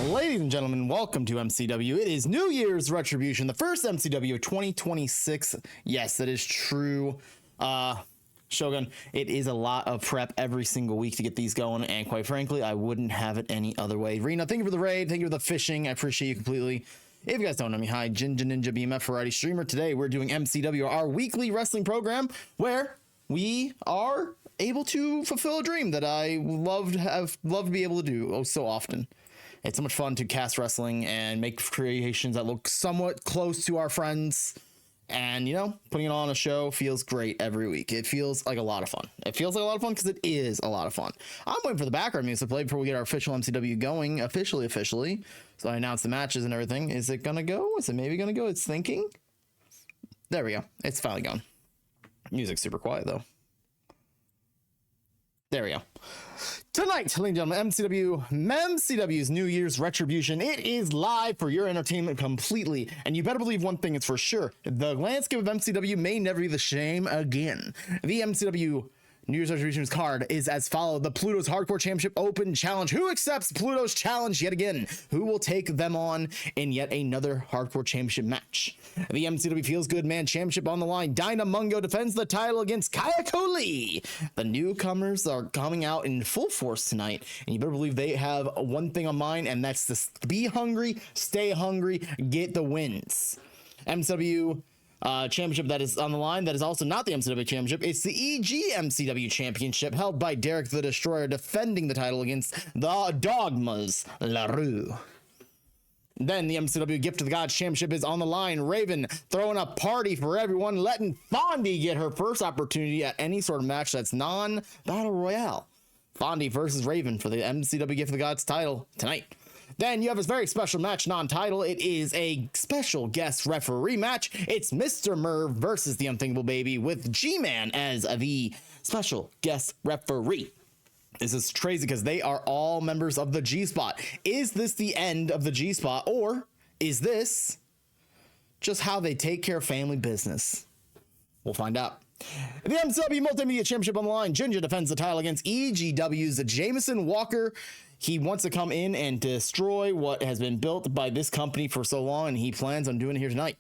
Ladies and gentlemen, welcome to MCW. It is New Year's Retribution, the first MCW of 2026. Yes, that is true. Shogun, it is a lot of prep every single week to get these going, and quite frankly, I wouldn't have it any other way. Rena, thank you for the raid. Thank you for the fishing. I appreciate you completely. If you guys don't know me, hi, Jinja Ninja BMF Variety Streamer. Today, we're doing MCW, our weekly wrestling program, where we are able to fulfill a dream that I love to be able to do so often. It's so much fun to cast wrestling and make creations that look somewhat close to our friends. And, you know, putting it on a show feels great every week. It feels like a lot of fun. It feels like a lot of fun because it is a lot of fun. I'm waiting for the background music to play before we get our official MCW going officially. So I announced the matches and everything. Is it going to go? Is it maybe going to go? It's thinking. There we go. It's finally going. Music's super quiet, though. There we go. Tonight, ladies and gentlemen, MCW's New Year's Retribution. It is live for your entertainment completely. And you better believe one thing is for sure. The landscape of MCW may never be the same again. The MCW New Year's Retribution's card is as follows. The Pluto's Hardcore Championship Open Challenge. Who accepts Pluto's challenge yet again? Who will take them on in yet another Hardcore Championship match? The MCW Feels Good Man Championship on the line. Dynamungo defends the title against Kayako Lee. The newcomers are coming out in full force tonight, and you better believe they have one thing on mind, and that's to be hungry, stay hungry, get the wins. MCW championship that is on the line, that is also not the MCW championship. It's the EG MCW championship held by Derek the Destroyer, defending the title against the Dogmas LaRue. Then the MCW Gift of the Gods championship is on the line. Raven throwing a party for everyone, letting Fondy get her first opportunity at any sort of match that's non-battle royale. Fondy versus Raven for the MCW Gift of the Gods title tonight. Then you have a very special match, non-title. It is a special guest referee match. It's Mr. Merv versus the Unthinkable Baby with G-Man as the special guest referee. This is crazy because they are all members of the G-Spot. Is this the end of the G-Spot, or is this just how they take care of family business? We'll find out. The MCW Multimedia Championship on the line. Ginger defends the title against EGW's Jameson Walker. He wants to come in and destroy what has been built by this company for so long, and he plans on doing it here tonight.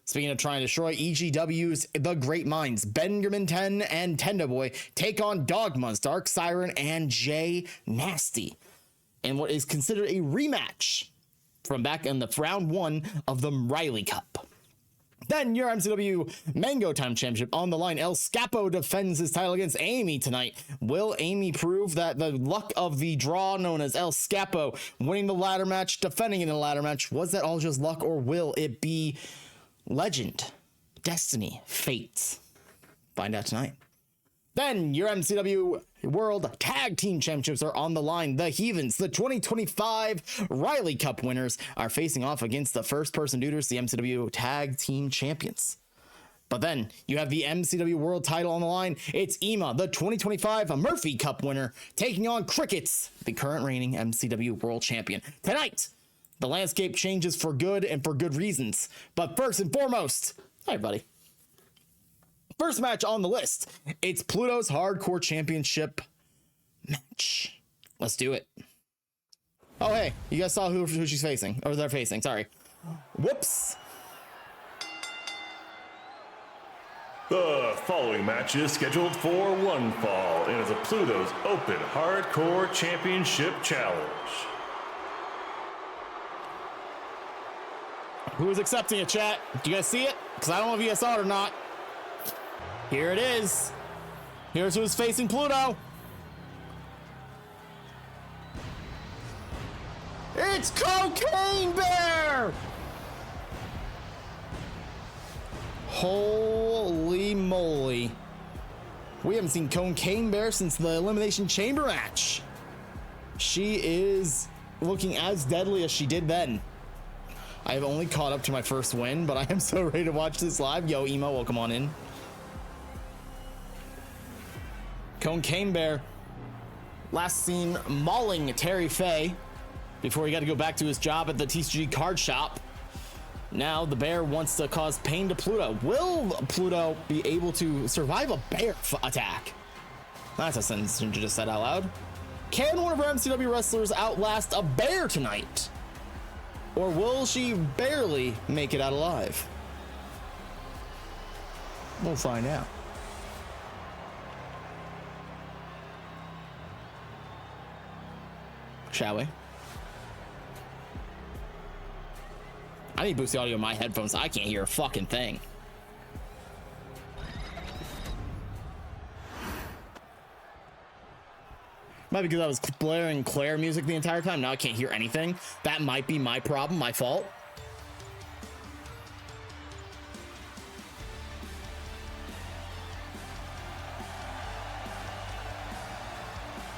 Speaking of trying to destroy, EGW's The Great Minds, Benjamin 10 and Tendo Boy, take on Dogmas, Dark Siren, and Jay Nasty, in what is considered a rematch from back in the round one of the Riley Cup. Then your MCW Mango Time Championship on the line. El Scapo defends his title against Amy tonight. Will Amy prove that the luck of the draw known as El Scapo, winning the ladder match, defending in the ladder match, was that all just luck, or will it be legend, destiny, fate? Find out tonight. Then your MCW World Tag Team Championships are on the line. The Heathens, the 2025 Riley Cup winners, are facing off against the First Person Duders, the MCW Tag Team Champions. But then you have the MCW World title on the line. It's Ema, the 2025 Murphy Cup winner, taking on Crickets, the current reigning MCW World Champion. Tonight, the landscape changes for good and for good reasons. But first and foremost, hi everybody. First match on the list, it's Pluto's Hardcore Championship match. Let's do it. Oh, hey, you guys saw who she's facing, or they're facing, sorry. Whoops. The following match is scheduled for one fall and is a Pluto's Open Hardcore Championship Challenge. Who is accepting it, chat? Do you guys see it? Because I don't know if you guys saw it or not. Here it is. Here's who's facing Pluto. It's Cocaine Bear! Holy moly. We haven't seen Cocaine Bear since the Elimination Chamber match. She is looking as deadly as she did then. I have only caught up to my first win, but I am so ready to watch this live. Yo, Emo, welcome on in. Cocaine Bear, last seen mauling Terry Fay before he got to go back to his job at the TCG card shop. Now the bear wants to cause pain to Pluto. Will Pluto be able to survive a bear attack? That's a sentence Ginger just said out loud. Can one of our MCW wrestlers outlast a bear tonight? Or will she barely make it out alive? We'll find out. Shall we? I need to boost the audio in my headphones. I can't hear a fucking thing. Might be because I was blaring Claire music the entire time. Now I can't hear anything. That might be my problem, my fault.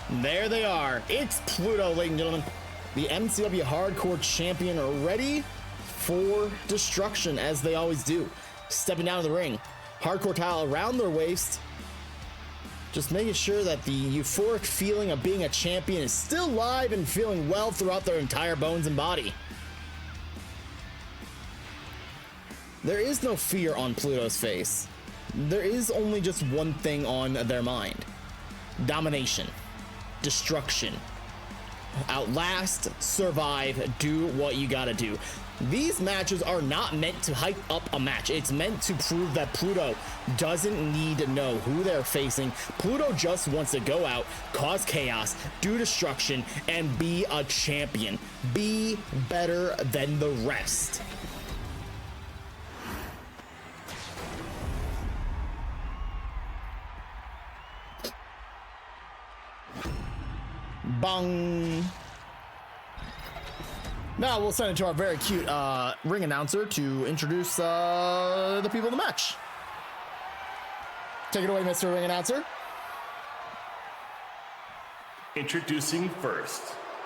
There they are. It's Pluto, ladies and gentlemen. The MCW Hardcore Champion, ready for destruction, as they always do. Stepping down to the ring. Hardcore towel around their waist. Just making sure that the euphoric feeling of being a champion is still alive and feeling well throughout their entire bones and body. There is no fear on Pluto's face. There is only just one thing on their mind. Domination. Destruction. Outlast, survive, do what you gotta do. These matches are not meant to hype up a match. It's meant to prove that Pluto doesn't need to know who they're facing. Pluto just wants to go out, cause chaos, do destruction, and be a champion. Be better than the rest. Bong. Now we'll send it to our very cute ring announcer to introduce the people in the match. Take it away, Mr. Ring Announcer. Introducing first,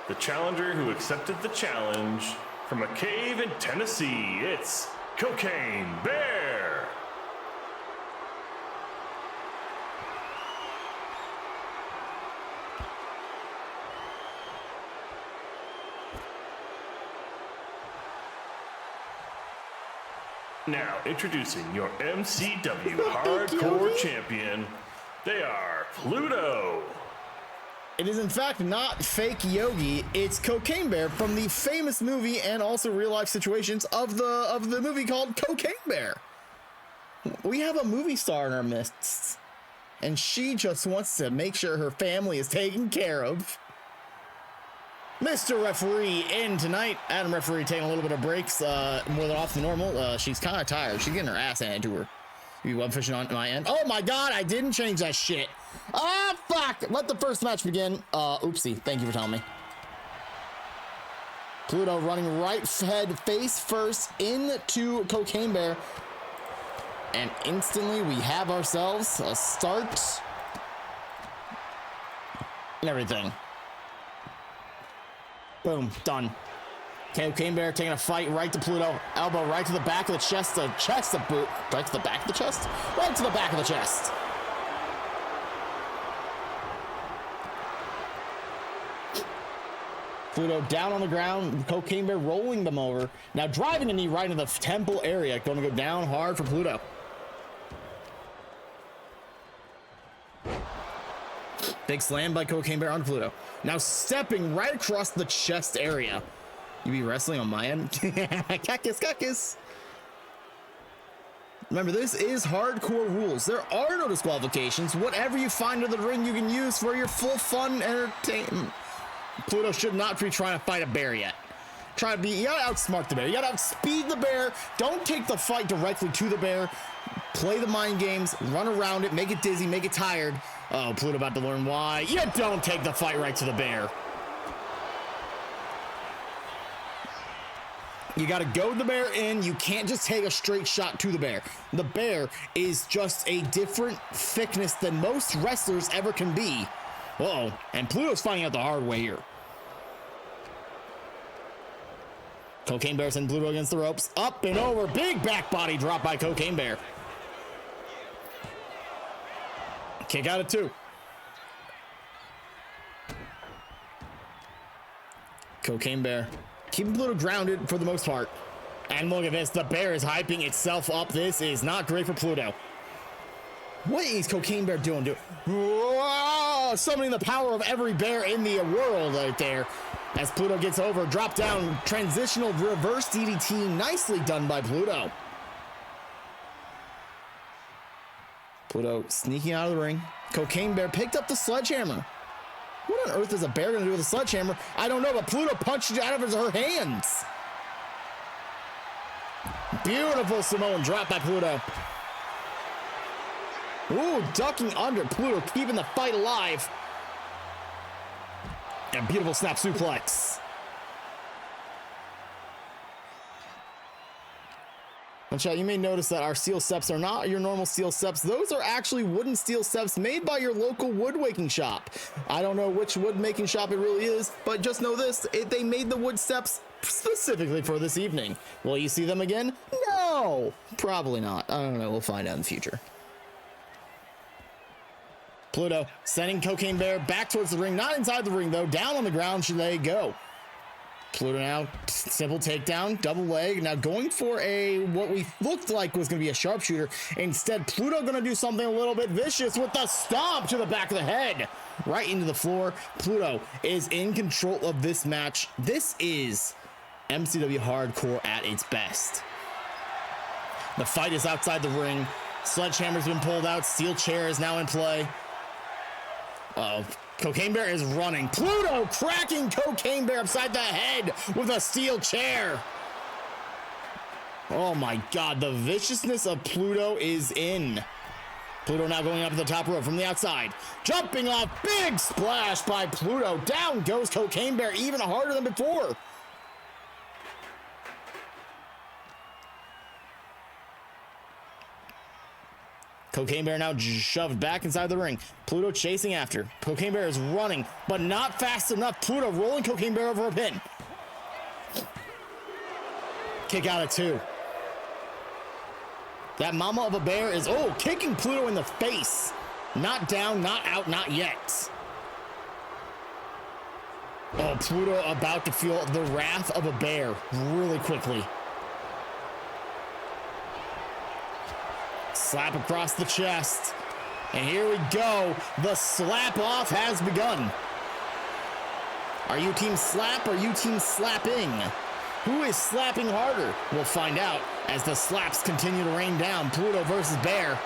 the challenger who accepted the challenge from a cave in Tennessee. It's Cocaine Bear. Now, introducing your MCW Hardcore Champion, they are Pluto. It is in fact not fake Yogi, it's Cocaine Bear from the famous movie and also real life situations of the movie called Cocaine Bear. We have a movie star in our midst, and she just wants to make sure her family is taken care of. Mr. Referee in tonight. Adam Referee taking a little bit of breaks, more than off than normal. She's kind of tired. She's getting her ass handed to her. You web fishing on my end. Oh my god, I didn't change that shit. Ah, fuck. Let the first match begin. Oopsie. Thank you for telling me. Pluto running right head face first into Cocaine Bear. And instantly we have ourselves a start and everything. Boom, done. Cocaine Bear taking a fight right to Pluto. Elbow right to the back of the chest. A chest of boot. Right to the back of the chest? Right to the back of the chest. Pluto down on the ground. Cocaine Bear rolling them over. Now driving a knee right into the temple area. Going to go down hard for Pluto. Big slam by Cocaine Bear on Pluto. Now stepping right across the chest area. You be wrestling on my end? Cactus. Remember, this is hardcore rules. There are no disqualifications. Whatever you find in the ring, you can use for your full fun entertainment. Pluto should not be trying to fight a bear yet. You gotta outsmart the bear. You gotta outspeed the bear. Don't take the fight directly to the bear. Play the mind games, run around it, make it dizzy, make it tired. Oh, Pluto about to learn why. You don't take the fight right to the bear. You got to goad the bear in. You can't just take a straight shot to the bear. The bear is just a different thickness than most wrestlers ever can be. Uh-oh. And Pluto's finding out the hard way here. Cocaine Bear sends Pluto against the ropes. Up and over. Big back body drop by Cocaine Bear. Kick out of two. Cocaine Bear keeping Pluto grounded for the most part. And look at this. The bear is hyping itself up. This is not great for Pluto. What is Cocaine Bear doing? Whoa! Summoning the power of every bear in the world right there. As Pluto gets over, drop down, transitional reverse DDT, nicely done by Pluto. Pluto sneaking out of the ring. Cocaine Bear picked up the sledgehammer. What on earth is a bear gonna do with a sledgehammer? I don't know, but Pluto punched it out of her hands. Beautiful Samoan drop by Pluto. Ooh, ducking under. Pluto keeping the fight alive. And beautiful snap suplex. And chat, you may notice that our steel steps are not your normal steel steps. Those are actually wooden steel steps made by your local woodworking shop. I don't know which wood making shop it really is, but just know this, they made the wood steps specifically for this evening. Will you see them again? No, probably not. I don't know, we'll find out in the future. Pluto sending Cocaine Bear back towards the ring, not inside the ring though, down on the ground should they go. Pluto now, simple takedown, double leg. Now going for what we looked like was going to be a sharpshooter. Instead, Pluto going to do something a little bit vicious with the stomp to the back of the head. Right into the floor. Pluto is in control of this match. This is MCW Hardcore at its best. The fight is outside the ring. Sledgehammer's been pulled out. Steel chair is now in play. Uh-oh. Cocaine Bear is running. Pluto cracking Cocaine Bear upside the head with a steel chair. Oh my God, the viciousness of Pluto is in. Pluto now going up to the top rope from the outside. Jumping off, big splash by Pluto. Down goes Cocaine Bear even harder than before. Cocaine Bear now shoved back inside the ring. Pluto chasing after. Cocaine Bear is running, but not fast enough. Pluto rolling Cocaine Bear over a pin. Kick out at 2. That mama of a bear is, kicking Pluto in the face. Not down, not out, not yet. Oh, Pluto about to feel the wrath of a bear really quickly. Slap across the chest. And here we go. The slap off has begun. Are you team slap or are you team slapping? Who is slapping harder? We'll find out as the slaps continue to rain down. Pluto versus Bear.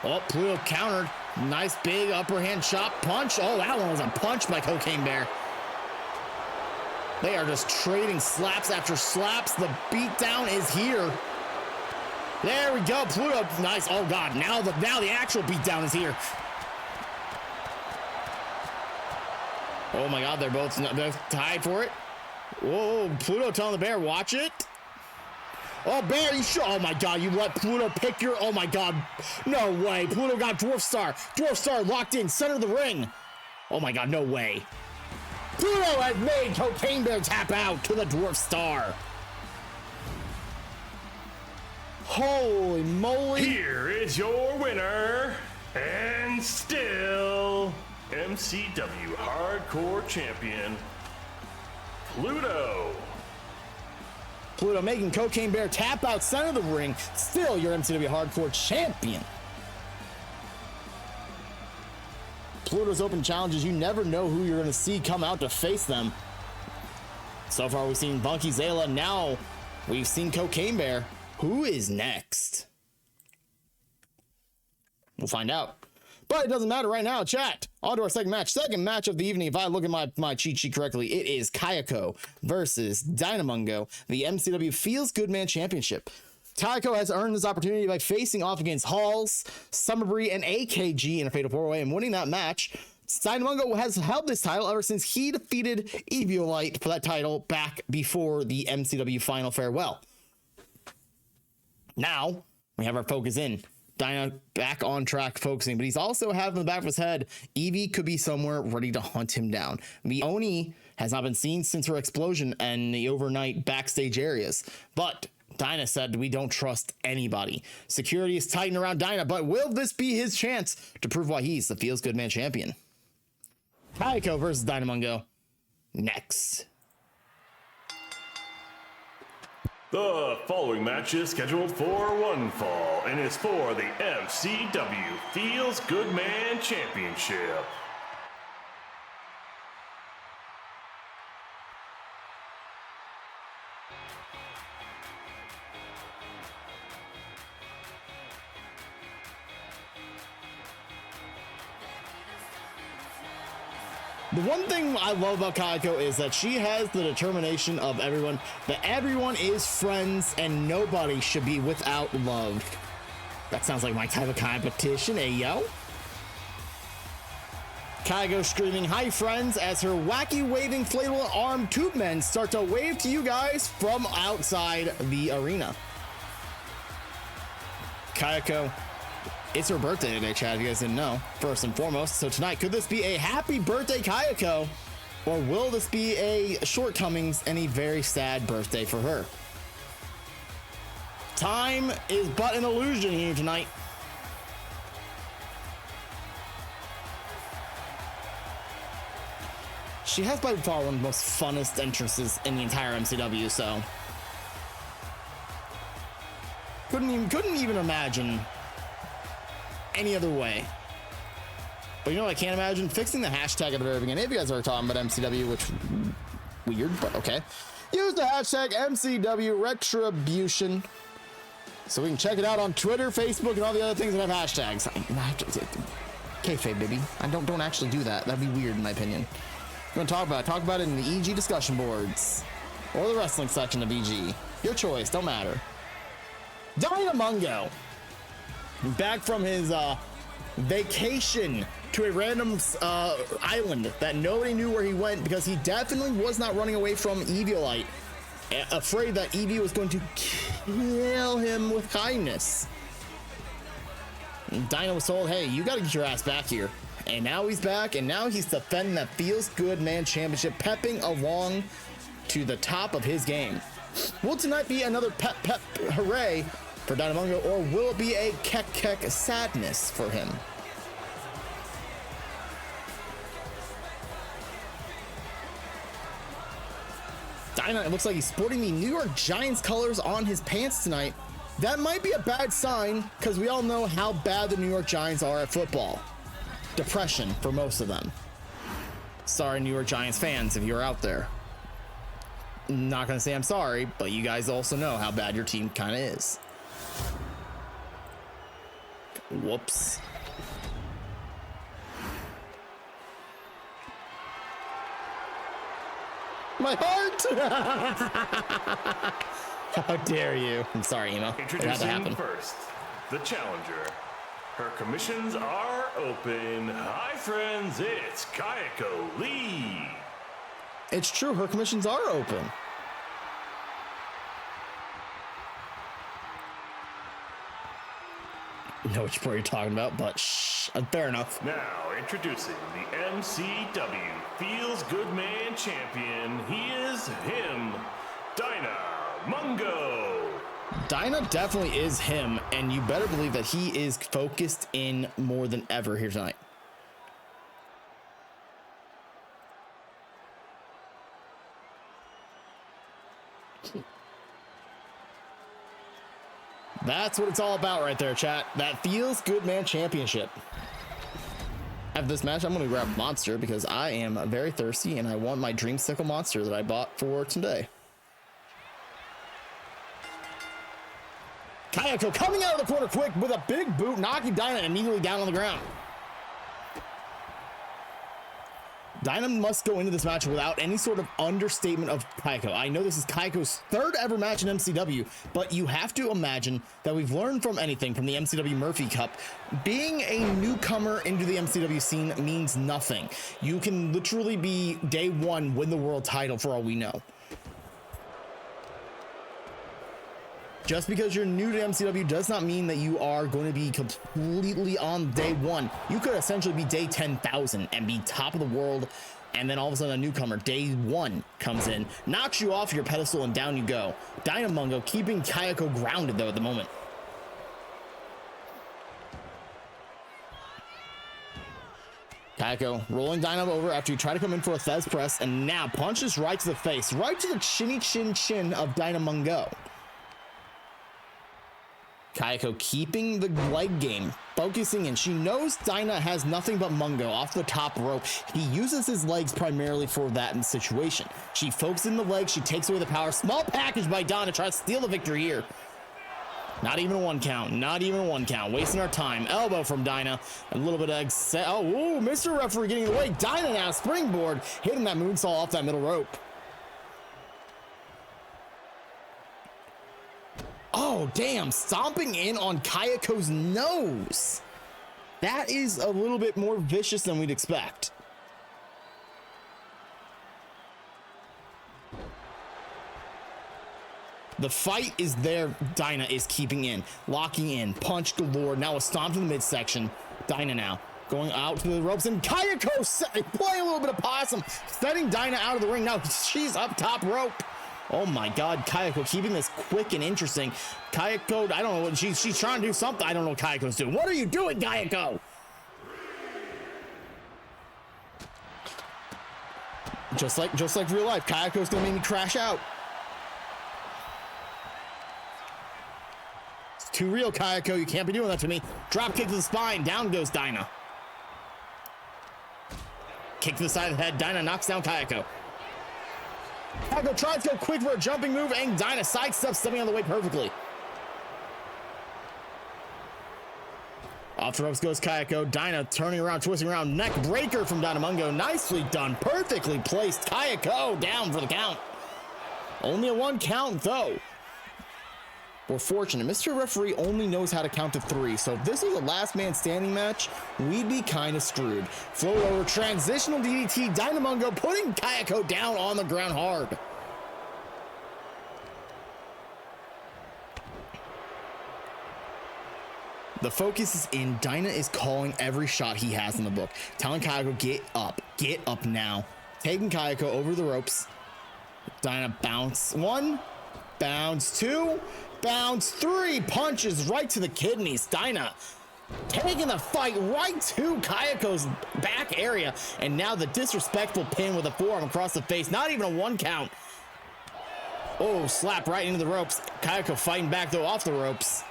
Oh, Pluto countered. Nice big upper hand chop punch. Oh, that one was a punch by Cocaine Bear. They are just trading slaps after slaps. The beatdown is here. There we go. Pluto, nice. Oh God, now the actual beatdown is here. Oh my God, they're both tied for it. Whoa, Pluto telling the Bear, watch it. Oh, Bear, you should. Oh my God, you let Pluto pick your. Oh my God, no way. Pluto got Dwarf Star. Dwarf Star locked in, center of the ring. Oh my God, no way. Pluto has made Cocaine Bear tap out to the Dwarf Star. Holy moly. Here is your winner, and still MCW Hardcore Champion, Pluto. Pluto making Cocaine Bear tap out center of the ring. Still your MCW Hardcore Champion. Pluto's open challenges, you never know who you're going to see come out to face them. So far we've seen Bunky Zayla, now we've seen Cocaine Bear. Who is next? We'll find out. But it doesn't matter right now, chat. On to our second match of the evening. If I look at my cheat sheet correctly, it is Kayako versus Dynamungo, the MCW Feels Good Man Championship. Kayako has earned this opportunity by facing off against Halls, Summerbury, and AKG in a fatal 4-way and winning that match. Dynamungo has held this title ever since he defeated Eviolite for that title back before the MCW Final Farewell. Now, we have our focus in. Dyna back on track focusing, but he's also having in the back of his head, Evie could be somewhere ready to hunt him down. Oni has not been seen since her explosion and the overnight backstage areas, but Dyna said we don't trust anybody. Security is tightened around Dyna, but will this be his chance to prove why he's the Feels Good Man champion? Kayako versus Dynamungo. Next. The following match is scheduled for one fall and is for the MCW Feels Good Man Championship. The one thing I love about Kayako is that she has the determination of everyone, that everyone is friends and nobody should be without love. That sounds like my type of competition, eh, yo? Kayako screaming, "Hi, friends," as her wacky waving inflatable arm tube men start to wave to you guys from outside the arena. Kayako, it's her birthday today, Chad, if you guys didn't know, first and foremost. So tonight, could this be a happy birthday, Kayako? Or will this be a shortcomings and a very sad birthday for her? Time is but an illusion here tonight. She has by far one of the most funnest entrances in the entire MCW, so couldn't even imagine any other way. But you know what I can't imagine? Fixing the hashtag at the very beginning. If you guys are talking about MCW, which weird, but okay. Use the hashtag MCW Retribution so we can check it out on Twitter, Facebook, and all the other things that have hashtags. Kayfabe, baby. I don't actually do that. That'd be weird in my opinion. We're gonna talk about it in the EG discussion boards or the wrestling section of EG. Your choice, don't matter. Dynamungo, back from his vacation to a random island that nobody knew where he went, because he definitely was not running away from Eviolite, afraid that Evie was going to kill him with kindness. And Dyna was told, "Hey, you gotta get your ass back here." And now he's back, and now he's defending that Feels Good Man Championship, pepping along to the top of his game. Will tonight be another pep hooray for Dynamungo, or will it be a kek sadness for him? Dyna, it looks like he's sporting the New York Giants colors on his pants tonight. That might be a bad sign, because we all know how bad the New York Giants are at football. Depression for most of them. Sorry, New York Giants fans, if you're out there. Not gonna say I'm sorry, but you guys also know how bad your team kind of is. Whoops. My heart! How dare you? I'm sorry, Emo. It had to happen. First, the challenger. Her commissions are open. Hi, friends, it's Kayako Lee. It's true, her commissions are open. I know which part you're talking about, but shh, fair enough. Now, introducing the MCW Feels Good Man Champion. He is him, Dynamungo. Dyna definitely is him, and you better believe that he is focused in more than ever here tonight. That's what it's all about right there, chat. That Feels Good Man Championship. After this match, I'm going to grab Monster because I am very thirsty and I want my Dreamsicle Monster that I bought for today. Kayako coming out of the corner quick with a big boot, knocking Dyna immediately down on the ground. Dyna must go into this match without any sort of understatement of Kayako. I know this is Kayako's third ever match in MCW, but you have to imagine that we've learned from anything from the MCW Murphy Cup. Being a newcomer into the MCW scene means nothing. You can literally be day one, win the world title for all we know. Just because you're new to MCW does not mean that you are going to be completely on day one. You could essentially be day 10,000 and be top of the world, and then all of a sudden a newcomer, day one, comes in, knocks you off your pedestal, and down you go. Dynamungo keeping Kayako grounded, though, at the moment. Kayako rolling Dyna over after you try to come in for a Thez press, and now punches right to the face, right to the chinny chin of Dynamungo. Kayako keeping the leg game, focusing in. She knows Dyna has nothing but Mungo off the top rope. He uses his legs primarily for that in the situation. She focuses in the legs, she takes away the power. Small package by Dyna to try to steal the victory here. Not even a 1 count. Not even a 1 count. Wasting our time. Elbow from Dinah. A little bit of... Oh, ooh, Mr. Referee getting in the way. Dinah now springboard. Hitting that moonsault off that middle rope. Oh, damn. Stomping in on Kayako's nose. That is a little bit more vicious than we'd expect. The fight is there. Dinah is keeping in, locking in, punch galore. Now a stomp to the midsection. Dinah now going out to the ropes, and Kayako playing a little bit of possum, setting Dinah out of the ring. Now she's up top rope. Oh my God, Kayako keeping this quick and interesting. Kayako, I don't know what she's trying to do something. I don't know what Kayako's doing. What are you doing, Kayako? Just like real life, Kayako's gonna make me crash out. Too real, Kayako. You can't be doing that to me. Drop kick to the spine. Down goes Dinah. Kick to the side of the head. Dinah knocks down Kayako. Kayako tries to go quick for a jumping move, and Dinah sidesteps, stepping on the way perfectly. Off the ropes goes Kayako. Dinah turning around, twisting around. Neck breaker from Dynamungo. Nicely done. Perfectly placed. Kayako down for the count. Only a 1 count, though. We're fortunate. Mr. Referee only knows how to count to 3, so if this was a last man standing match, we'd be kind of screwed. Float over, transitional DDT, Dynamungo putting Kayako down on the ground hard. The focus is in. Dinah is calling every shot he has in the book, telling Kayako, get up now. Taking Kayako over the ropes. Dinah bounce 1, bounce 2, bounce 3, punches right to the kidneys. Dinah taking the fight right to Kayako's back area, and now the disrespectful pin with a forearm across the face. Not even a 1 count. Oh, slap right into the ropes. Kayako fighting back though off the ropes.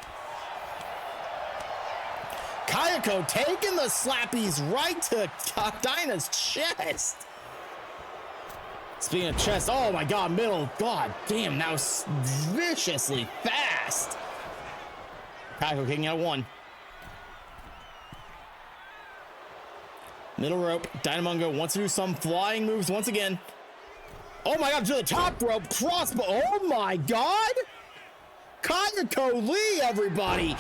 Kayako taking the slappies right to Dinah's chest. Speaking of chest, oh my God, middle, God damn, that was viciously fast. Kayako kicking out 1. Middle rope, Dynamungo wants to do some flying moves once again. Oh my God, to the top rope, crossbow, oh my God. Kayako Lee, everybody.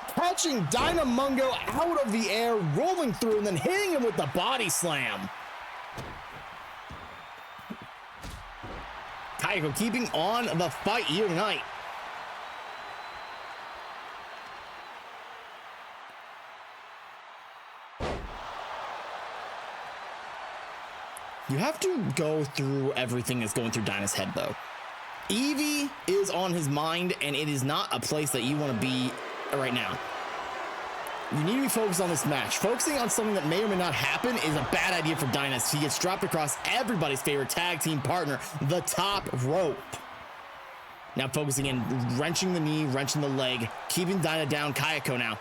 Catching Dynamungo out of the air, rolling through, and then hitting him with the body slam. Kayako keeping on the fight here tonight. You have to go through everything that's going through Dinah's head, though. Evie is on his mind, and it is not a place that you want to be right now. You need to be focused on this match. Focusing on something that may or may not happen is a bad idea for Dinah. He gets dropped across everybody's favorite tag team partner, the top rope. Now focusing in, wrenching the knee, wrenching the leg, keeping Dinah down. Kayako now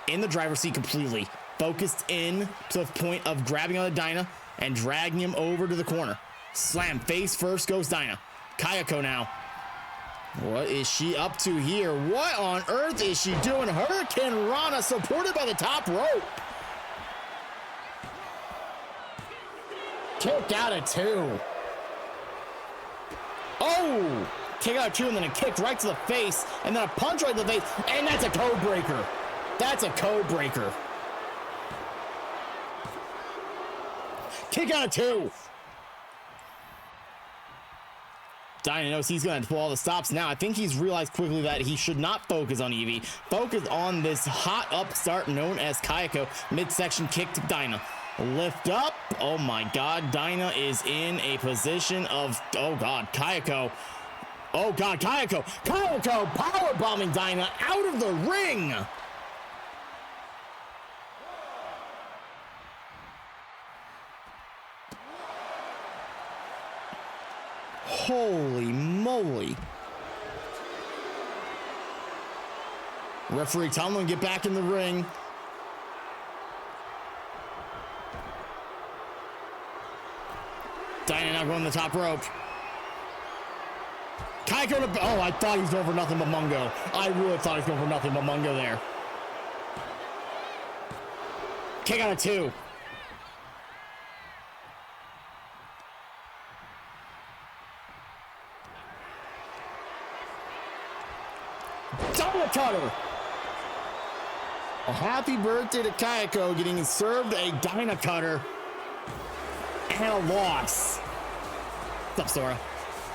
in the driver's seat completely. Focused in to the point of grabbing on Dinah and dragging him over to the corner. Slam, face first goes Dinah. Kayako now. What is she up to here? What on earth is she doing? Hurricane Rana supported by the top rope. Kick out at 2. Oh! Kick out at 2 and then a kick right to the face and then a punch right to the face. And that's a code breaker. That's a code breaker. Kick out at 2. Dinah knows he's going to pull all the stops now. I think he's realized quickly that he should not focus on Evie. Focus on this hot upstart known as Kayako. Midsection kick to Dinah. Lift up. Oh my God. Dinah is in a position of, oh God, Kayako. Oh God, Kayako. Kayako powerbombing Dinah out of the ring. Holy moly. Referee telling him to get back in the ring. Dinah now going to the top rope. Kaiko to, oh, I thought he was going for nothing but Mungo. I really thought he was going for nothing but Mungo there. Kick out of 2. Double cutter. A happy birthday to Kayako getting served a Dyna cutter and a loss. What's up, Sora?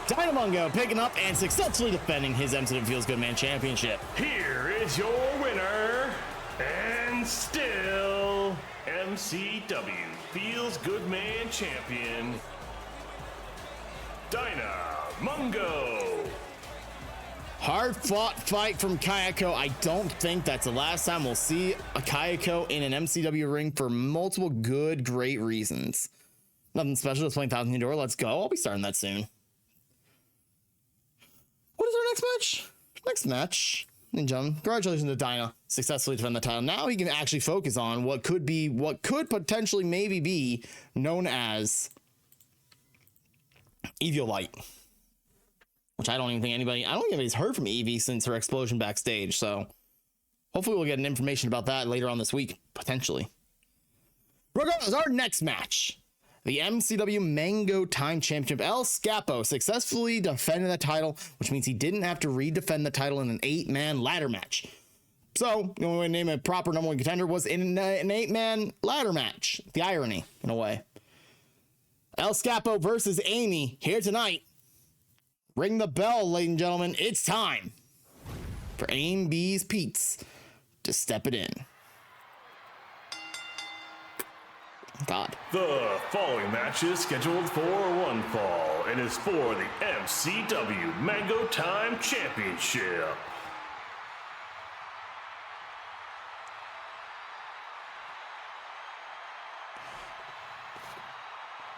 Dynamungo picking up and successfully defending his MCW Feels Good Man Championship. Here is your winner, and still MCW Feels Good Man Champion, Dynamungo. Hard fought fight from Kayako. I don't think that's the last time we'll see a Kayako in an MCW ring for multiple good, great reasons. Nothing special, just playing 1,000 door. Let's go. I'll be starting that soon. What is our next match? Next match, Ninja. Congratulations to Dyna. Successfully defend the title. Now he can actually focus on what could potentially maybe be known as Evil Light. Which I don't think anybody's heard from Evie since her explosion backstage. So hopefully we'll get an information about that later on this week, potentially. Regardless, our next match. The MCW Mango Time Championship, El Scapo successfully defended the title, which means he didn't have to redefend the title in an 8-man ladder match. So, the only way to name a proper number 1 contender was in an 8-man ladder match. The irony, in a way. El Scapo versus Amy here tonight. Ring the bell, ladies and gentlemen. It's time for Aim B's Pete's to step it in. God. The following match is scheduled for one fall and is for the MCW Mango Time Championship.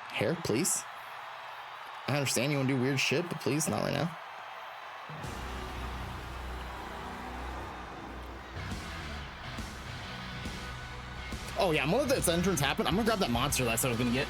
Hair, please. I understand you want to do weird shit, but please, not right now. Oh yeah, I'm gonna let this entrance happen. I'm gonna grab that monster that I said I was gonna get.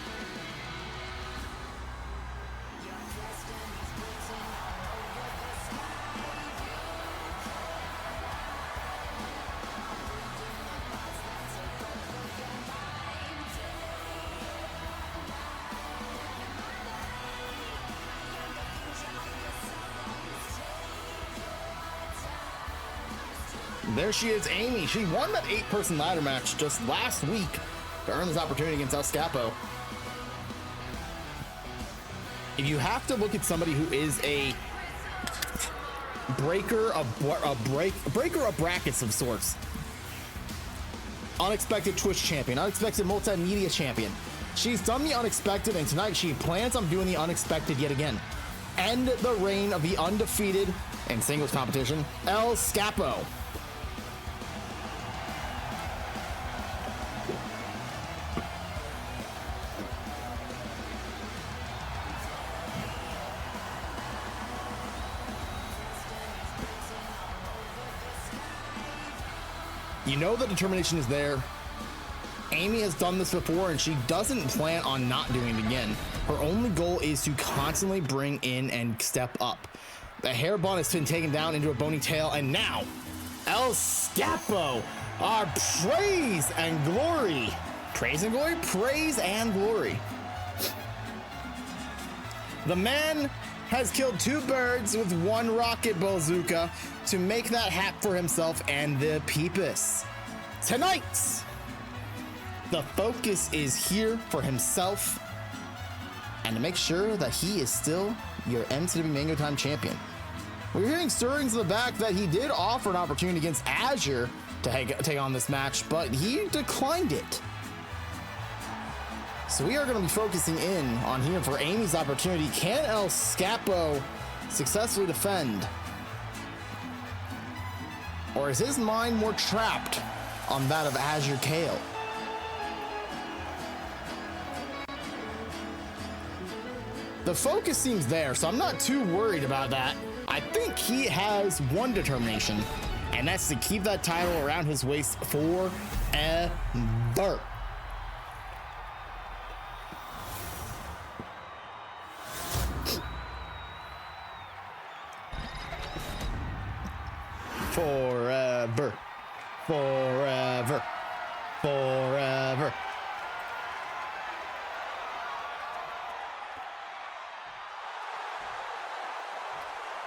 There she is, Amy. She won that 8-person ladder match just last week to earn this opportunity against El Scapo. If you have to look at somebody who is a breaker of brackets of sorts, unexpected Twitch champion, unexpected multimedia champion, she's done the unexpected, and tonight she plans on doing the unexpected yet again. End the reign of the undefeated in singles competition, El Scapo. You know the determination is there. Amy has done this before, and she doesn't plan on not doing it again. Her only goal is to constantly bring in and step up. The hair bun has been taken down into a bony tail, and now El Scapo, our praise and glory. Praise and glory? Praise and glory. The man has killed 2 birds with 1 rocket bazooka to make that hat for himself and the peepus. Tonight, the focus is here for himself and to make sure that he is still your MCW Mango Time champion. We're hearing stirrings in the back that he did offer an opportunity against Azure to take on this match, but he declined it. So we are going to be focusing in on here for Amy's opportunity. Can El Scapo successfully defend? Or is his mind more trapped on that of Azure Kale? The focus seems there, so I'm not too worried about that. I think he has one determination, and that's to keep that title around his waist forever. Forever. Forever. Forever.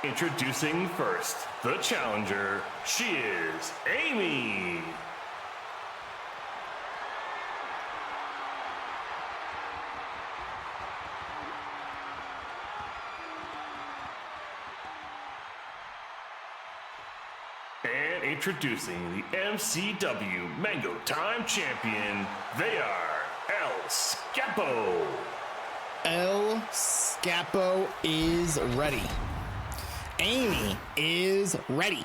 Introducing first, the challenger. She is Amy. And introducing the MCW Mango Time Champion, they are El Scapo. El Scapo is ready. Amy is ready.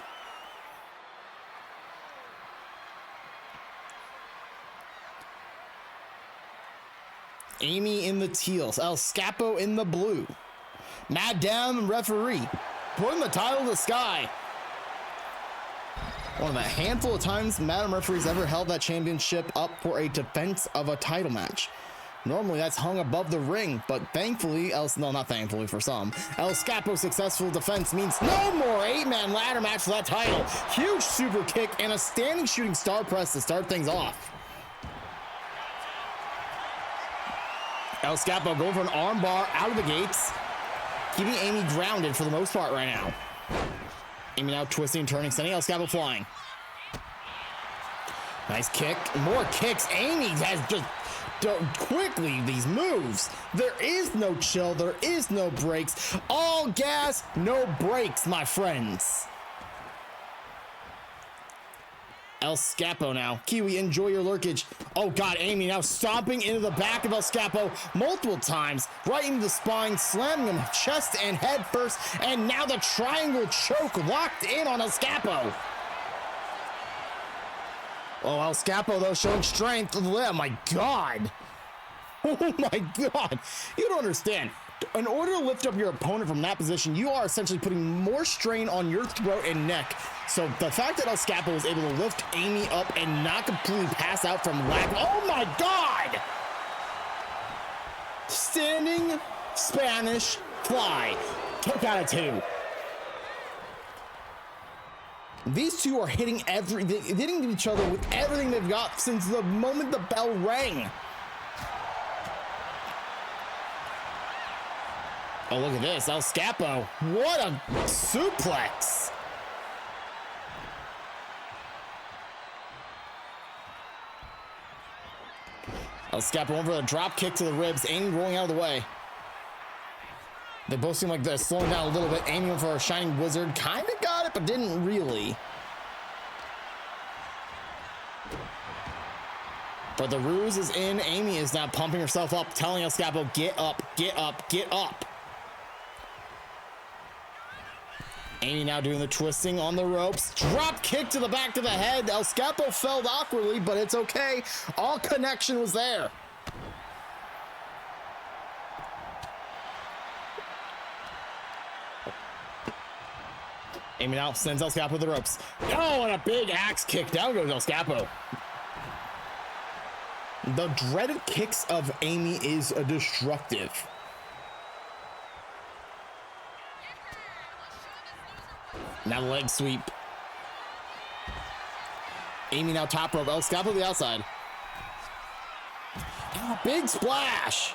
Amy in the teals, El Scapo in the blue. Madame Referee, putting the title to the sky. One of the handful of times Madame Referee's ever held that championship up for a defense of a title match. Normally that's hung above the ring, but thankfully, not thankfully for some, El Scapo's successful defense means no more 8-man ladder match for that title. Huge super kick and a standing shooting star press to start things off. El Scapo going for an armbar out of the gates, keeping Amy grounded for the most part right now. Amy now twisting, turning, sending El Scapo flying. Nice kick, more kicks. Amy has just quickly these moves. There is no chill, there is no breaks. All gas, no brakes, my friends. El Scapo now. Kiwi, enjoy your lurkage. Oh god, Amy now stomping into the back of El Scapo multiple times, right into the spine, slamming him chest and head first, and now the triangle choke locked in on El Scapo. Oh, El Scapo though showing strength. Oh my god. Oh my god. You don't understand. In order to lift up your opponent from that position, you are essentially putting more strain on your throat and neck. So the fact that El Scapo was able to lift Amy up and not completely pass out from lack. Oh my god! Standing Spanish fly. Kick out of 2. These two are hitting each other with everything they've got since the moment the bell rang. Oh, look at this, El Scapo. What a suplex. El Scapo over the drop kick to the ribs. Amy rolling out of the way. They both seem like they're slowing down a little bit. Amy went for a Shining Wizard. Kind of got it, but didn't really. But the ruse is in. Amy is now pumping herself up, telling El Scapo, get up, get up, get up. Amy now doing the twisting on the ropes. Drop kick to the back of the head. El Scapo fell awkwardly, but it's okay. All connection was there. Amy now sends El Scapo to the ropes. Oh, and a big axe kick. Down goes El Scapo. The dreaded kicks of Amy is destructive. Now the leg sweep. Amy now top rope. El Scapo to the outside. Oh, big splash.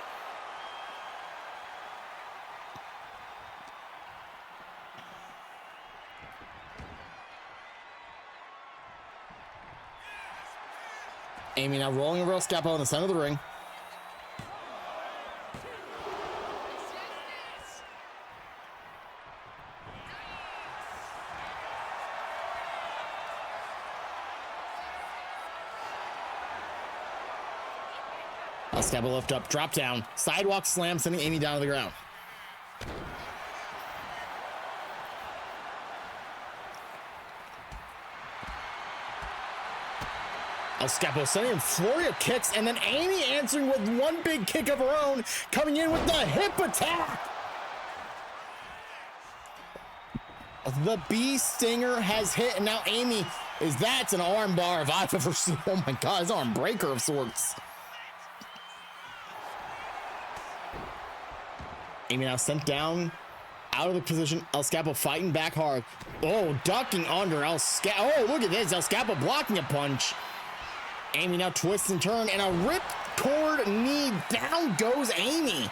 Amy now rolling over El Scapo in the center of the ring. El Scapo lift up, drop down, sidewalk slam, sending Amy down to the ground. El Scapo sending him flurry of kicks, and then Amy answering with one big kick of her own, coming in with the hip attack. The bee stinger has hit, and now Amy that's an arm bar if I've ever seen. Oh my god, it's an arm breaker of sorts. Amy now sent down out of the position. El Scapo fighting back hard. Oh, ducking under El Scapo. Oh, look at this. El Scapo blocking a punch. Amy now twists and turn, and a ripped cord knee. Down goes Amy.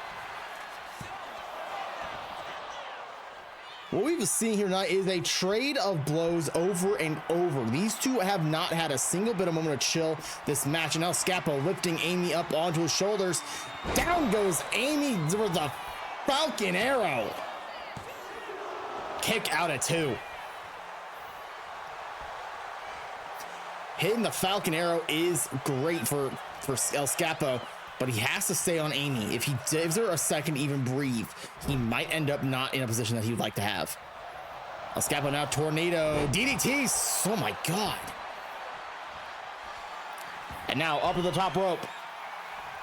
What we've seen here tonight is a trade of blows over and over. These two have not had a single bit of moment of chill this match. And El Scapo lifting Amy up onto his shoulders. Down goes Amy with the Falcon Arrow. Kick out at 2. Hitting the Falcon Arrow is great for El Scapo, but he has to stay on Amy. If he gives her a second to even breathe, he might end up not in a position that he would like to have. El Scapo now tornado DDT. Oh my God. And now up to the top rope.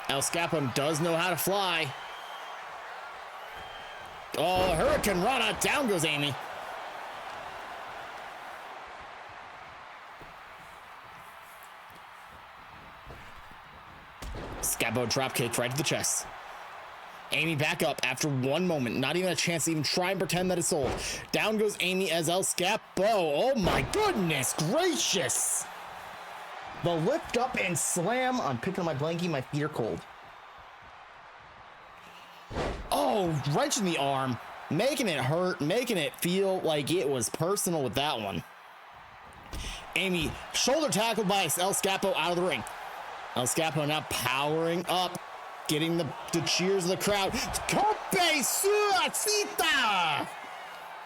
El Scapo does know how to fly. Oh, Hurricane Rana. Down goes Amy. Scapo dropkick right to the chest. Amy back up after 1 moment. Not even a chance to even try and pretend that it's sold. Down goes Amy as El Scapo. Oh my goodness gracious. The lift up and slam. I'm picking up my blankie. My feet are cold. Oh, wrench in the arm. Making it hurt. Making it feel like it was personal with that one. Amy shoulder tackled by El Scapo out of the ring. El Scapo now powering up, getting the cheers of the crowd. Cope Suicida!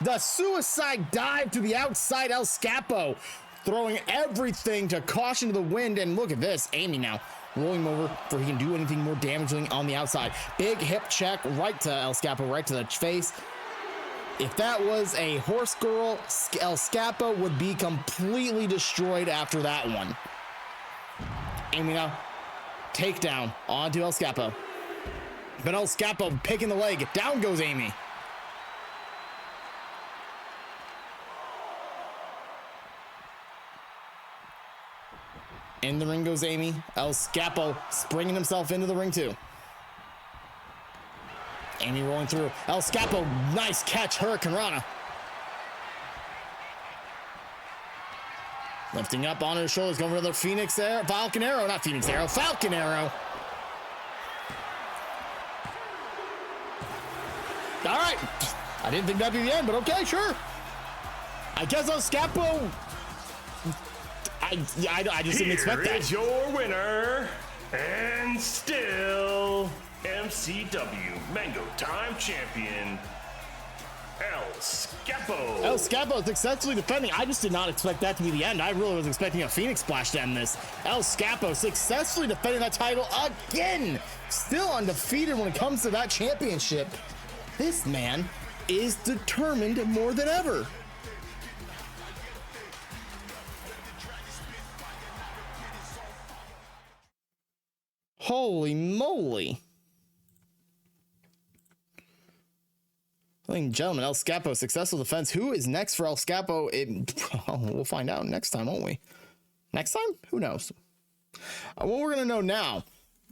The suicide dive to the outside. El Scapo throwing everything to caution to the wind. And look at this. Amy now rolling him over for he can do anything more damaging on the outside. Big hip check right to El Scapo, right to the face. If that was a horse girl, El Scapo would be completely destroyed after that one. Amy now takedown onto El Scapo. But El Scapo picking the leg. Down goes Amy. In the ring goes Amy. El Scapo springing himself into the ring too. Amy rolling through. El Scapo, nice catch. Hurricane Rana. Lifting up on his shoulders, going for another Phoenix Arrow, Falcon Arrow, not Phoenix Arrow, Falcon Arrow. All right, I didn't think that'd be the end, but okay, sure. I guess El Scapo. I just didn't expect that. Here is your winner, and still MCW Mango Time Champion, El Scapo. El Scapo successfully defending. I just did not expect that to be the end. I really was expecting a Phoenix Splash to end this. El Scapo successfully defending that title again. Still undefeated when it comes to that championship. This man is determined more than ever. Holy moly. Ladies and gentlemen, El Scapo, successful defense. Who is next for El Scapo? We'll find out next time, won't we? Next time? Who knows? What we're going to know now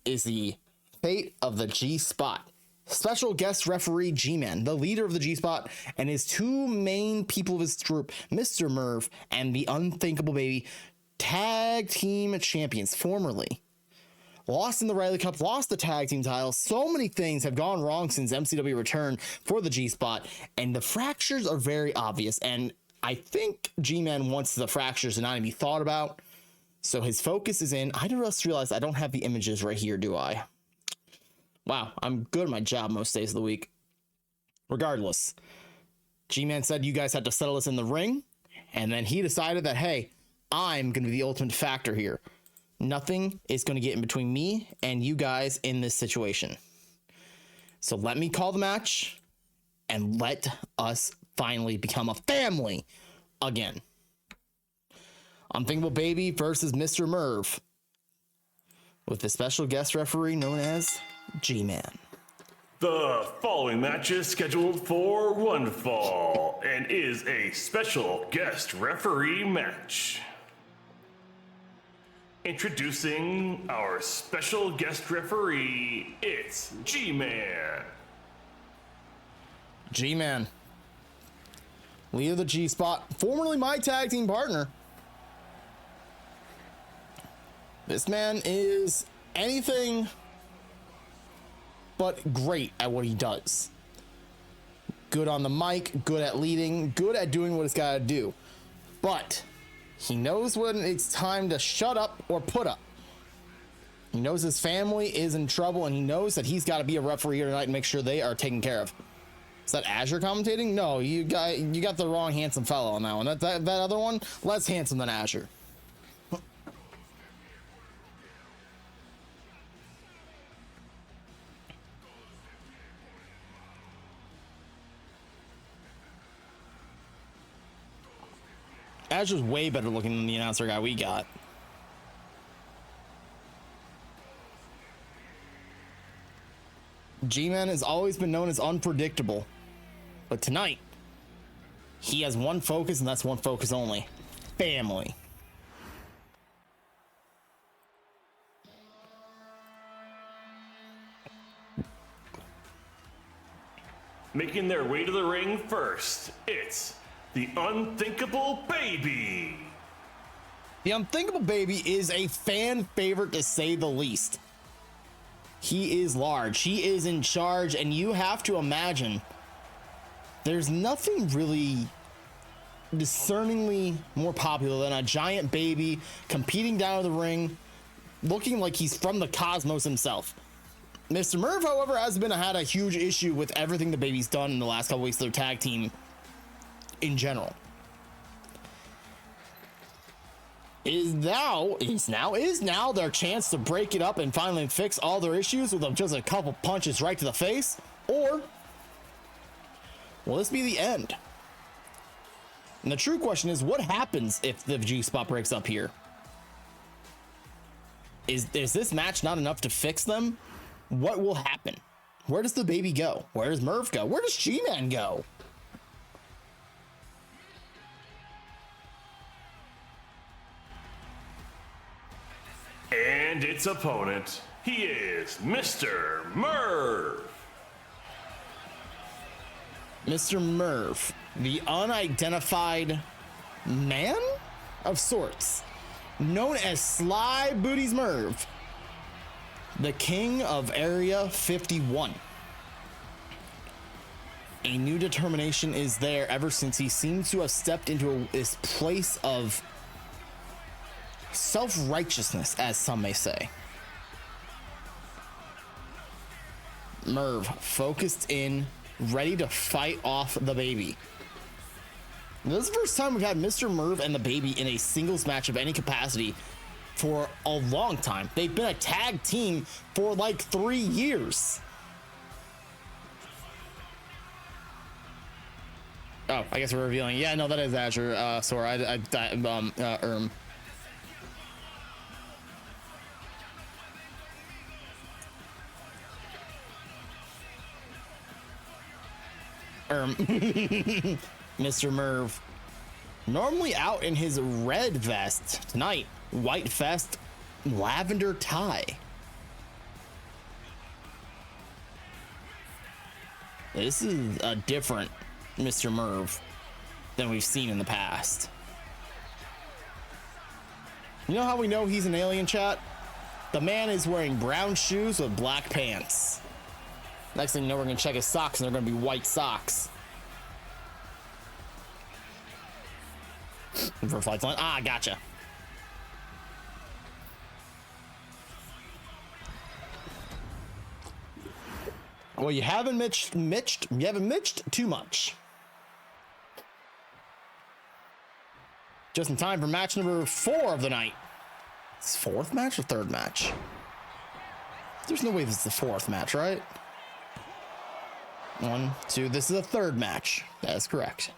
is the fate of the G-Spot. Special guest referee G-Man, the leader of the G-Spot, and his 2 main people of his group, Mr. Merv and the Unthinkable Baby, tag team champions formerly. Lost in the Riley Cup, lost the tag team title. So many things have gone wrong since MCW returned for the G-Spot, and the fractures are very obvious. And I think G-Man wants the fractures to not even be thought about. So his focus is in. I just realized I don't have the images right here, do I? Wow, I'm good at my job most days of the week. Regardless, G-Man said you guys had to settle this in the ring, and then he decided that, hey, I'm going to be the ultimate factor here. Nothing is going to get in between me and you guys in this situation. So let me call the match and let us finally become a family again. Unthinkable Baby versus Mr. Merv with the special guest referee known as G-Man. The following match is scheduled for one fall and is a special guest referee match. Introducing our special guest referee, it's G-Man. G-Man, Leader of the G-Spot, formerly my tag team partner. This man is anything but great at what he does. Good on the mic, good at leading, good at doing what he's got to do. But he knows when it's time to shut up or put up. He knows his family is in trouble, and he knows that he's got to be a referee here tonight and make sure they are taken care of. Is that Azure commentating? No, you got the wrong handsome fellow on that one. That other one, less handsome than Azure. Azure's way better looking than the announcer guy we got. G-Man has always been known as unpredictable, but tonight he has one focus, and that's one focus only: family. Making their way to the ring first, it's the Unthinkable Baby. The Unthinkable Baby is a fan favorite, to say the least. He is large, he is in charge, and you have to imagine there's nothing really discerningly more popular than a giant baby competing down the ring, looking like he's from the cosmos himself. Mr. Merv, however, has had a huge issue with everything the baby's done in the last couple weeks of their tag team in general. Is now their chance to break it up and finally fix all their issues with just a couple punches right to the face? Or will this be the end? And the true question is, what happens if the G-Spot breaks up here? Is this match not enough to fix them? What will happen? Where does the baby go? Where does Merv go? Where does G-Man go? And its opponent, he is Mr. Merv. Mr. Merv, the unidentified man of sorts, known as Sly Booties Merv, the king of Area 51. A new determination is there ever since he seems to have stepped into this place of self-righteousness, as some may say. Merv, focused in, ready to fight off the baby. This is the first time we've had Mr. Merv and the baby in a singles match of any capacity for a long time. They've been a tag team for like 3 years. Oh, I guess we're revealing. Yeah, no, that is Azure. Sorry, Mr. Merv, normally out in his red vest, tonight white vest, lavender tie. This is a different Mr. Merv than we've seen in the past. You know how we know he's an alien, chat? The man is wearing brown shoes with black pants. Next thing you know, we're gonna check his socks and they're gonna be white socks. For flights line. Ah, gotcha. Well, you haven't mitched too much. Just in time for match number 4 of the night. It's 4th match or 3rd match? There's no way this is the 4th match, right? 1, 2, this is the 3rd match. That is correct.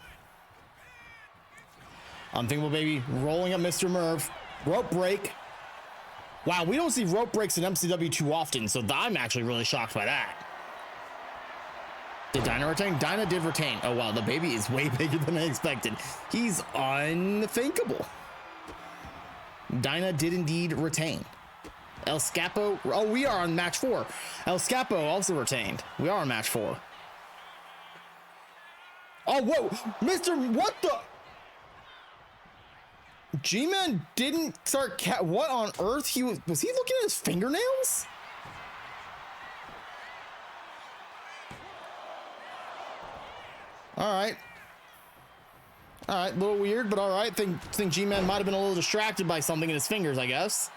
Unthinkable Baby rolling up Mr. Merv. Rope break. Wow, we don't see rope breaks in MCW too often, so I'm actually really shocked by that. Did Dinah retain? Dinah did retain. Oh wow, the baby is way bigger than I expected. He's unthinkable. Dinah did indeed retain. El Scapo. Oh, we are on match 4. El Scapo also retained. We are on match 4. Oh, whoa, what the? G-Man didn't start what on earth? Was he looking at his fingernails? All right, a little weird, but all right. Think G-Man might have been a little distracted by something in his fingers, I guess.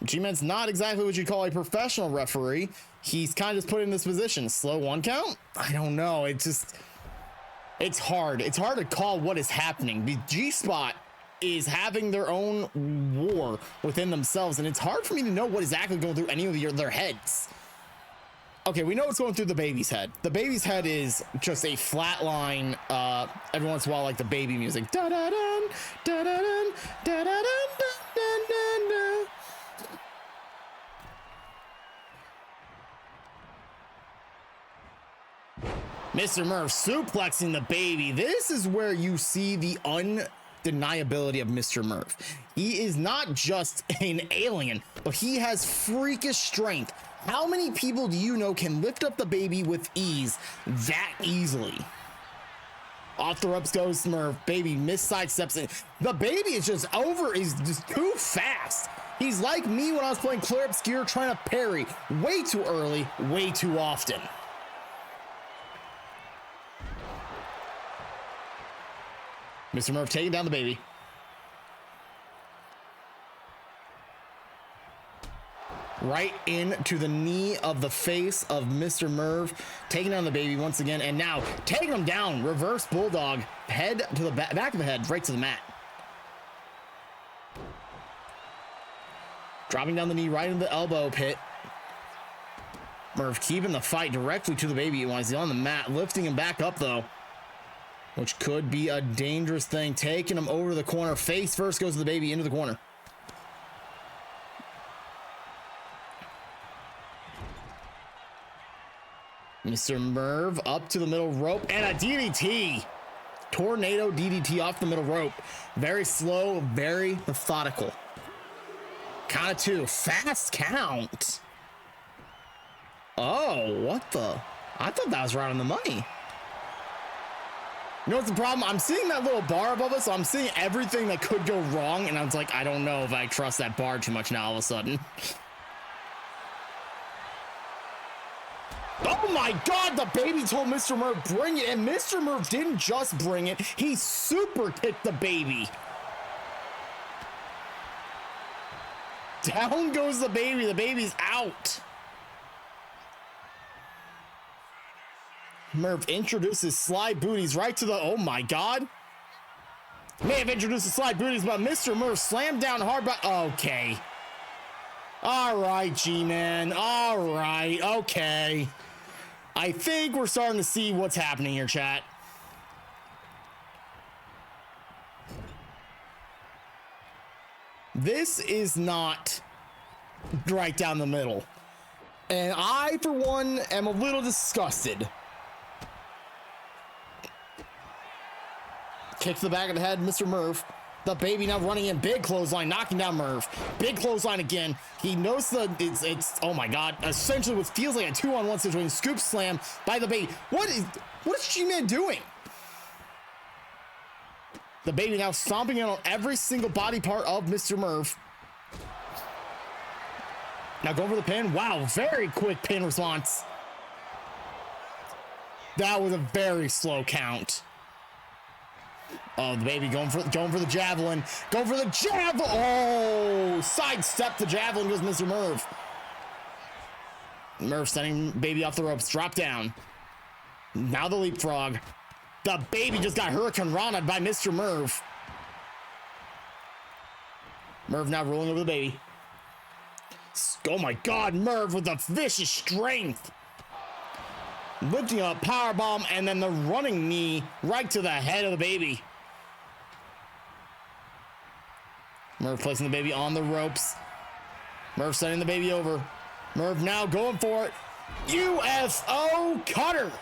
G-Man's not exactly what you'd call a professional referee. He's kind of just put in this position. Slow 1 count? I don't know. It's hard. It's hard to call what is happening. The G-Spot is having their own war within themselves, and it's hard for me to know what is exactly going through any of their heads. Okay, we know what's going through the baby's head. The baby's head is just a flat line. Every once in a while, like the baby music. Da da dun, da da dun, da da dun, dun, dun, dun. Mr. Murph suplexing the baby. This is where you see the undeniability of Mr. Murph. He is not just an alien, but he has freakish strength. How many people do you know can lift up the baby with ease that easily? Off the ropes goes Murph. Baby sidesteps it. The baby is just too fast. He's like me when I was playing Clear Obscure trying to parry way too early, way too often. Mr. Murph taking down the baby. Right into the knee of the face of Mr. Murph, taking down the baby once again, and now taking him down. Reverse bulldog, head to the back of the head, right to the mat. Dropping down the knee right into the elbow pit. Murph keeping the fight directly to the baby while he's on the mat, lifting him back up though, which could be a dangerous thing. Taking him over the corner. Face first goes to the baby into the corner. Mr. Merv up to the middle rope and a DDT. Tornado DDT off the middle rope. Very slow, very methodical. Count of 2. Fast count. Oh, what the? I thought that was right on the money. You know what's the problem? I'm seeing that little bar above us, so I'm seeing everything that could go wrong, and I was like, I don't know if I trust that bar too much now all of a sudden. Oh my God, the baby told Mr. Murph bring it, and Mr. Murph didn't just bring it, he super kicked the baby. Down goes the baby's out. Murph introduces slide booties right to the, oh my God. May have introduced the slide booties, but Mr. Murph slammed down hard by, okay. All right, G-Man, all right, okay. I think we're starting to see what's happening here, chat. This is not right down the middle. And I, for one, am a little disgusted. Kick to the back of the head, Mr. Murph. The baby now running in, big clothesline, knocking down Murph. Big clothesline again. He knows it's oh my God. Essentially what feels like a 2-on-1 situation. Scoop slam by the baby. What is G-Man doing? The baby now stomping in on every single body part of Mr. Murph. Now going for the pin. Wow, very quick pin response. That was a very slow count. Oh, the baby going for the javelin. Going for the javelin. Oh, sidestep the javelin goes Mr. Murph. Murph sending baby off the ropes. Drop down. Now the leapfrog. The baby just got Hurricane Rana'd by Mr. Murph. Murph now rolling over the baby. Oh my God, Murph with the vicious strength. Lifting up, powerbomb, and then the running knee right to the head of the baby. Murph placing the baby on the ropes. Murph sending the baby over. Murph now going for it. UFO cutter.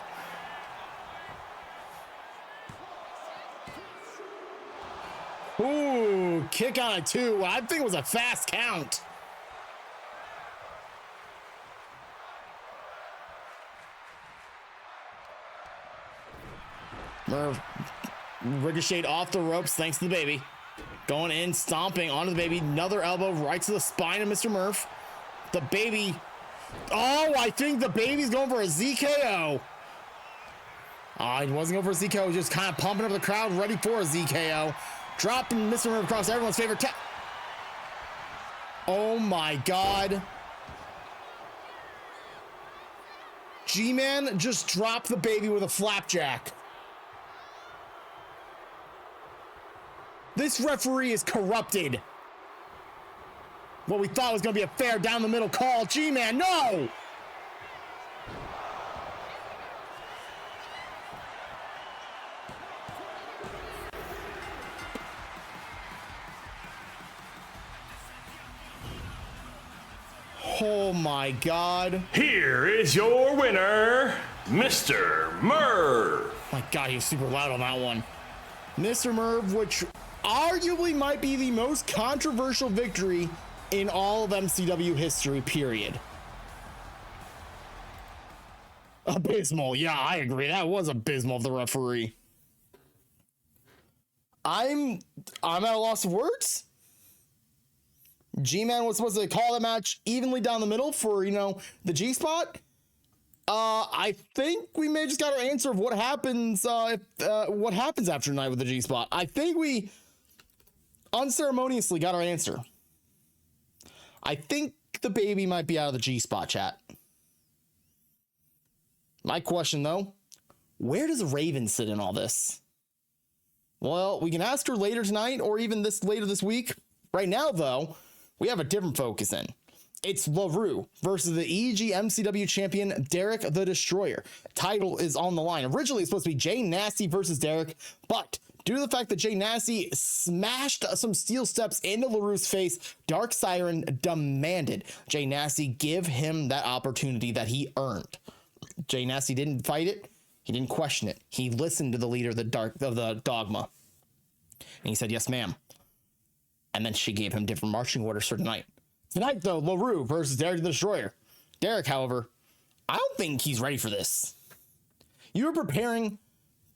Ooh, kick on a 2. I think it was a fast count. Merv ricocheted off the ropes thanks to the baby. Going in, stomping onto the baby. Another elbow right to the spine of Mr. Murph. The baby. Oh, I think the baby's going for a ZKO. He wasn't going for a ZKO. Just kind of pumping up the crowd, ready for a ZKO. Dropping Mr. Murph across everyone's favorite oh my God. G-Man just dropped the baby with a flapjack. This referee is corrupted. What we thought was going to be a fair down the middle call. G-Man, no! Oh my God. Here is your winner, Mr. Merv. My God, he was super loud on that one. Mr. Merv, which arguably might be the most controversial victory in all of MCW history, period. Abysmal. Yeah, I agree. That was abysmal of the referee. I'm at a loss of words. G-Man was supposed to call the match evenly down the middle for, the G-spot. I think we may just got our answer of what happens what happens after tonight with the G-spot. I think we unceremoniously got our answer. I think the baby might be out of the G-spot, chat. My question, though, where does Raven sit in all this? Well, we can ask her later tonight or even later this week. Right now, though, we have a different focus in. It's LaRue versus the EG MCW champion, Derek the Destroyer. Title is on the line. Originally, it's supposed to be Jay Nasty versus Derek, but due to the fact that Jay Nasty smashed some steel steps into LaRue's face, Dark Siren demanded Jay Nasty give him that opportunity that he earned. Jay Nasty didn't fight it. He didn't question it. He listened to the leader of the Dogma. And he said, yes, ma'am. And then she gave him different marching orders for tonight. Tonight, though, LaRue versus Derek the Destroyer. Derek, however, I don't think he's ready for this. You were preparing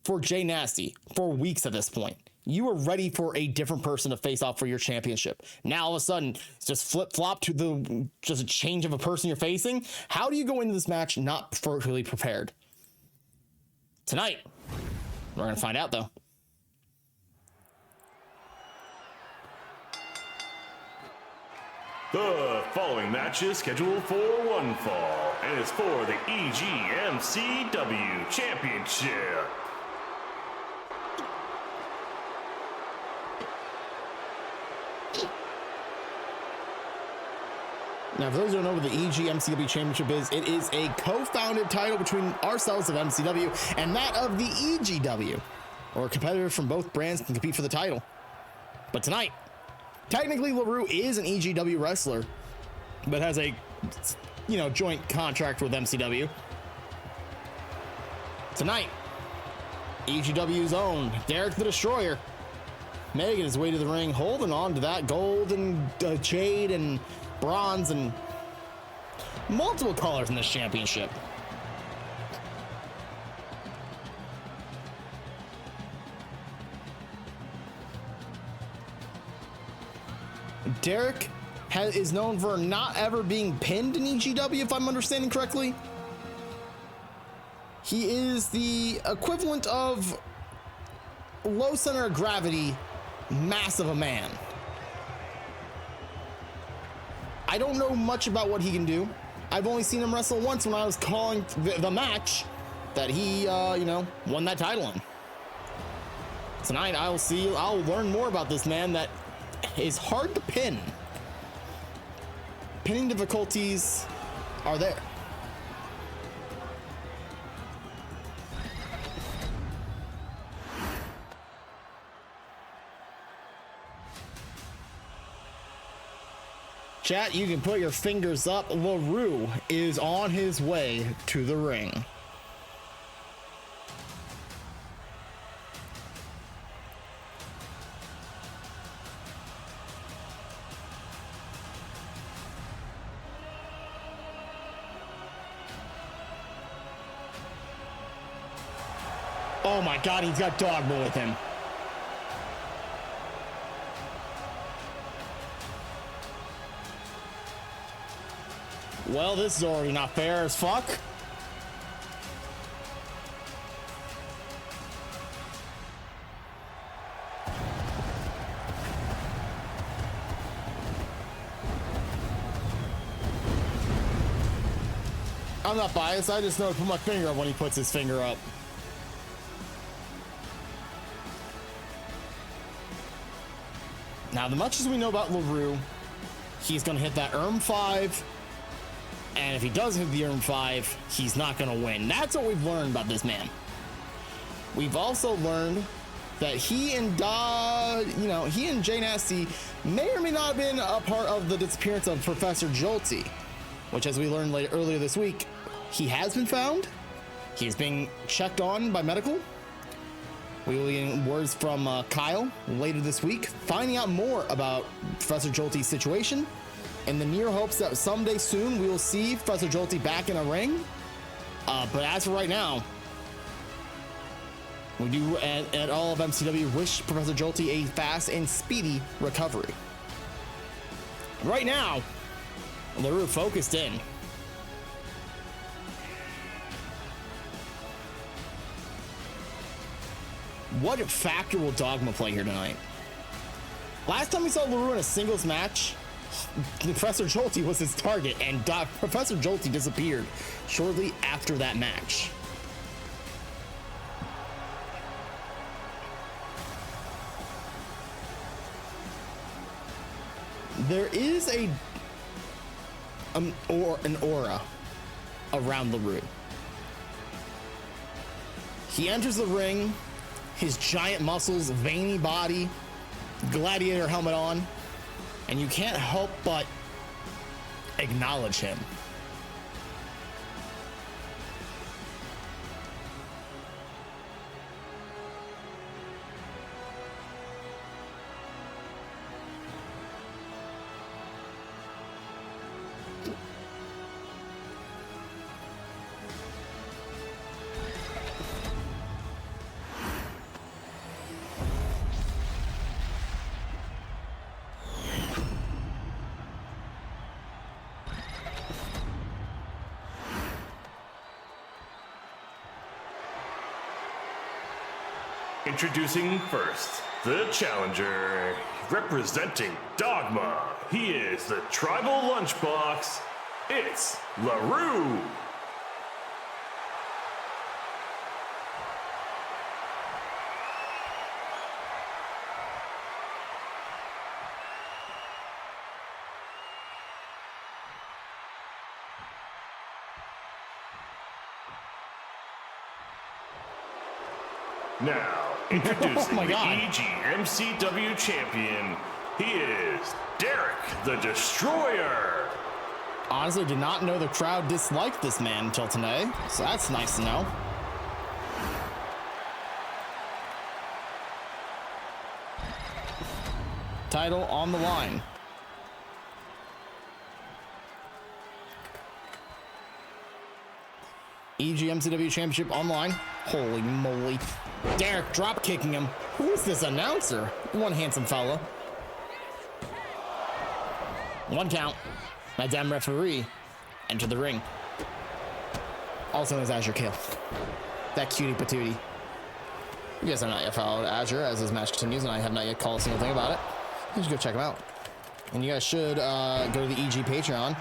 for Jay Nasty for weeks at this point. You were ready for a different person to face off for your championship. Now, all of a sudden, it's just flip-flop to just a change of a person you're facing. How do you go into this match not fully prepared? Tonight, we're going to find out, though. The following match is scheduled for one fall and is for the EGMCW Championship. Now, for those who don't know what the EGMCW Championship is, it is a co-founded title between ourselves of MCW and that of the EGW, or competitors from both brands can compete for the title. But tonight, technically, LaRue is an EGW wrestler, but has a, joint contract with MCW. Tonight, EGW's own Derek the Destroyer making his way to the ring, holding on to that gold and jade and bronze and multiple colors in this championship. Derek is known for not ever being pinned in EGW, if I'm understanding correctly. He is the equivalent of low center of gravity, mass of a man. I don't know much about what he can do. I've only seen him wrestle once when I was calling the match that he, won that title in. Tonight, I'll learn more about this man that is hard to pin. Pinning difficulties are there. Chat, you can put your fingers up. LaRue is on his way to the ring. Oh my God, he's got Dogma with him. Well, this is already not fair as fuck. I'm not biased, I just know to put my finger up when he puts his finger up. Now, the much as we know about LaRue, he's gonna hit that ERM5, and if he does hit the ERM5, he's not gonna win. That's what we've learned about this man. We've also learned that he and Jay Nasty may or may not have been a part of the disappearance of Professor Jolty, which, as we learned earlier this week, he has been found. He is being checked on by medical. We will be getting words from Kyle later this week, finding out more about Professor Jolty's situation, in the near hopes that someday soon we will see Professor Jolty back in a ring. But as for right now, we do at all of MCW wish Professor Jolty a fast and speedy recovery. Right now, LaRue focused in. What factor will Dogma play here tonight? Last time we saw LaRue in a singles match, Professor Jolty was his target, and Professor Jolty disappeared shortly after that match. There is an aura around LaRue. He enters the ring, his giant muscles, veiny body, gladiator helmet on, and you can't help but acknowledge him. Introducing first, the challenger, representing Dogma. He is the Tribal Lunchbox. It's LaRue. Now, introducing the EG MCW champion, he is Derek the Destroyer. Honestly, did not know the crowd disliked this man until today, so that's nice to know. Title on the line. EG MCW Championship online. Holy moly. Derek drop kicking him. Who is this announcer? One handsome fella. One count. Madame Referee. Enter the ring. Also known as Azure Kill. That cutie patootie. You guys have not yet followed Azure as his match continues, and I have not yet called a single thing about it. You should go check him out. And you guys should go to the EG Patreon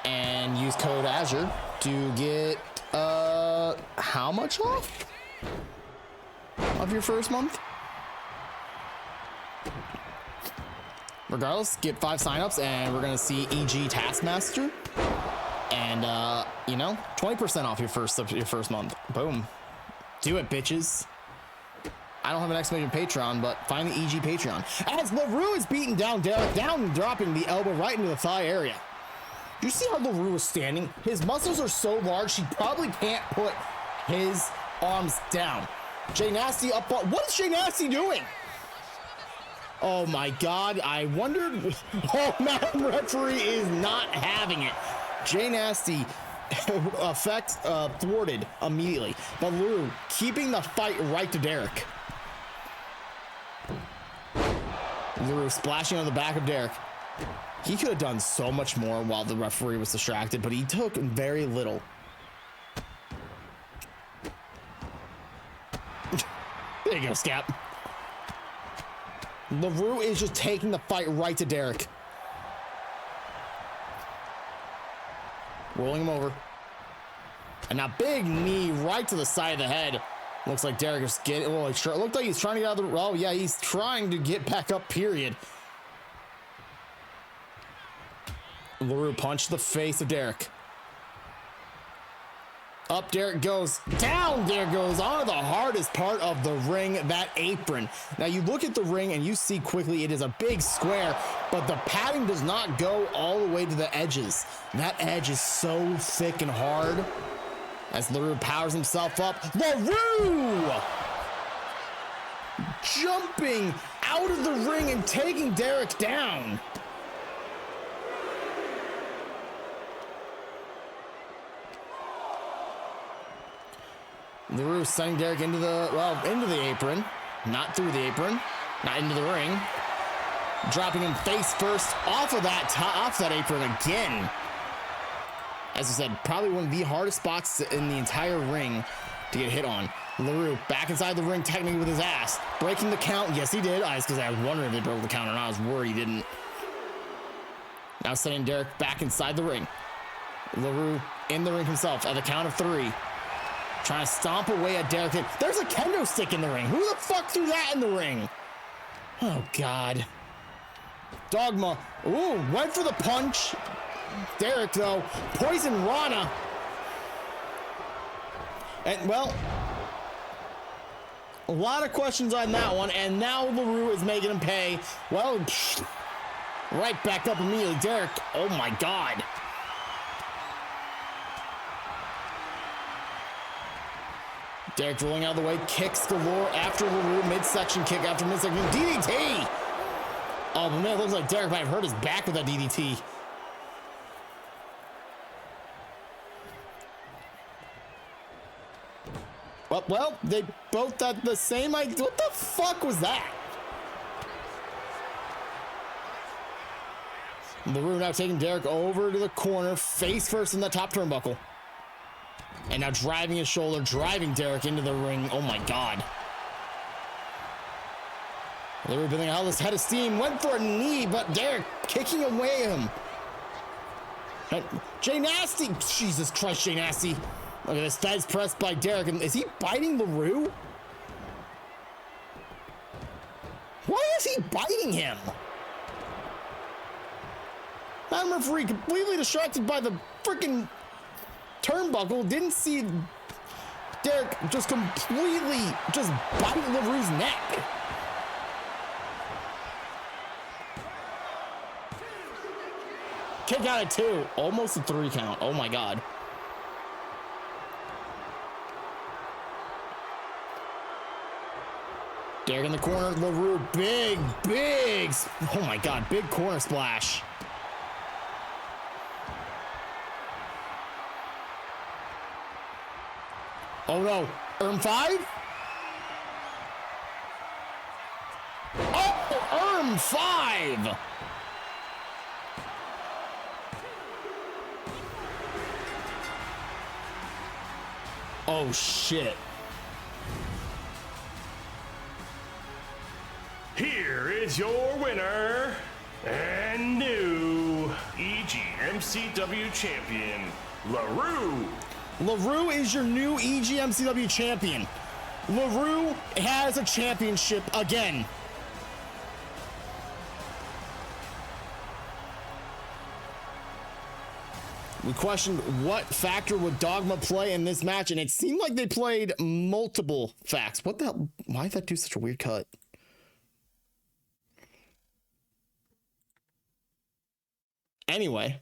and use code Azure to get how much off of your first month? Regardless, get 5 signups and we're gonna see EG Taskmaster, and 20% off your first month. Boom. Do it, bitches. I don't have an exclamation Patreon, but find the EG Patreon. As LaRue is beating down Derek, down and dropping the elbow right into the thigh area. You see how LaRue is standing? His muscles are so large, he probably can't put his arms down. Jay Nasty up. What is Jay Nasty doing? Oh my God, I wondered. Oh, Madam Referee is not having it. Jay Nasty effect thwarted immediately. But LaRue keeping the fight right to Derek. LaRue splashing on the back of Derek. He could have done so much more while the referee was distracted, but he took very little. There you go, Scap. LaRue is just taking the fight right to Derek. Rolling him over. And now big knee right to the side of the head. Looks like Derek is getting... Oh, it looked like he's trying to get out of the... Oh, yeah, he's trying to get back up, period. LaRue punched the face of Derek. Up Derek goes. Down Derek goes. On the hardest part of the ring, that apron. Now you look at the ring and you see quickly it is a big square, but the padding does not go all the way to the edges. That edge is so thick and hard. As LaRue powers himself up. LaRue! Jumping out of the ring and taking Derek down. LaRue sending Derek into the apron. Not through the apron. Not into the ring. Dropping him face first off that apron again. As I said, probably one of the hardest spots in the entire ring to get hit on. LaRue back inside the ring, technically with his ass. Breaking the count. Yes, he did. Because I was wondering if they broke the count or not. I was worried he didn't. Now sending Derek back inside the ring. LaRue in the ring himself at the count of 3. Trying to stomp away at Derek. There's a kendo stick in the ring. Who the fuck threw that in the ring? Oh, God. Dogma. Ooh, went for the punch. Derek, though. Poison Rana. And, well, a lot of questions on that one. And now LaRue is making him pay. Well, right back up immediately. Derek, oh, my God. Derek rolling out of the way, kicks galore after LaRue, midsection kick after midsection, DDT! Oh, but man, it looks like Derek might have hurt his back with that DDT. Well, they both had the same idea. What the fuck was that? LaRue now taking Derek over to the corner, face first in the top turnbuckle. And now driving his shoulder, driving Derek into the ring. Oh my God. LaRue building out this head of steam, went for a knee, but Derek kicking away him. Jay Nasty, Jesus Christ, Jay Nasty. Look at this, Fez pressed by Derek. And is he biting LaRue? Why is he biting him? That referee completely distracted by the freaking turnbuckle, didn't see Derek just completely just bite LaRue's neck. Kick out at 2, almost a 3 count. Oh my God. Derek in the corner, LaRue, big, oh my God, big corner splash. Oh no, Erm 5? Oh, Erm 5! Oh shit. Here is your winner and new EG/MCW champion, LaRue. LaRue is your new EG/MCW champion. LaRue has a championship again. We questioned what factor would Dogma play in this match, and it seemed like they played multiple facts. What the hell? Why did that do such a weird cut? Anyway.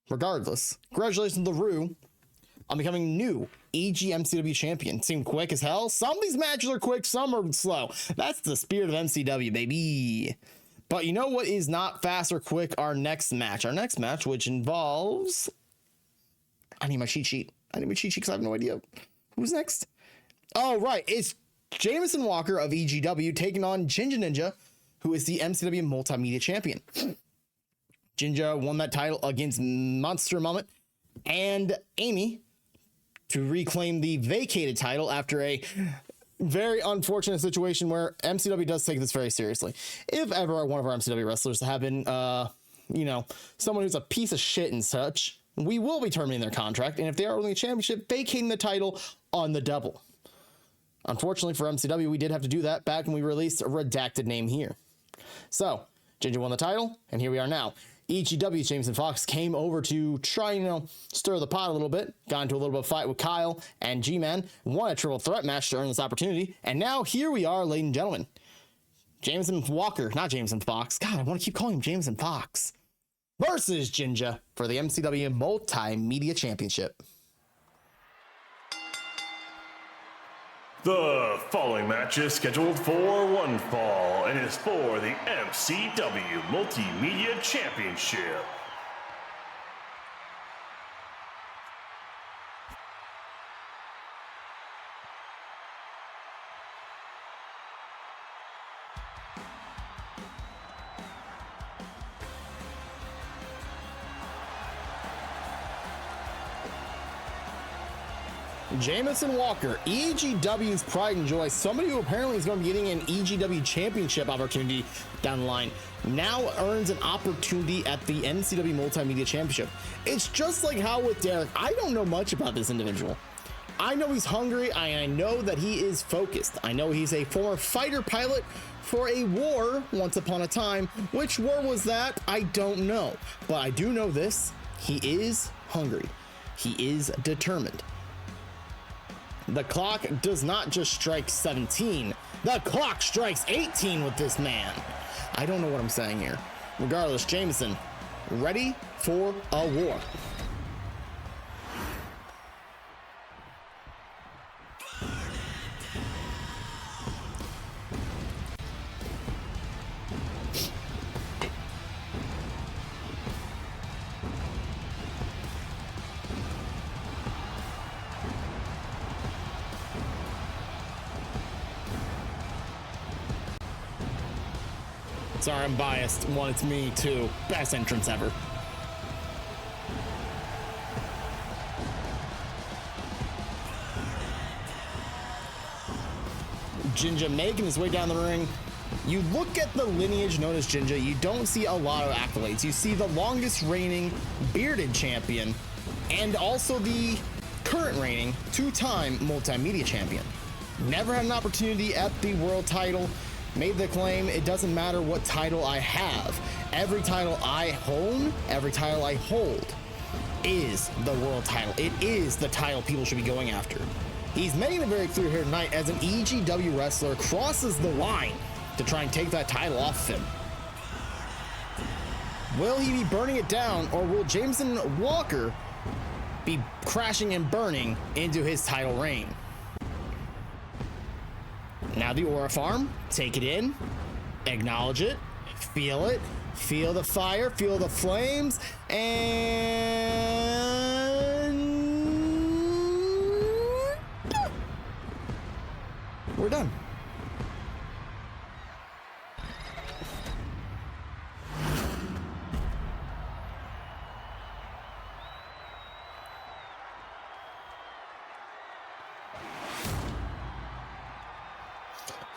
Regardless, congratulations, LaRue, on becoming new EG/MCW champion. Seemed quick as hell. Some of these matches are quick, some are slow. That's the spirit of MCW, baby. But you know what is not fast or quick? Our next match. Our next match, which involves... I need my cheat sheet. Because I have no idea. Who's next? Oh, right. It's Jameson Walker of EGW taking on Jinja Ninja, who is the MCW Multimedia Champion. Jinja won that title against Monster Moment and Amy to reclaim the vacated title after a very unfortunate situation where MCW does take this very seriously. If ever one of our MCW wrestlers have been, someone who's a piece of shit and such, we will be terminating their contract. And if they are winning a championship, vacating the title on the double. Unfortunately for MCW, we did have to do that back when we released a redacted name here. So, Jinja won the title, and here we are now. EGW's Jameson Fox came over to try, stir the pot a little bit, got into a little bit of fight with Kyle and G-Man, won a triple threat match to earn this opportunity, and now here we are, ladies and gentlemen. Jameson Walker, not Jameson Fox, God, I want to keep calling him Jameson Fox, versus Jinja for the MCW Multimedia Championship. The following match is scheduled for one fall and is for the MCW Multimedia Championship. Jameson Walker, EGW's pride and joy, somebody who apparently is going to be getting an EGW championship opportunity down the line, now earns an opportunity at the MCW Multimedia Championship. It's just like how with Derek, I don't know much about this individual. I know he's hungry, I know that he is focused. I know he's a former fighter pilot for a war once upon a time. Which war was that? I don't know. But I do know this, he is hungry. He is determined. The clock does not just strike 17. The clock strikes 18 with this man. I don't know what I'm saying here. Regardless, Jameson, ready for a war. Sorry, I'm biased. One, it's me. Two, best entrance ever. Jinja making his way down the ring. You look at the lineage known as Jinja, you don't see a lot of accolades. You see the longest reigning bearded champion and also the current reigning two-time multimedia champion. Never had an opportunity at the world title. Made the claim, it doesn't matter what title I have. Every title I own, every title I hold is the world title. It is the title people should be going after. He's making it very clear here tonight as an EGW wrestler crosses the line to try and take that title off him. Will he be burning it down, or will Jameson Walker be crashing and burning into his title reign? Now the Aura Farm, take it in, acknowledge it, feel the fire, feel the flames, and we're done.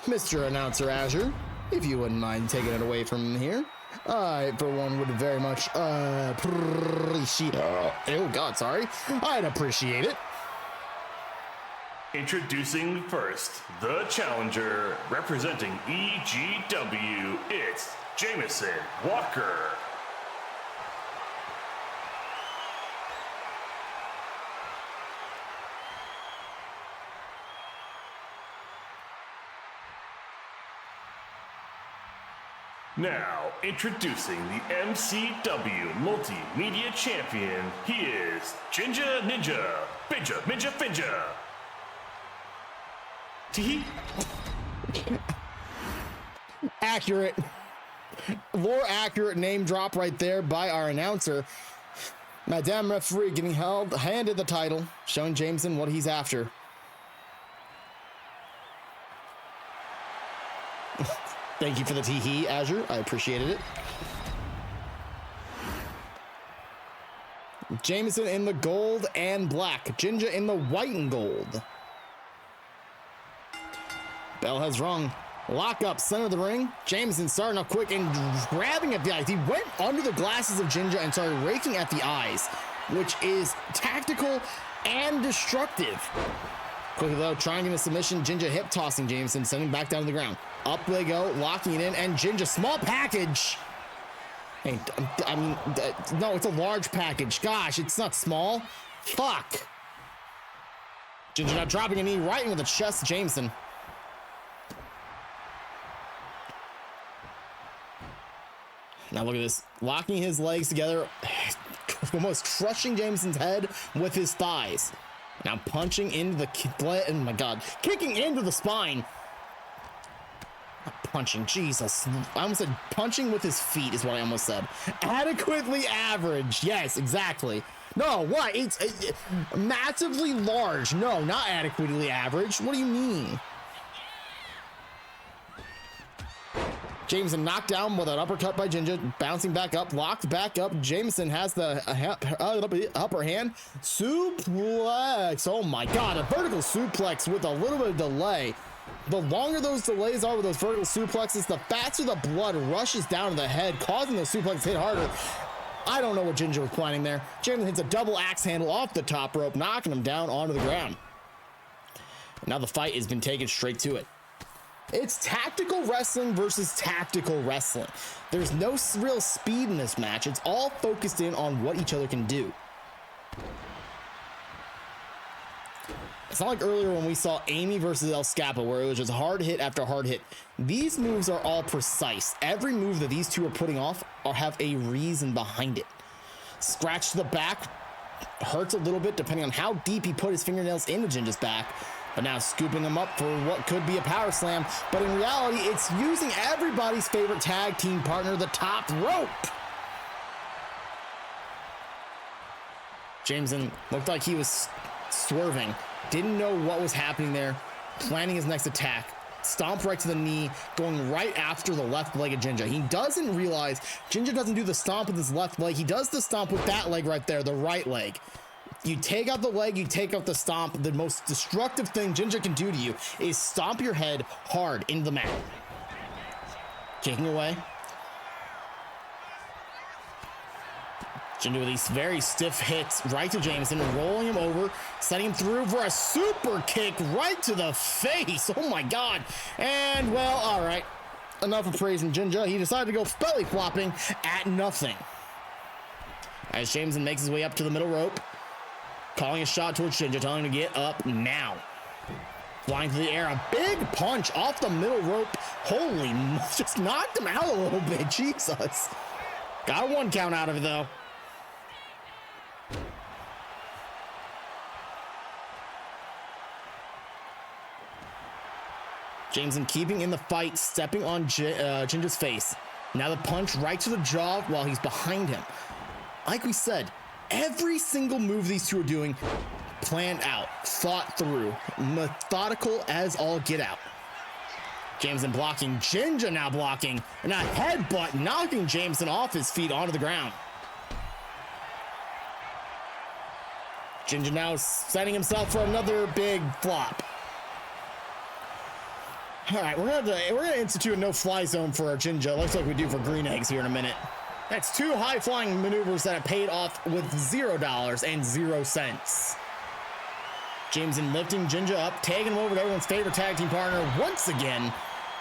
Mr. Announcer Azure, if you wouldn't mind taking it away from here, I, for one, would very much appreciate it. Oh, God, sorry. I'd appreciate it. Introducing first, the challenger, representing EGW, it's Jameson Walker. Now, introducing the MCW Multimedia Champion, he is Jinja Ninja, Finja. Accurate. More accurate name drop right there by our announcer. Madame Referee getting handed the title, showing Jameson what he's after. Thank you for the tee-hee, Azure. I appreciated it. Jameson in the gold and black. Ginger in the white and gold. Bell has rung. Lock up, center of the ring. Jameson starting up quick and grabbing at the eyes. He went under the glasses of Ginger and started raking at the eyes, which is tactical and destructive. Quickly though, trying in a submission, Ginger hip tossing Jameson, sending back down to the ground. Up they go, locking it in, and Ginger, small package. Hey, I mean, no, it's a large package. Gosh, it's not small. Fuck. Ginger now dropping a knee right into the chest of Jameson. Now look at this, locking his legs together, almost crushing Jameson's head with his thighs. Now punching into the, oh my God, kicking into the spine. Not punching, Jesus. I almost said punching with his feet is what I almost said. Adequately average, yes, exactly. No, what, it's massively large. No, not adequately average. What do you mean? Jameson knocked down with an uppercut by Ginger, bouncing back up, locked back up. Jameson has the upper hand. Suplex. Oh my God, a vertical suplex with a little bit of delay. The longer those delays are with those vertical suplexes, the faster the blood rushes down to the head, causing those suplexes to hit harder. I don't know what Ginger was planning there. Jameson hits a double axe handle off the top rope, knocking him down onto the ground. Now the fight has been taken straight to it. It's tactical wrestling versus tactical wrestling. There's no real speed in this match. It's all focused in on what each other can do. It's not like earlier when we saw Amy versus El Scapa, where it was just hard hit after hard hit. These moves are all precise. Every move that these two are putting off have a reason behind it. Scratch to the back hurts a little bit depending on how deep he put his fingernails into Ginger's back. But now scooping him up for what could be a power slam. But in reality, it's using everybody's favorite tag team partner, the top rope. Jameson looked like he was swerving. Didn't know what was happening there. Planning his next attack. Stomp right to the knee, going right after the left leg of Ginger. He doesn't realize Ginger doesn't do the stomp with his left leg. He does the stomp with that leg right there, the right leg. You take out the leg, you take out the stomp. The most destructive thing Ginger can do to you is stomp your head hard into the mat. Kicking away. Ginger with these very stiff hits right to Jameson, rolling him over, setting him through for a super kick right to the face. Oh my God. And well, all right. Enough of praising Ginger. He decided to go belly flopping at nothing. As Jameson makes his way up to the middle rope. Calling a shot towards Ginger, telling him to get up now. Flying through the air, a big punch off the middle rope. Holy, just knocked him out a little bit. Jesus. Got a 1 count out of it, though. Jameson keeping in the fight, stepping on Ginger's face. Now the punch right to the jaw while he's behind him. Like we said, every single move these two are doing, planned out, thought through, methodical as all get out. Jameson blocking, Ginger now blocking, and a headbutt knocking Jameson off his feet onto the ground. Ginger now setting himself for another big flop. All right, we're gonna institute a no-fly zone for our Ginger, looks like we do for green eggs here in a minute. That's 2 high-flying maneuvers that have paid off with $0 and 0 cents. Jameson lifting Ginger up, taking him over to everyone's favorite tag team partner once again,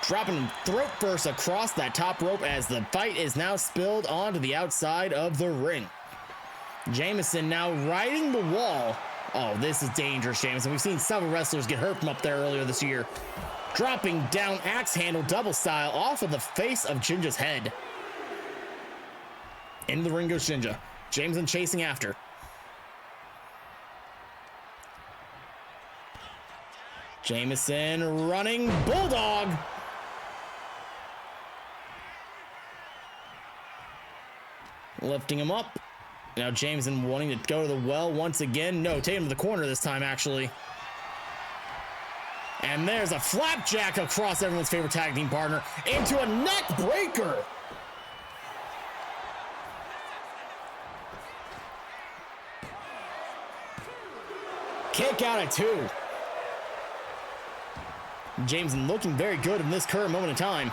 dropping throat first across that top rope as the fight is now spilled onto the outside of the ring. Jameson now riding the wall. Oh, this is dangerous, Jameson. We've seen several wrestlers get hurt from up there earlier this year. Dropping down axe handle double style off of the face of Ginger's head. Into the ring goes Ginger. Jameson chasing after. Jameson running bulldog. Lifting him up. Now Jameson wanting to go to the well once again. No, take him to the corner this time, actually. And there's a flapjack across everyone's favorite tag team partner into a neck breaker. Kick out at 2. Jameson looking very good in this current moment in time.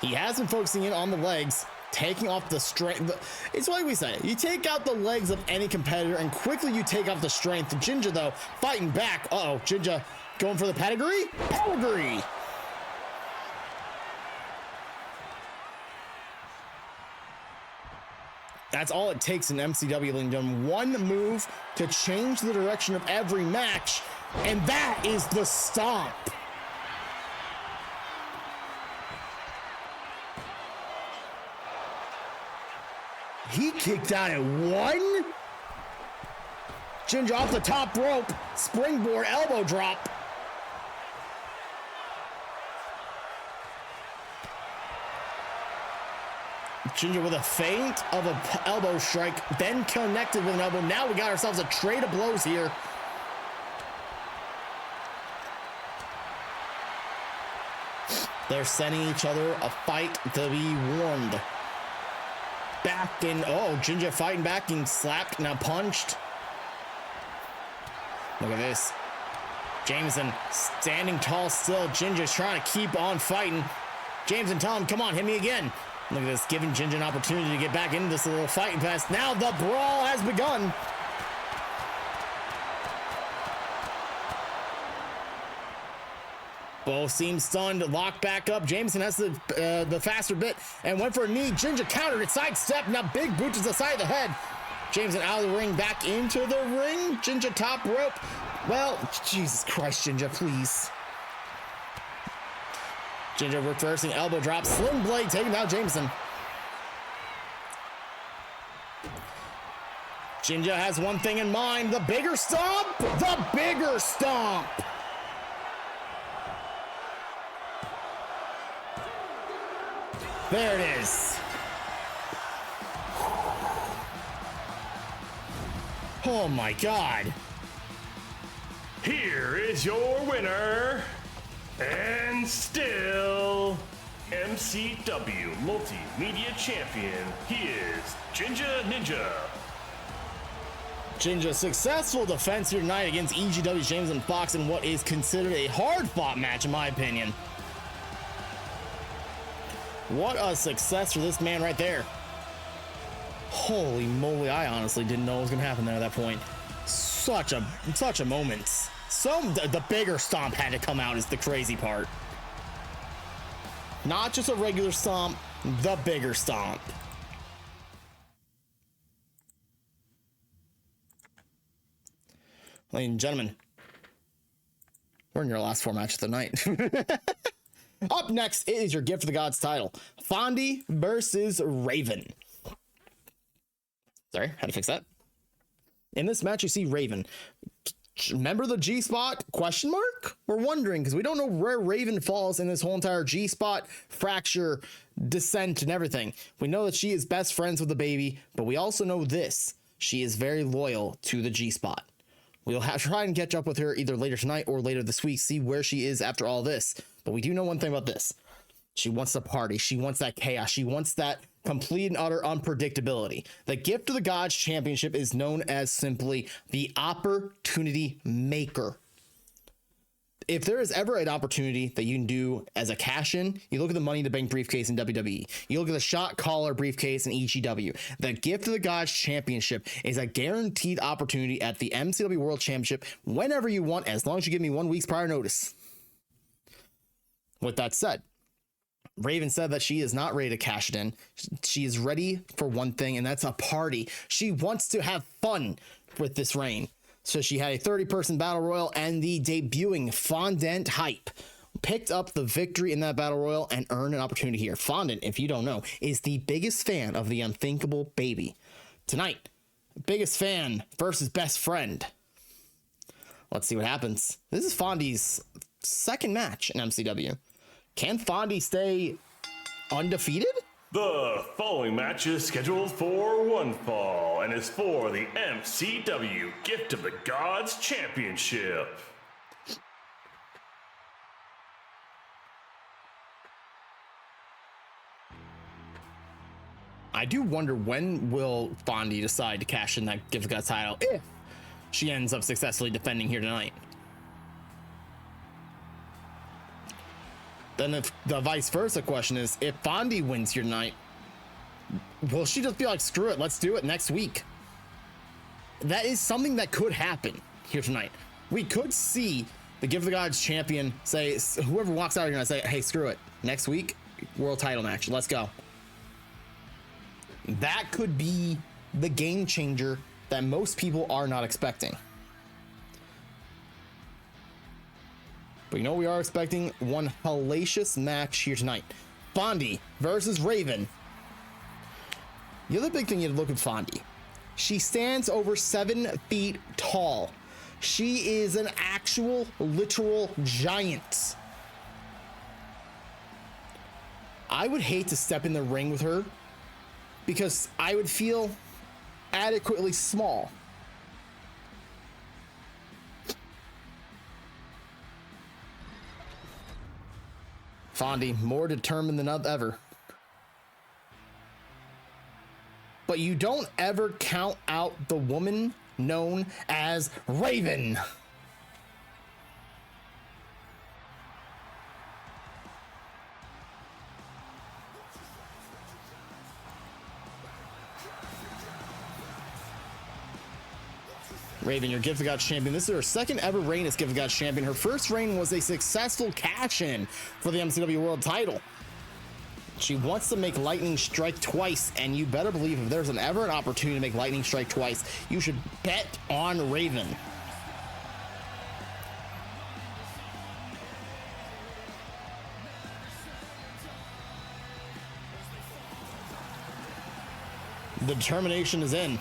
He has been focusing in on the legs, taking off the strength. It's like we say, you take out the legs of any competitor and quickly you take off the strength. Jinja, though, fighting back. Uh-oh, Jinja going for the pedigree? Pedigree! That's all it takes in MCW, ladies and gentlemen. One move to change the direction of every match, and that is the stomp. He kicked out at 1. Jinja off the top rope, springboard elbow drop. Jinja with a feint of an elbow strike, then connected with an elbow. Now we got ourselves a trade of blows here. They're sending each other a fight to be warned. Back in, oh, Jinja fighting back, getting slapped, now punched. Look at this. Jameson standing tall still. Jinja's trying to keep on fighting. Jameson telling him, come on, hit me again. Look at this, giving Jinja an opportunity to get back into this little fighting fest. Now the brawl has begun. Both seem stunned, locked back up. Jameson has the faster bit and went for a knee. Jinja countered it, sidestep. Now big boot to the side of the head. Jameson out of the ring, back into the ring. Jinja top rope. Well, Jesus Christ, Jinja, please. Jinja reversing elbow drop. Sling blade taking out Jameson. Jinja has one thing in mind. The bigger stomp. The bigger stomp. There it is. Oh my God. Here is your winner, and still MCW Multimedia Champion. He is Jinja Ninja. Jinja successful defense here tonight against EGW's Jameson Fox in what is considered a hard-fought match, in my opinion. What a success for this man right there. Holy moly, I honestly didn't know what was gonna happen there at that point. Such a moment. The bigger stomp had to come out is the crazy part. Not just a regular stomp, the bigger stomp. Ladies and gentlemen, we're in your last 4 matches of the night. Up next is your Gift of the Gods title. Fondy versus Raven. Sorry, how to fix that? In this match, you see Raven. Remember the G-spot? Question mark? We're wondering, because we don't know where Raven falls in this whole entire G-spot, fracture, descent, and everything. We know that she is best friends with the baby, but we also know this. She is very loyal to the G-spot. We'll try and catch up with her either later tonight or later this week, see where she is after all this. But we do know one thing about this. She wants to party. She wants that chaos. She wants that complete and utter unpredictability. The Gift of the Gods Championship is known as simply the opportunity maker. If there is ever an opportunity that you can do as a cash-in, you look at the Money in the Bank briefcase in WWE. You look at the shot caller briefcase in ECW. The Gift of the Gods Championship is a guaranteed opportunity at the MCW World Championship whenever you want, as long as you give me 1 week's prior notice. With that said, Raven said that she is not ready to cash it in. She is ready for one thing, and that's a party. She wants to have fun with this reign. So she had a 30-person battle royal, and the debuting Fondant Hype picked up the victory in that battle royal and earned an opportunity here. Fondant, if you don't know, is the biggest fan of the Unthinkable Baby. Tonight, biggest fan versus best friend. Let's see what happens. This is Fondy's second match in MCW. Can Fondy stay undefeated? The following match is scheduled for one fall and is for the MCW Gift of the Gods Championship. I do wonder, when will Fondy decide to cash in that Gift of the Gods title if she ends up successfully defending here tonight. Then if the vice versa question is, if Fondy wins here tonight, will she just be like, screw it, let's do it next week? That is something that could happen here tonight. We could see the Gift of the Gods champion say, whoever walks out here and say, hey, screw it, next week, world title match, let's go. That could be the game changer that most people are not expecting. But you know, we are expecting one hellacious match here tonight. Fondy versus Raven. The other big thing you have to look at Fondy. She stands over 7 feet tall. She is an actual, literal giant. I would hate to step in the ring with her because I would feel adequately small. Fondy, more determined than ever. But you don't ever count out the woman known as Raven. Raven, your Gift of the Gods champion. This is her second ever reign as Gift of the Gods champion. Her first reign was a successful cash-in for the MCW World title. She wants to make lightning strike twice, and you better believe if there's ever an opportunity to make lightning strike twice, you should bet on Raven. The determination is in.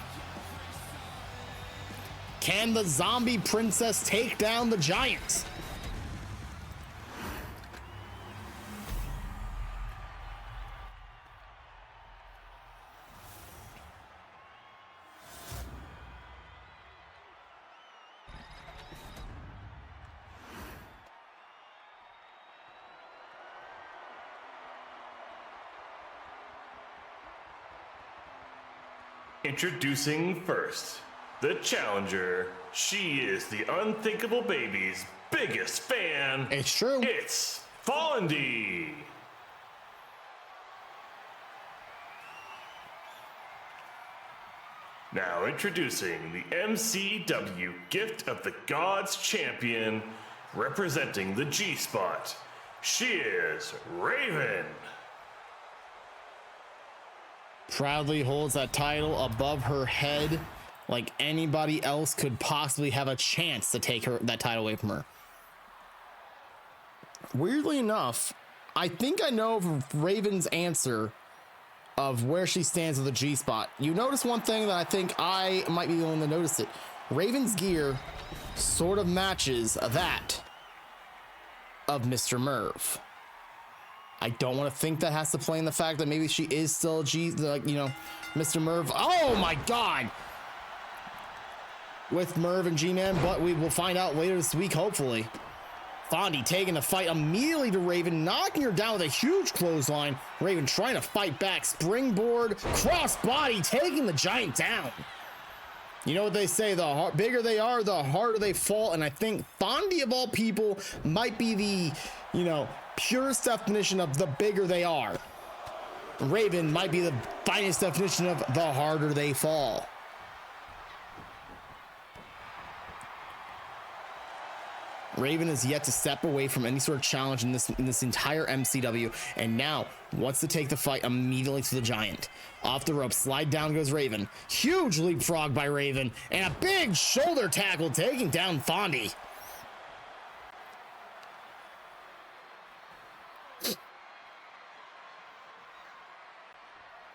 Can the zombie princess take down the giant? Introducing first, the challenger. She is the Unthinkable Baby's biggest fan. It's true. It's Fondy. Now introducing the MCW Gift of the Gods champion, representing the G-Spot. She is Raven. Proudly holds that title above her head like anybody else could possibly have a chance to take that title away from her. Weirdly enough, I think I know Raven's answer of where she stands with the G-Spot. You notice one thing that I think I might be the one to notice it. Raven's gear sort of matches that of Mr. Merv. I don't want to think that has to play in the fact that maybe she is still Mr. Merv. Oh my God! With Merv and G-Man, but we will find out later this week, hopefully. Fondy taking the fight immediately to Raven, knocking her down with a huge clothesline. Raven trying to fight back, springboard, crossbody, taking the giant down. You know what they say, the bigger they are, the harder they fall, and I think Fondy, of all people, might be the, purest definition of the bigger they are. Raven might be the finest definition of the harder they fall. Raven is yet to step away from any sort of challenge in this entire MCW, and now wants to take the fight immediately to the giant. Off the rope, slide down goes Raven. Huge leapfrog by Raven, and a big shoulder tackle taking down Fondy.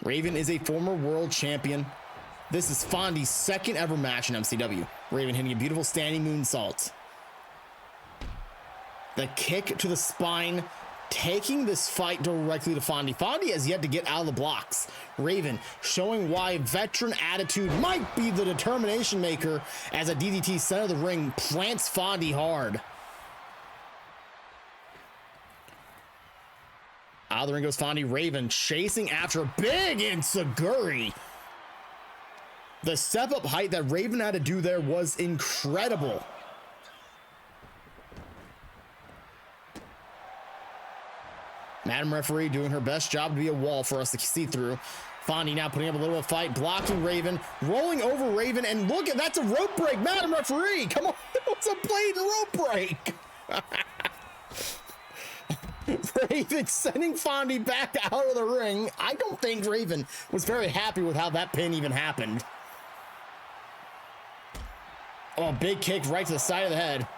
Raven is a former world champion. This is Fondy's second ever match in MCW. Raven hitting a beautiful standing moonsault. The kick to the spine taking this fight directly to Fondy. Fondy has yet to get out of the blocks. Raven showing why veteran attitude might be the determination maker as a DDT center of the ring plants Fondy hard. Out of the ring goes Fondy. Raven chasing after big enziguri. The step up height that Raven had to do there was incredible. Madam Referee doing her best job to be a wall for us to see through. Fondy now putting up a little bit of fight, blocking Raven, rolling over Raven, and look at that's a rope break. Madam Referee, come on, it's a blatant rope break. Raven sending Fondy back out of the ring. I don't think Raven was very happy with how that pin even happened. Oh, big kick right to the side of the head.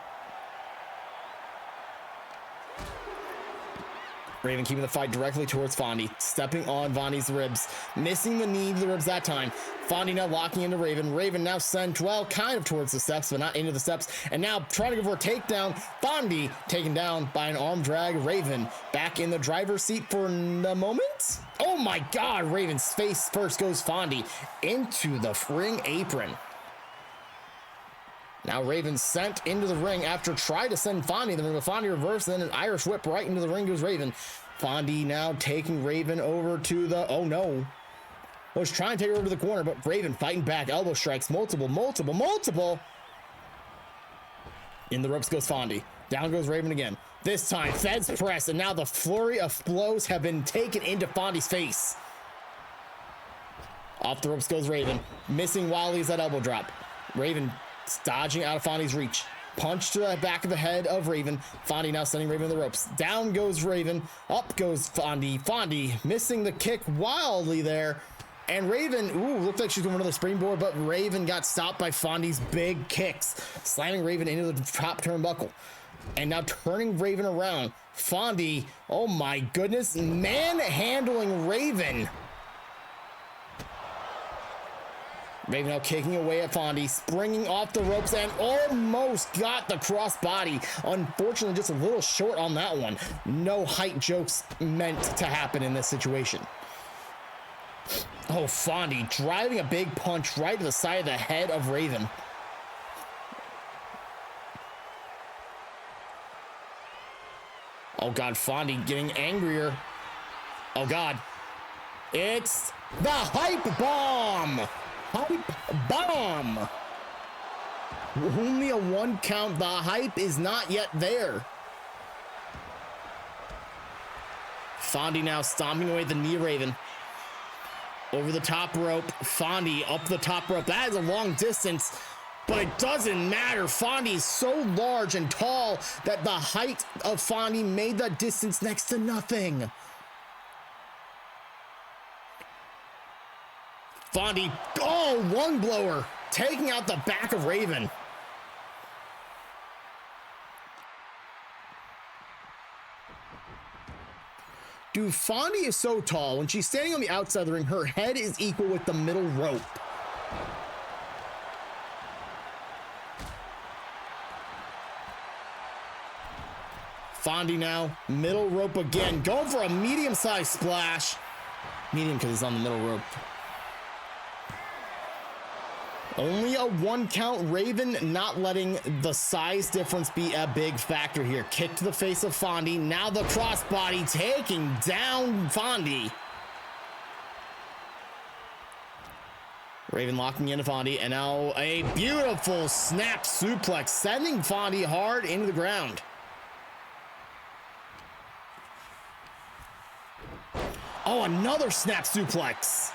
Raven keeping the fight directly towards Fondy, stepping on Fondy's ribs, missing the knee to the ribs that time. Fondy now locking into Raven. Raven now sent, well, kind of towards the steps, but not into the steps. And now trying to go for a takedown. Fondy taken down by an arm drag. Raven back in the driver's seat for the moment. Oh my God, Raven's face first goes Fondy into the ring apron. Now Raven sent into the ring after trying to send Fondy in the ring, but Fondy reversed, then an Irish whip right into the ring goes Raven. Fondy now taking Raven over to the, oh no. Was trying to take her over to the corner, but Raven fighting back, elbow strikes, multiple. In the ropes goes Fondy. Down goes Raven again. This time, Feds press, and now the flurry of blows have been taken into Fondy's face. Off the ropes goes Raven, missing Wiley's that elbow drop. Raven dodging out of Fondy's reach. Punch to the back of the head of Raven. Fondy now sending Raven to the ropes. Down goes Raven. Up goes Fondy. Fondy missing the kick wildly there. And Raven, ooh, looked like she's going for another springboard, but Raven got stopped by Fondy's big kicks, slamming Raven into the top turnbuckle. And now turning Raven around. Fondy, oh my goodness, manhandling Raven. Raven now kicking away at Fondy, springing off the ropes and almost got the crossbody. Unfortunately, just a little short on that one. No height jokes meant to happen in this situation. Oh, Fondy driving a big punch right to the side of the head of Raven. Oh God, Fondy getting angrier. Oh God. It's the hype bomb! Hype bomb! Only a 1 count. The hype is not yet there. Fondy now stomping away the knee of Raven. Over the top rope. Fondy up the top rope. That is a long distance, but it doesn't matter. Fondy is so large and tall that the height of Fondy made that distance next to nothing. Fondy, oh, lung blower, taking out the back of Raven. Dude, Fondy is so tall. When she's standing on the outside of the ring, her head is equal with the middle rope. Fondy now, middle rope again, going for a medium-sized splash. Medium because it's on the middle rope. Only a 1 count. Raven not letting the size difference be a big factor here. Kick to the face of Fondy. Now the crossbody taking down Fondy. Raven locking into Fondy, and now a beautiful snap suplex, sending Fondy hard into the ground. Oh, another snap suplex.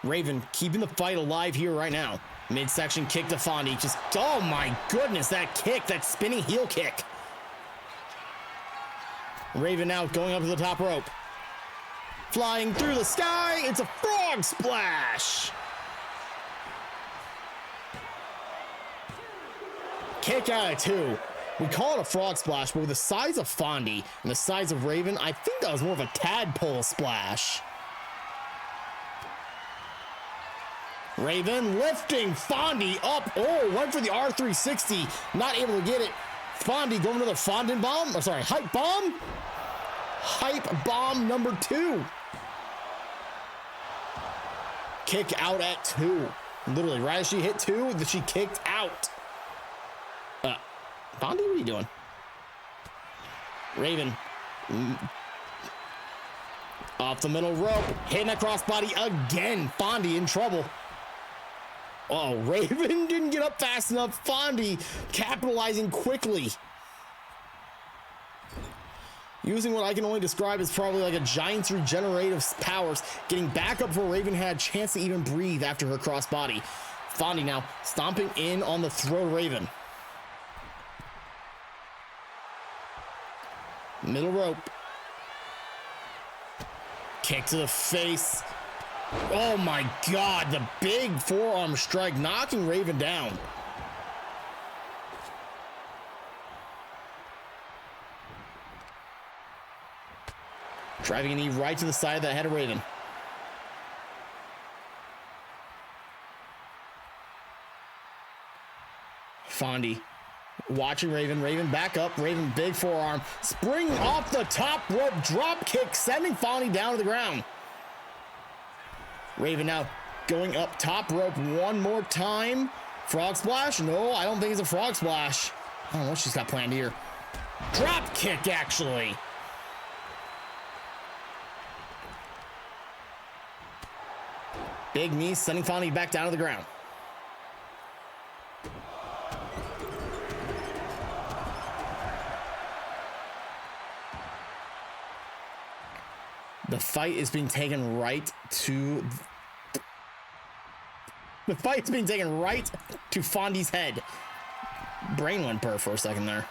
Raven keeping the fight alive here right now. Midsection kick to Fondy. Just, oh my goodness, that kick, that spinning heel kick. Raven now going up to the top rope. Flying through the sky, it's a frog splash. Kick out of 2. We call it a frog splash, but with the size of Fondy and the size of Raven, I think that was more of a tadpole splash. Raven lifting Fondy up. Oh, went for the R360. Not able to get it. Fondy going to the fondant bomb. Oh, sorry, hype bomb. Hype bomb number 2. Kick out at 2. Literally, right as she hit 2, she kicked out. Fondy, what are you doing? Raven. Off the middle rope. Hitting a crossbody again. Fondy in trouble. Oh, Raven didn't get up fast enough. Fondy capitalizing quickly. Using what I can only describe as probably like a giant's regenerative powers. Getting back up before Raven had a chance to even breathe after her crossbody. Fondy now stomping in on the throat of Raven. Middle rope. Kick to the face. Oh my God, the big forearm strike knocking Raven down. Driving a knee right to the side of the head of Raven. Fondy watching Raven. Raven back up. Raven big forearm. Spring off the top rope. Drop kick sending Fondy down to the ground. Raven now going up top rope one more time. Frog splash? No, I don't think it's a frog splash. I don't know what she's got planned here. Drop kick, actually. Big knee sending Fondy back down to the ground. The fight is being taken right to... The fight's being taken right to Fondy's head. Brain went burr for a second there.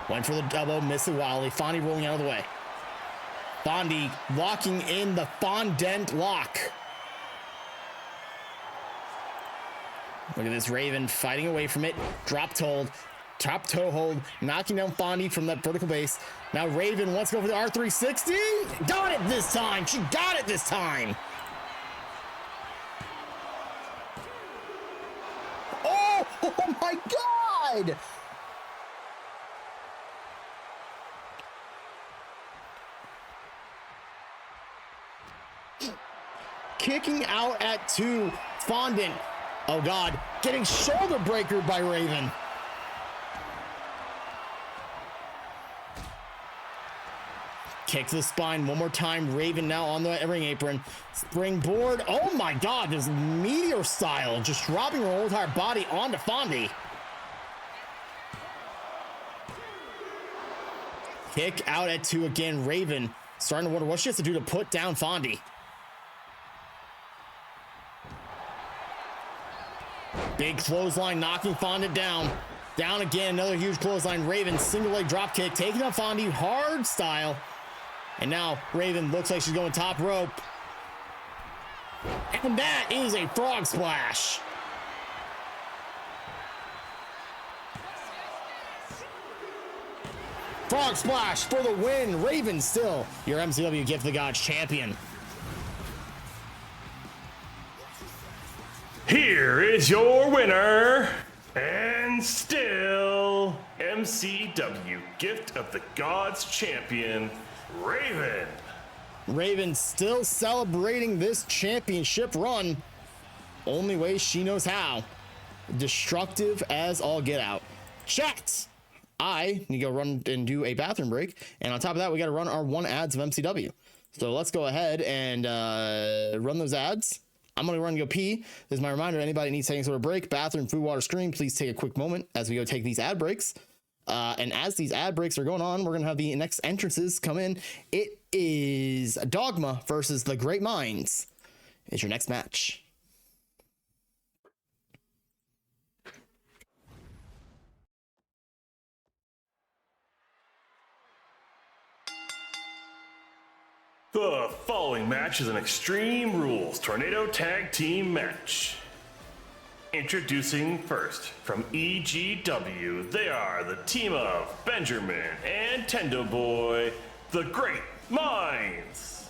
Went for the double, missed it wildly. Fondy rolling out of the way. Fondy locking in the fondant lock. Look at this Raven fighting away from it. Drop hold. Top toe hold, knocking down Fondy from that vertical base. Now Raven wants to go for the R360. Got it this time. She got it this time. Oh, oh my God. Kicking out at 2. Fondant. Oh God. Getting shoulder breaker by Raven. Kick to the spine one more time. Raven now on the ring apron. Springboard. Oh my God, this meteor style. Just dropping her whole entire body onto Fondy. Kick out at 2 again. Raven starting to wonder what she has to do to put down Fondy. Big clothesline knocking Fondy down. Down again, another huge clothesline. Raven single leg drop kick taking out Fondy hard style. And now Raven looks like she's going top rope. And that is a frog splash. Frog splash for the win. Raven still your MCW Gift of the Gods champion. Here is your winner, and still MCW Gift of the Gods champion, Raven. Raven still celebrating this championship run. Only way she knows how. Destructive as all get out. Chat. I need to go run and do a bathroom break. And on top of that, we got to run our 1 ads of MCW. So let's go ahead and run those ads. I'm going to run and go pee. This is my reminder. Anybody needs any sort of break, bathroom, food, water, screen, please take a quick moment as we go take these ad breaks. And as these ad breaks are going on, we're going to have the next entrances come in. It is Dogma versus the Great Minds. Is your next match. The following match is an Extreme Rules Tornado Tag Team match. Introducing first, from EGW, they are the team of Benjamin and Tendo Boy, the Great Minds.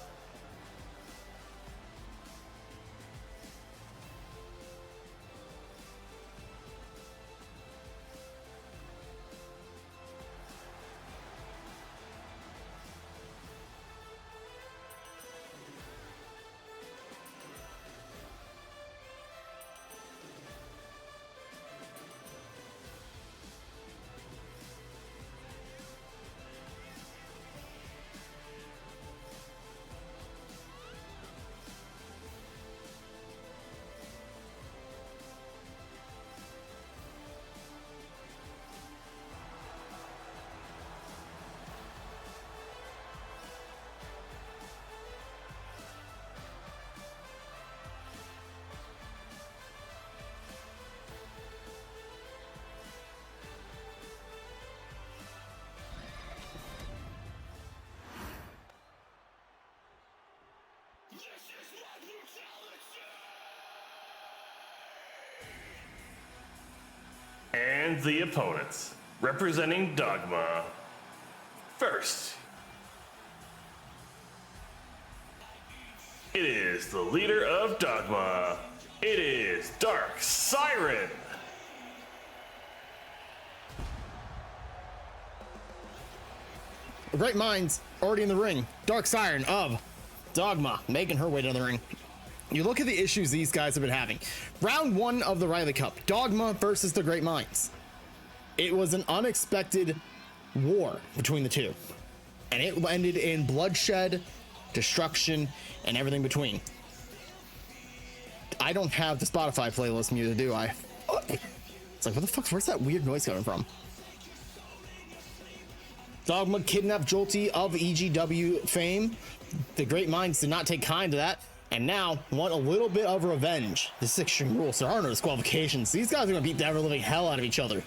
and the opponents. Representing Dogma. First, it is the leader of Dogma. It is Dark Siren. Great Minds already in the ring. Dark Siren of Dogma making her way to the ring. You look at the issues these guys have been having. Round 1 of the Riley Cup, Dogma versus the Great Minds. It was an unexpected war between the two, and it ended in bloodshed, destruction, and everything between. I don't have the Spotify playlist muted, do I? It's like, what the fuck? Where's that weird noise coming from? Dogma kidnapped Jolty of EGW fame. The Great Minds did not take kind to that, and now want a little bit of revenge. This is Extreme Rules. There are no disqualifications. These guys are going to beat the ever-living hell out of each other.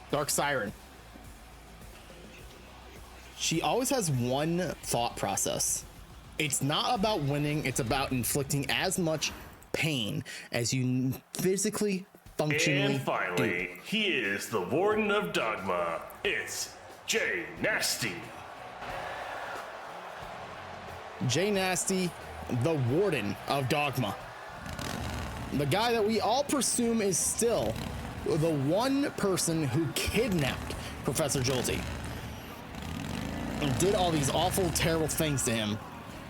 Dark Siren. She always has one thought process. It's not about winning, it's about inflicting as much pain as you physically, functionally And finally, he is the Warden of Dogma. It's Jay Nasty. Jay Nasty, the Warden of Dogma. The guy that we all presume is still the one person who kidnapped Professor Jolty and did all these awful, terrible things to him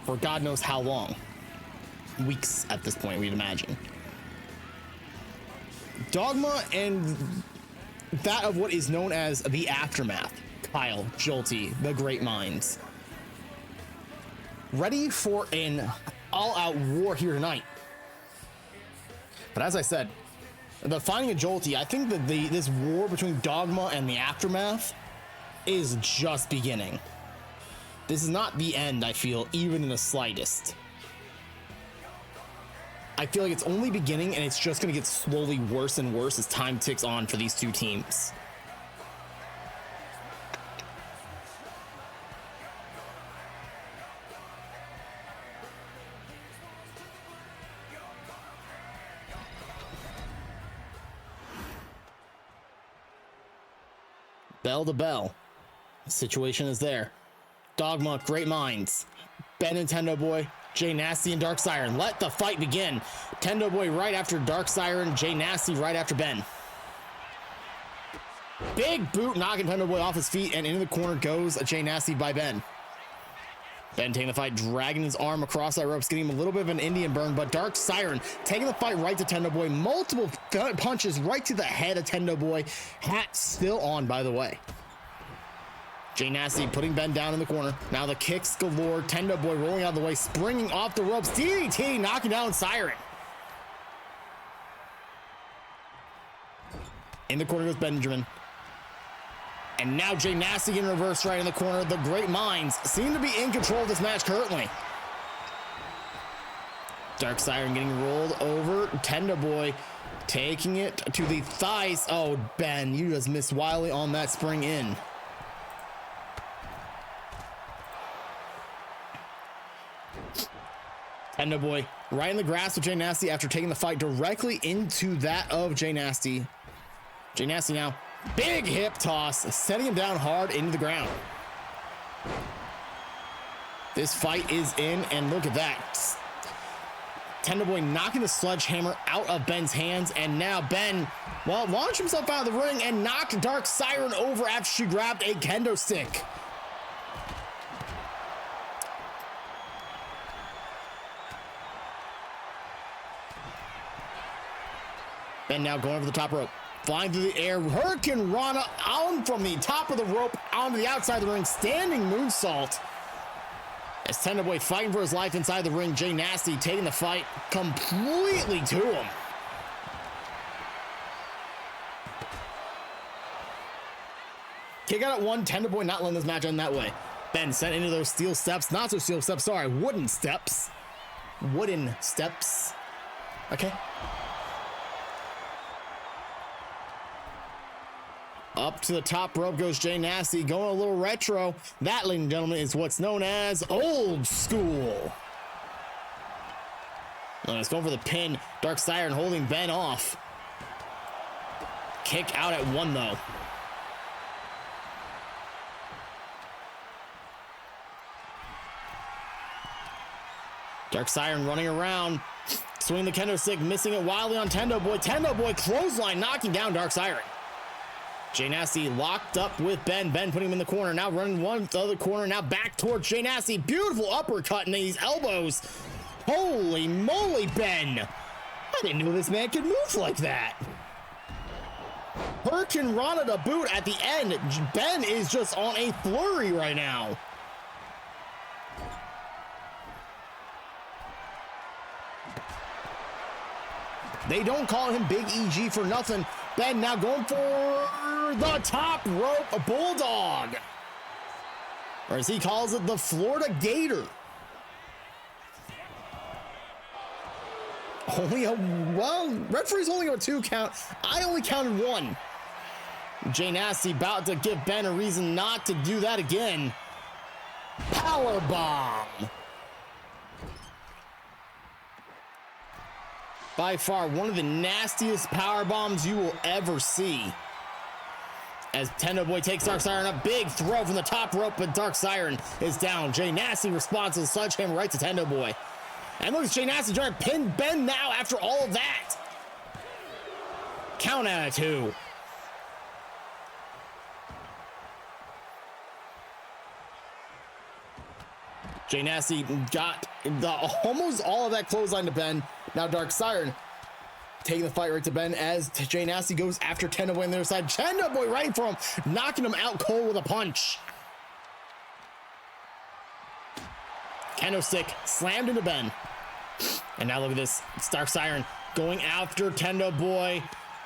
for God knows how long. Weeks at this point, we'd imagine. Dogma and that of what is known as the Aftermath. Kyle, Jolty, the Great Minds. Ready for an all-out war here tonight. But as I said, the finding of Jolty, I think that this war between Dogma and the Aftermath is just beginning. This is not the end, I feel, even in the slightest. I feel like it's only beginning, and it's just going to get slowly worse and worse as time ticks on for these two teams. Bell to bell. The situation is there. Dogma, Great Minds. Ben and Tendo Boy, Jay Nasty and Dark Siren. Let the fight begin. Tendo Boy right after Dark Siren, Jay Nasty right after Ben. Big boot knocking Tendo Boy off his feet, and into the corner goes a Jay Nasty by Ben. Ben taking the fight, dragging his arm across that ropes, getting him a little bit of an Indian burn, but Dark Siren taking the fight right to Tendo Boy. Multiple punches right to the head of Tendo Boy. Hat still on, by the way. Jay Nasty putting Ben down in the corner. Now the kicks galore. Tendo Boy rolling out of the way, springing off the ropes. DDT knocking down Siren. In the corner goes Benjamin. And now Jay Nasty in reverse right in the corner. The Great Minds seem to be in control of this match currently. Dark Siren getting rolled over. Tendo Boy taking it to the thighs. Oh, Ben, you just missed wildly on that spring in. Tendo Boy right in the grasp of Jay Nasty after taking the fight directly into that of Jay Nasty. Jay Nasty now. Big hip toss, setting him down hard into the ground. This fight is in, and look at that. Tendo Boy knocking the sledgehammer out of Ben's hands, and now Ben, well, launched himself out of the ring and knocked Dark Siren over after she grabbed a kendo stick. Ben now going over the top rope. Flying through the air, Hurricane Rana on from the top of the rope onto the outside of the ring, standing moonsault. As Tendo Boy fighting for his life inside the ring, Jay Nasty taking the fight completely to him. Kick out at one, Tendo Boy not letting this match end that way. Ben sent into those steel steps, not so steel steps, sorry, wooden steps. Wooden steps. Okay. Up to the top rope goes Jay Nasty, going a little retro. That, ladies and gentlemen, is what's known as old school. Let's go for the pin. Dark Siren holding Ben off. Kick out at 1, though. Dark Siren running around. Swing the kendo stick, missing it wildly on Tendo Boy. Tendo Boy clothesline, knocking down Dark Siren. Jay Nasty locked up with Ben. Ben putting him in the corner. Now running one to the other corner. Now back towards Jay Nasty. Beautiful uppercut in these elbows. Holy moly, Ben. I didn't know this man could move like that. Hurricane Rana to boot at the end. Ben is just on a flurry right now. They don't call him Big EG for nothing. Ben now going for the top rope bulldog. Or as he calls it, the Florida Gator. Referee's only a 2 count. I only counted 1. Jay Nasty about to give Ben a reason not to do that again. Power bomb. By far, one of the nastiest power bombs you will ever see. As Tendo Boy takes Dark Siren, a big throw from the top rope, but Dark Siren is down. Jay Nasty responds to the sledgehammer right to Tendo Boy. And look at Jay Nasty trying to pin Ben now after all of that. Count out at 2. Jay Nasty got almost all of that clothesline to Ben. Now Dark Siren taking the fight right to Ben as Jay Nasty goes after Tendo Boy on the other side. Tendo Boy right for him, knocking him out cold with a punch. Kendo stick slammed into Ben. And now look at this. It's Dark Siren going after Tendo Boy.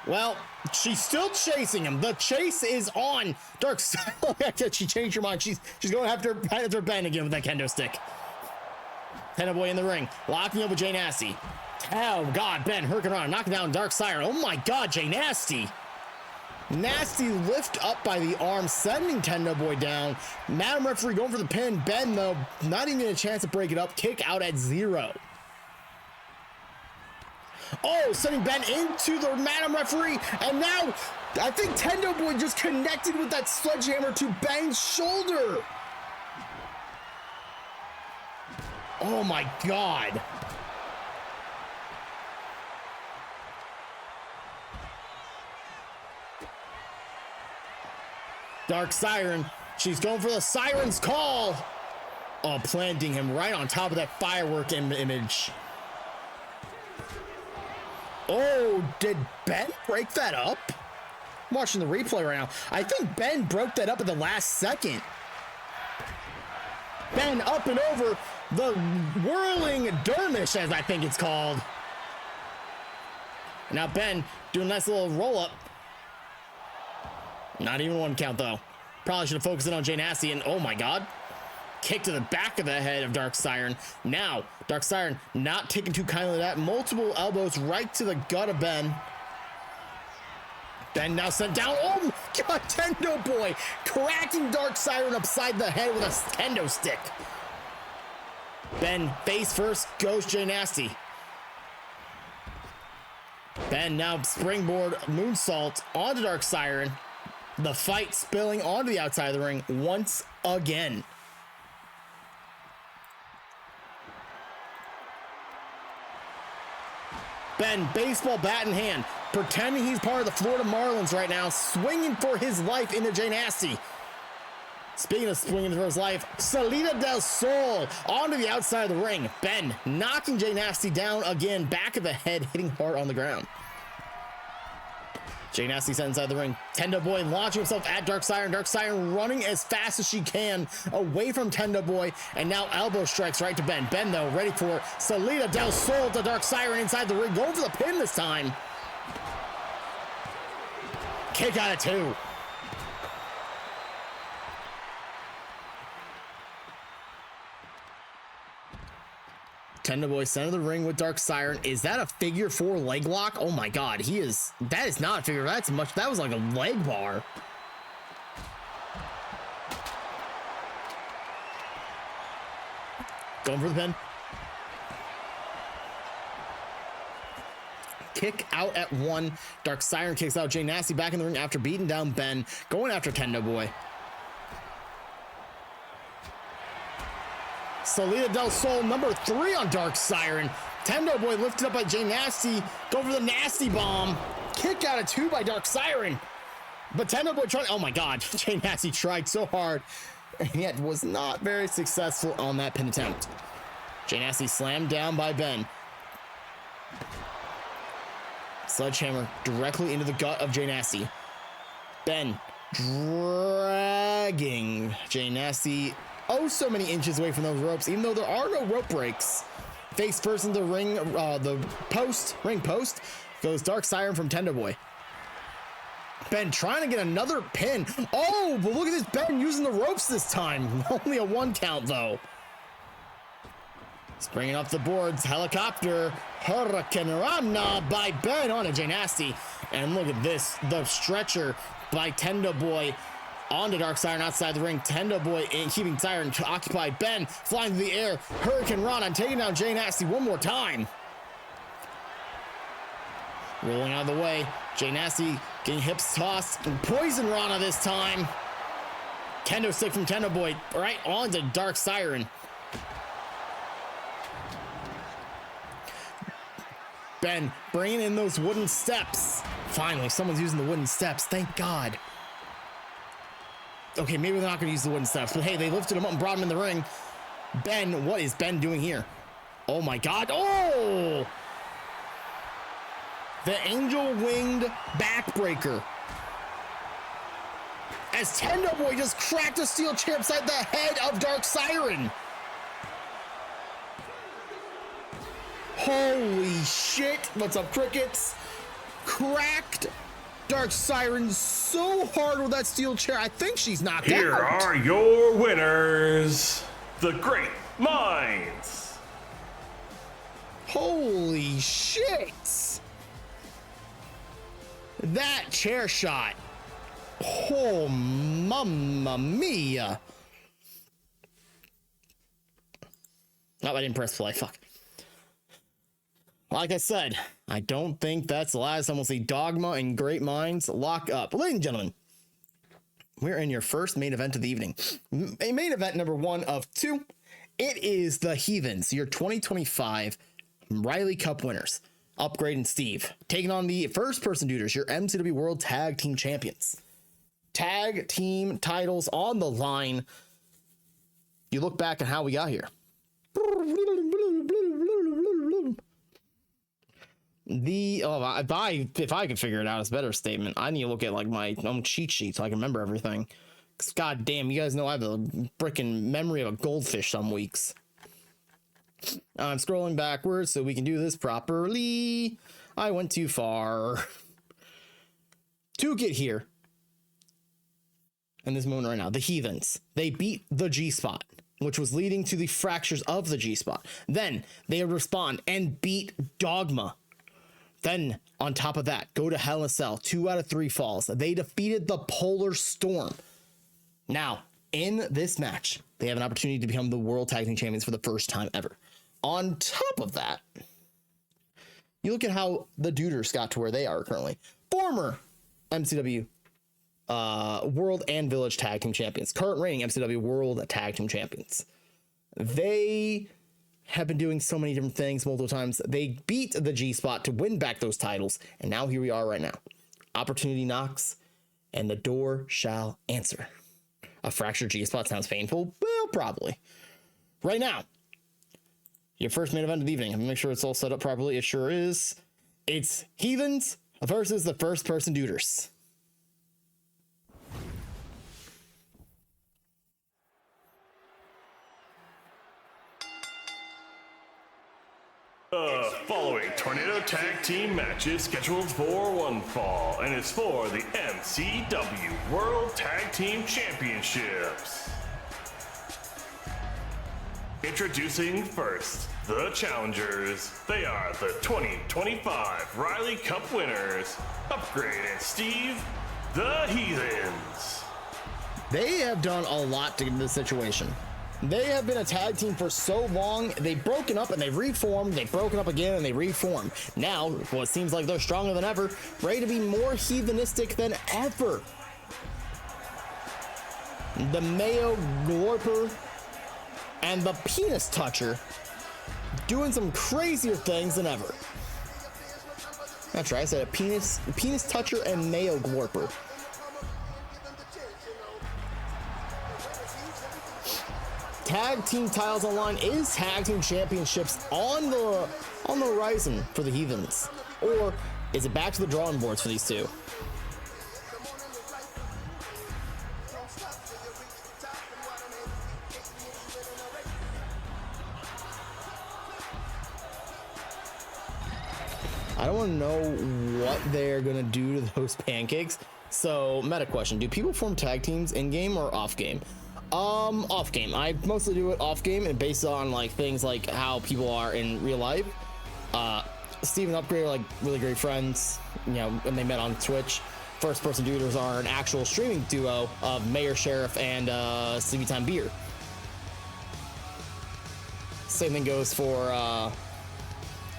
Well, she's still chasing him. The chase is on. Dark Siren. She changed her mind. She's going after Ben again with that kendo stick. Tendo Boy in the ring, locking up with Jay Nasty. Oh God, Ben hurricane around, knocking down Dark Siren. Oh my God, Jay Nasty. Nasty lift up by the arm, sending Tendo Boy down. Madam Referee going for the pin. Ben, though, not even a chance to break it up. Kick out at 0. Oh, sending Ben into the Madam Referee. And now, I think Tendo Boy just connected with that sledgehammer to Ben's shoulder. Oh my God. Dark Siren, she's going for the Siren's call. Oh, planting him right on top of that firework image. Oh, did Ben break that up? I'm watching the replay right now. I think Ben broke that up at the last second. Ben up and over the whirling dermish, as I think it's called. Now Ben doing a nice little roll up. Not even 1 count though. Probably should have focused in on Jay Nasty, and oh my God. Kick to the back of the head of Dark Siren. Now, Dark Siren not taking too kindly to that. Multiple elbows right to the gut of Ben. Ben now sent down. Oh my God, Tendo Boy cracking Dark Siren upside the head with a kendo stick. Ben face first goes Jay Nasty. Ben now springboard moonsault onto Dark Siren. The fight spilling onto the outside of the ring once again. Ben, baseball bat in hand, pretending he's part of the Florida Marlins right now, swinging for his life into Jay Nasty. Speaking of swinging for his life, Salida del Sol onto the outside of the ring. Ben knocking Jay Nasty down again, back of the head, hitting hard on the ground. Jay Nasty sent inside the ring. Tendo Boy launching himself at Dark Siren. Dark Siren running as fast as she can away from Tendo Boy. And now elbow strikes right to Ben. Ben, though, ready for Salida del Sol to Dark Siren inside the ring. Going for the pin this time. Kick out of 2. Tendo Boy center the ring with Dark Siren. Is that a figure 4 leg lock? Oh my God, that is not a figure. That was like a leg bar. Going for the pin. Kick out at 1. Dark Siren kicks out Jay Nasty back in the ring after beating down Ben. Going after Tendo Boy. Salida del Sol, number 3 on Dark Siren. Tendo Boy lifted up by Jay Nasty. Go for the Nasty Bomb. Kick out at 2 by Dark Siren. But Tendo Boy tried, oh my God, Jay Nasty tried so hard, and yet was not very successful on that pin attempt. Jay Nasty slammed down by Ben. Sledgehammer directly into the gut of Jay Nasty. Ben dragging Jay Nasty oh so many inches away from those ropes, even though there are no rope breaks. Face first in the ring, the ring post, goes Dark Siren from Tendo Boy. Ben trying to get another pin. Oh, but look at this Ben using the ropes this time. Only a 1 count though. He's bringing up the boards. Helicopter. Hurricane Rana by Ben onto Jay Nasty. And look at this. The stretcher by Tendo Boy onto Dark Siren outside the ring. Tendo Boy keeping Siren occupied. Ben flying through the air. Hurricane Rana taking down Jay Nasty one more time. Rolling out of the way. Jay Nasty getting hips tossed. And Poison Rana this time. Kendo stick from Tendo Boy right onto Dark Siren. Ben bringing in those wooden steps. Finally, someone's using the wooden steps. Thank God. Okay, maybe they're not going to use the wooden steps, but hey, they lifted him up and brought him in the ring. Ben, what is Ben doing here? Oh my God. Oh! The angel winged backbreaker. As Tendo Boy just cracked a steel chair upside the head of Dark Siren. Holy shit. What's up, crickets? Cracked Dark Siren so hard with that steel chair. I think she's knocked out. Here are your winners, the Great Minds. Holy shit. That chair shot. Oh, mamma mia. No, I didn't press play. Fuck. Like I said, I don't think that's the last time we'll see Dogma and Great Minds lock up. Ladies and gentlemen, we're in your first main event of the evening. A main event number 1 of 2. It is the Heathens, your 2025 Riley Cup winners. Upgrade and Steve, taking on the first person dudes, your MCW World Tag Team Champions. Tag team titles on the line. You look back at how we got here. If I could figure it out, it's a better statement. I need to look at like my own cheat sheet so I can remember everything. Cause God damn, you guys know I have a freaking memory of a goldfish some weeks. I'm scrolling backwards so we can do this properly. I went too far to get here. In this moment right now, the Heathens, they beat the G-Spot, which was leading to the fractures of the G-Spot. Then they respond and beat Dogma. Then, on top of that, go to Hell in a Cell, 2 out of 3 falls. They defeated the Polar Storm. Now, in this match, they have an opportunity to become the World Tag Team Champions for the first time ever. On top of that, you look at how the Duders got to where they are currently. Former MCW World and Village Tag Team Champions. Current reigning MCW World Tag Team Champions. They have been doing so many different things multiple times. They beat the G-Spot to win back those titles, and now here we are right now. Opportunity knocks, and the door shall answer. A fractured G-Spot sounds painful? Well, probably. Right now, your first main event of the evening. I'm gonna make sure it's all set up properly. It sure is. It's Heathens versus the first person Duders. Following Tornado Tag Team match is scheduled for one fall and is for the MCW World Tag Team Championships. Introducing first, the challengers. They are the 2025 Riley Cup winners, Upgrade and Steve, the Heathens. They have done a lot to get in this situation. They have been a tag team for so long. They've broken up and they've reformed. They've broken up again and they reformed. Now, well, it seems like they're stronger than ever, ready to be more heathenistic than ever. The Mayo Glorper and the Penis Toucher doing some crazier things than ever. That's right, I said a penis toucher and Mayo Glorper. Tag team titles online. Is tag team championships on the horizon for the Heathens, or is it back to the drawing boards for these two? I don't want to know what they're gonna do to those pancakes. So, meta question: do people form tag teams in game or off game? Off game. I mostly do it off game and based on like things like how people are in real life. Steve and Upgrade are like really great friends, you know, when they met on Twitch. First Person Duders are an actual streaming duo of Mayor Sheriff and Sleepy Time Beer. Same thing goes for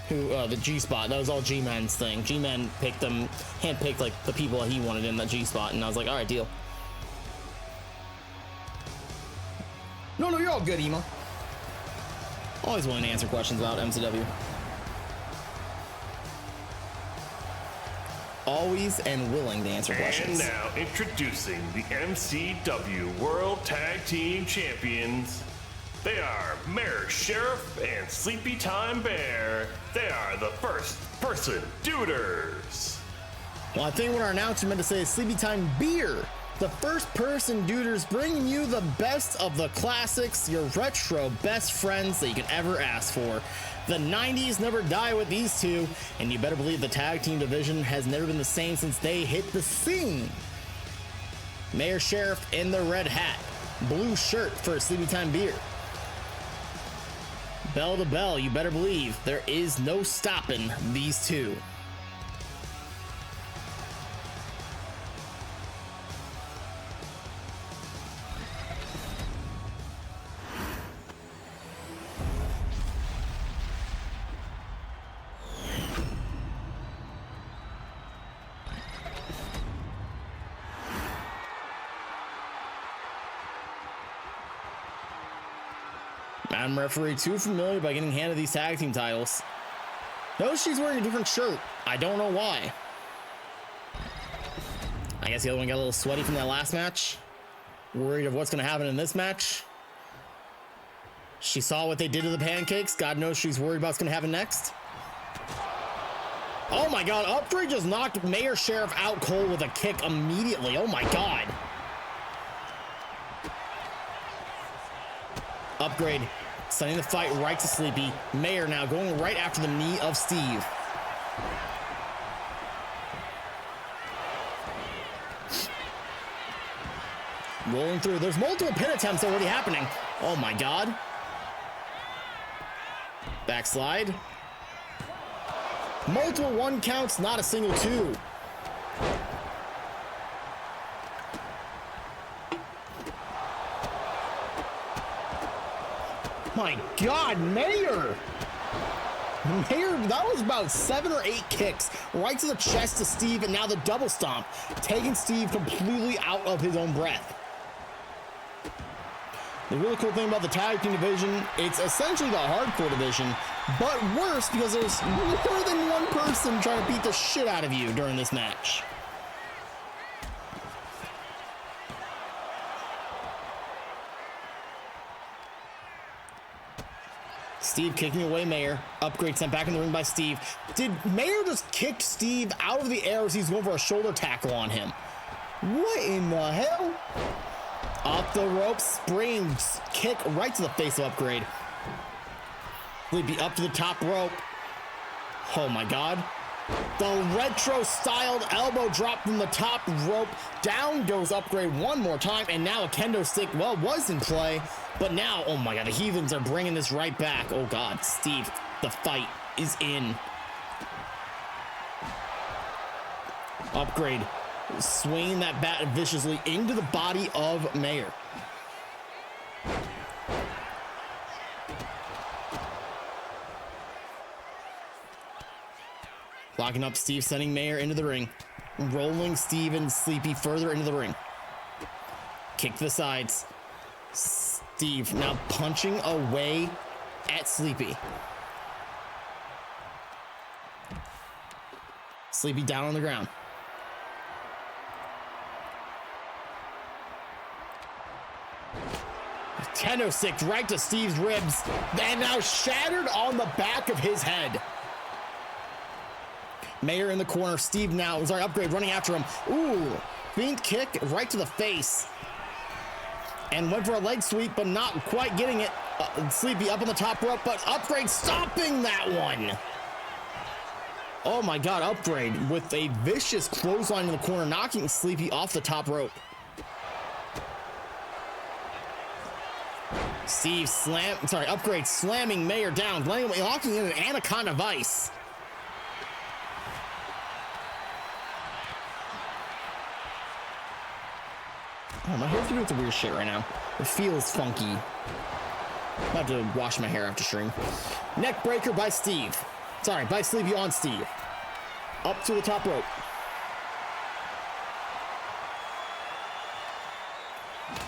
the G Spot. That was all G-Man's thing. G-Man picked them, handpicked like the people that he wanted in that G Spot, and I was like, all right, deal. No, you're all good, Ema. Always willing to answer questions about MCW. Always and willing to answer questions. And now introducing the MCW World Tag Team Champions. They are Mayor Sheriff and Sleepy Time Bear. They are the First Person Duders. Well, I think what our announcer meant to say is Sleepy Time Beer. The First Person Duders, bringing you the best of the classics, your retro best friends that you can ever ask for. The 90s never die with these two, and you better believe the tag team division has never been the same since they hit the scene. Mayor Sheriff in the red hat, blue shirt for Sleepy Time Beer. Bell to bell, you better believe there is no stopping these two. Madam Referee too familiar by getting handed these tag team titles. Notice she's wearing a different shirt. I don't know why. I guess the other one got a little sweaty from that last match. Worried of what's going to happen in this match. She saw what they did to the pancakes. God knows she's worried about what's going to happen next. Oh my god, Upgrade just knocked Mayor Sheriff out cold with a kick immediately. Oh my god. Upgrade sending the fight right to Sleepy. Mayor now going right after the knee of Steve. Rolling through. There's multiple pin attempts already happening. Oh my god. Backslide. Multiple one counts, not a single two. My god, Mayor! Mayor, that was about 7 or 8 kicks right to the chest to Steve, and now the double stomp, taking Steve completely out of his own breath. The really cool thing about the tag team division, it's essentially the hardcore division, but worse because there's more than one person trying to beat the shit out of you during this match. Steve kicking away Mayor. Upgrade sent back in the ring by Steve. Did Mayor just kick Steve out of the air as he's going for a shoulder tackle on him? What in the hell? Off the ropes, springing kick right to the face of Upgrade. Sleepy up to the top rope. Oh my god. The retro-styled elbow drop from the top rope. Down goes Upgrade one more time, and now a kendo stick, well, was in play. But now, oh my god, the Heathens are bringing this right back. Oh god, Steve, the fight is in. Upgrade swinging that bat viciously into the body of Mayor. Locking up Steve, sending Mayer into the ring. Rolling Steve and Sleepy further into the ring. Kick to the sides. Steve now punching away at Sleepy. Sleepy down on the ground. Kendo stick right to Steve's ribs, and now shattered on the back of his head. Mayer in the corner. Steve now, sorry, Upgrade running after him. Ooh, feint kick right to the face. And went for a leg sweep, but not quite getting it. Sleepy up on the top rope, but Upgrade stopping that one. Oh my God, Upgrade with a vicious clothesline in the corner, knocking Sleepy off the top rope. Upgrade slamming Mayer down, locking in an Anaconda Vice. Oh, my hair's doing some weird shit right now. It feels funky. I'm about to wash my hair after stream. Neck breaker by Steve. Sorry, by Sleepy on Steve. Up to the top rope.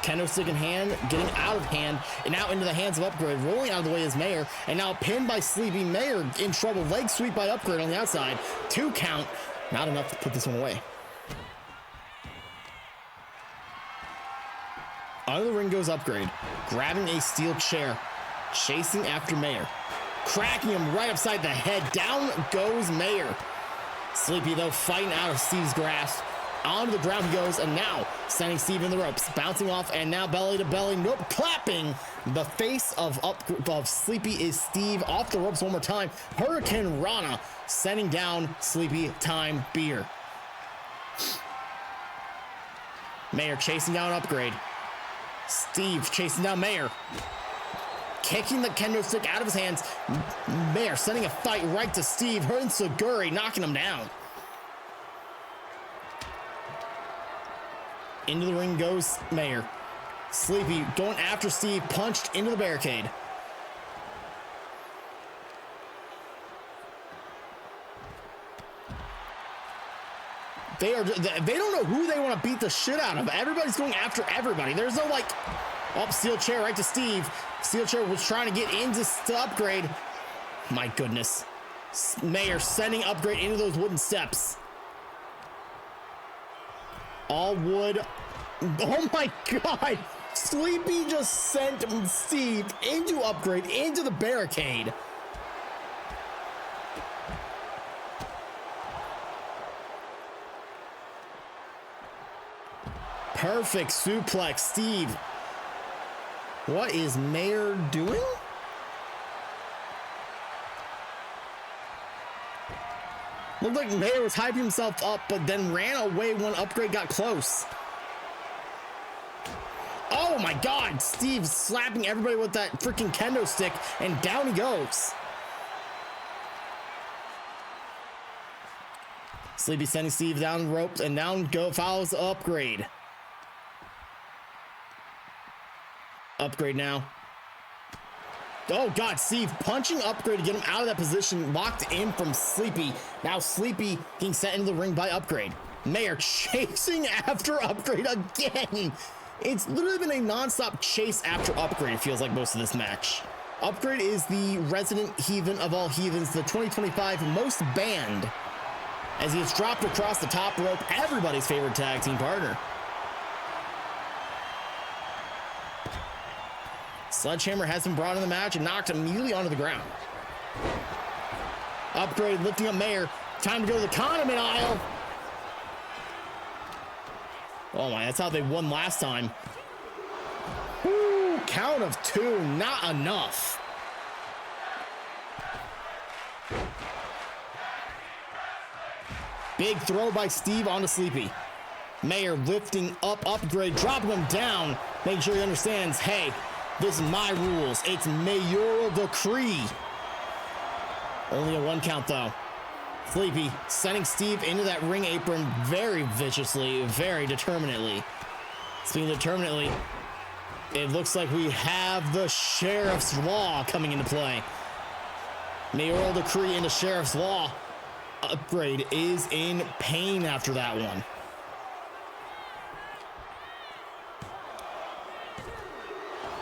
Kendo stick in hand, getting out of hand, and now into the hands of Upgrade. Rolling out of the way is Mayer, and now pinned by Sleepy. Mayer in trouble. Leg sweep by Upgrade on the outside. 2 count. Not enough to put this one away. Out of the ring goes Upgrade, grabbing a steel chair, chasing after Mayer, cracking him right upside the head. Down goes Mayer. Sleepy, though, fighting out of Steve's grasp. Onto the ground he goes, and now sending Steve in the ropes, bouncing off, and now belly to belly. Nope, clapping. The face of Sleepy is Steve off the ropes one more time. Hurricane Rana sending down Sleepy. Time beer. Mayer chasing down Upgrade. Steve chasing down Mayer. Kicking the kendo stick out of his hands. Mayer sending a fight right to Steve. Saguri knocking him down. Into the ring goes Mayer. Sleepy going after Steve, punched into the barricade. They don't know who they want to beat the shit out of. Everybody's going after everybody. There's no like, oh, steel chair right to Steve. Steel chair was trying to get into Upgrade. My goodness. Mayer sending Upgrade into those wooden steps. All wood. Oh my God. Sleepy just sent Steve into Upgrade, into the barricade. Perfect suplex, Steve. What is Mayer doing? Looked like Mayer was hyping himself up, but then ran away when Upgrade got close. Oh my God, Steve slapping everybody with that freaking kendo stick, and down he goes. Sleepy sending Steve down the ropes, and down follows Upgrade. Upgrade now. Oh God, Steve punching Upgrade to get him out of that position, locked in from Sleepy. Now Sleepy being sent into the ring by Upgrade. Mayer chasing after Upgrade again. It's literally been a non-stop chase after Upgrade, it feels like, most of this match. Upgrade is the resident heathen of all heathens, the 2025 most banned, as he gets dropped across the top rope, everybody's favorite tag team partner. Sledgehammer has been brought in the match and knocked immediately onto the ground. Upgrade lifting up Mayer. Time to go to the condiment aisle. Oh my, that's how they won last time. Woo, count of 2, not enough. Big throw by Steve onto Sleepy. Mayer lifting up Upgrade, dropping him down, making sure he understands, hey, this is my rules. It's mayoral decree. Only a 1 count though. Sleepy sending Steve into that ring apron very viciously, very determinately. Speaking determinately, it looks like we have the Sheriff's Law coming into play. Mayoral decree into Sheriff's Law. Upgrade is in pain after that one.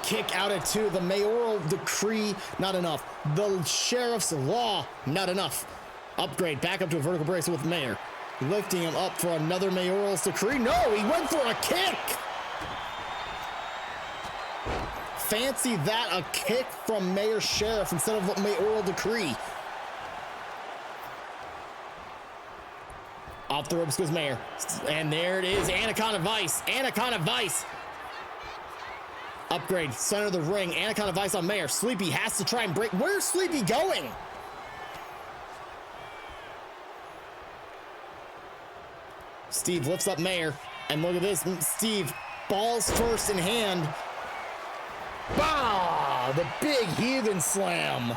Kick out at 2. The mayoral decree, not enough. The sheriff's law, not enough. Upgrade back up to a vertical brace with Mayor. Lifting him up for another mayoral's decree. No, he went for a kick. Fancy that, a kick from Mayor Sheriff instead of mayoral decree. Off the ropes goes Mayor. And there it is, Anaconda Vice. Anaconda Vice. Upgrade, center of the ring. Anaconda Vice on Mayor. Sleepy has to try and break. Where's Sleepy going? Steve lifts up Mayor. And look at this. Steve, balls first in hand. Bah! The big heathen slam.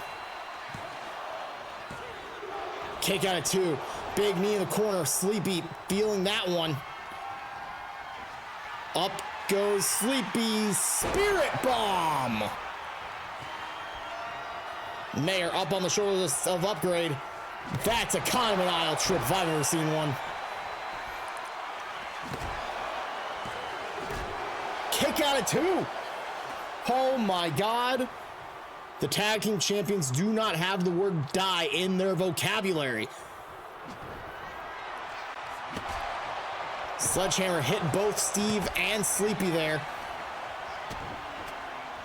Kick out of 2. Big knee in the corner. Sleepy feeling that one. Up goes Sleepy's Spirit Bomb. Mayor up on the shoulders of Upgrade. That's a kind of an aisle trip if I've ever seen one. Kick out of 2. Oh my God. The tag team champions do not have the word die in their vocabulary. Sledgehammer hit both Steve and Sleepy there.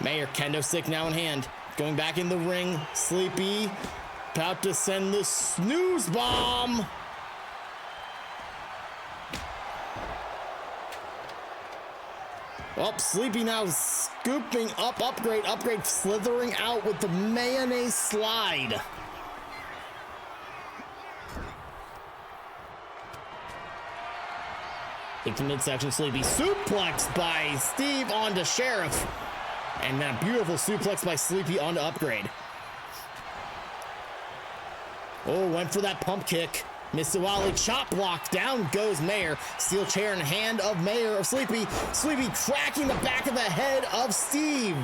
Mayor, kendo stick now in hand. Going back in the ring. Sleepy about to send the snooze bomb. Oh, Sleepy now scooping up Upgrade. Upgrade slithering out with the mayonnaise slide. Into midsection, Sleepy suplex by Steve onto Sheriff. And then a beautiful suplex by Sleepy onto Upgrade. Oh, went for that pump kick. Mr. chop block. Down goes Mayor. Steel chair in hand of Mayor of Sleepy. Sleepy cracking the back of the head of Steve.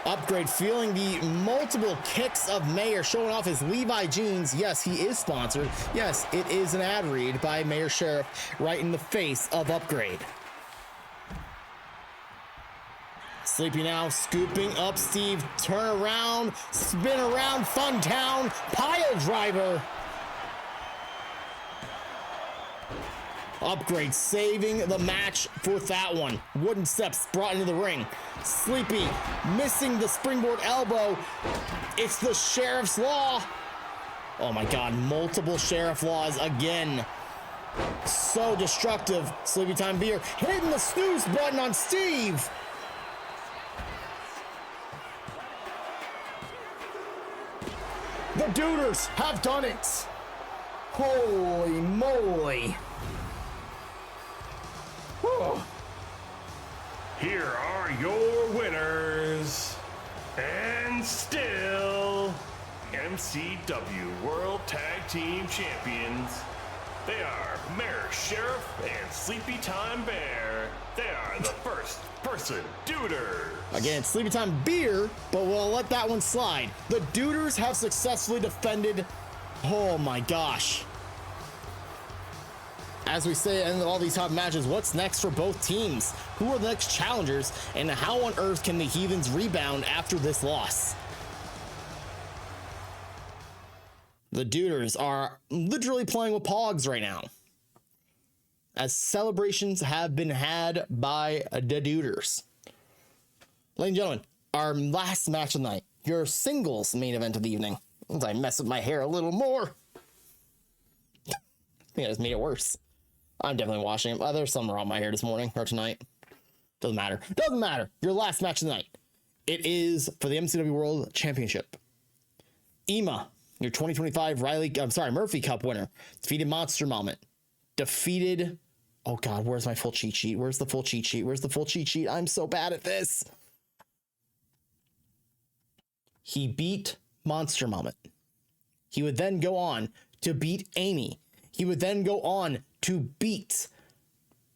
Upgrade feeling the multiple kicks of Mayor, showing off his Levi jeans. Yes, he is sponsored. Yes, it is an ad read by Mayor Sheriff right in the face of Upgrade. Sleepy now scooping up Steve. Turn around, spin around, Funtown, pile driver. Upgrade saving the match for that one. Wooden steps brought into the ring. Sleepy missing the springboard elbow. It's the Sheriff's Law. Oh my God, multiple Sheriff Laws again. So destructive. Sleepy Time Beer hitting the snooze button on Steve. The Duders have done it. Holy moly. Whew. Here are your winners, and still MCW World Tag Team Champions. They are Mayor Sheriff and Sleepy Time Bear. They are the first person Duders. Again, Sleepy Time Beer, but we'll let that one slide. The Duders have successfully defended. Oh my gosh. As we say in all these top matches, what's next for both teams? Who are the next challengers, and how on earth can the Heathens rebound after this loss? The Duders are literally playing with Pogs right now, as celebrations have been had by the Duders. Ladies and gentlemen, our last match of the night, your singles main event of the evening. As I mess with my hair a little more, I think I just made it worse. I'm definitely washing it. There's some on my hair this morning or tonight. Doesn't matter. Doesn't matter. Your last match of the night. It is for the MCW World Championship. EMA, your 2025 Murphy Cup winner, defeated Monster Moment. Defeated. Oh God, where's my full cheat sheet? Where's the full cheat sheet? Where's the full cheat sheet? I'm so bad at this. He beat Monster Moment. He would then go on to beat Amy. He would then go on to beat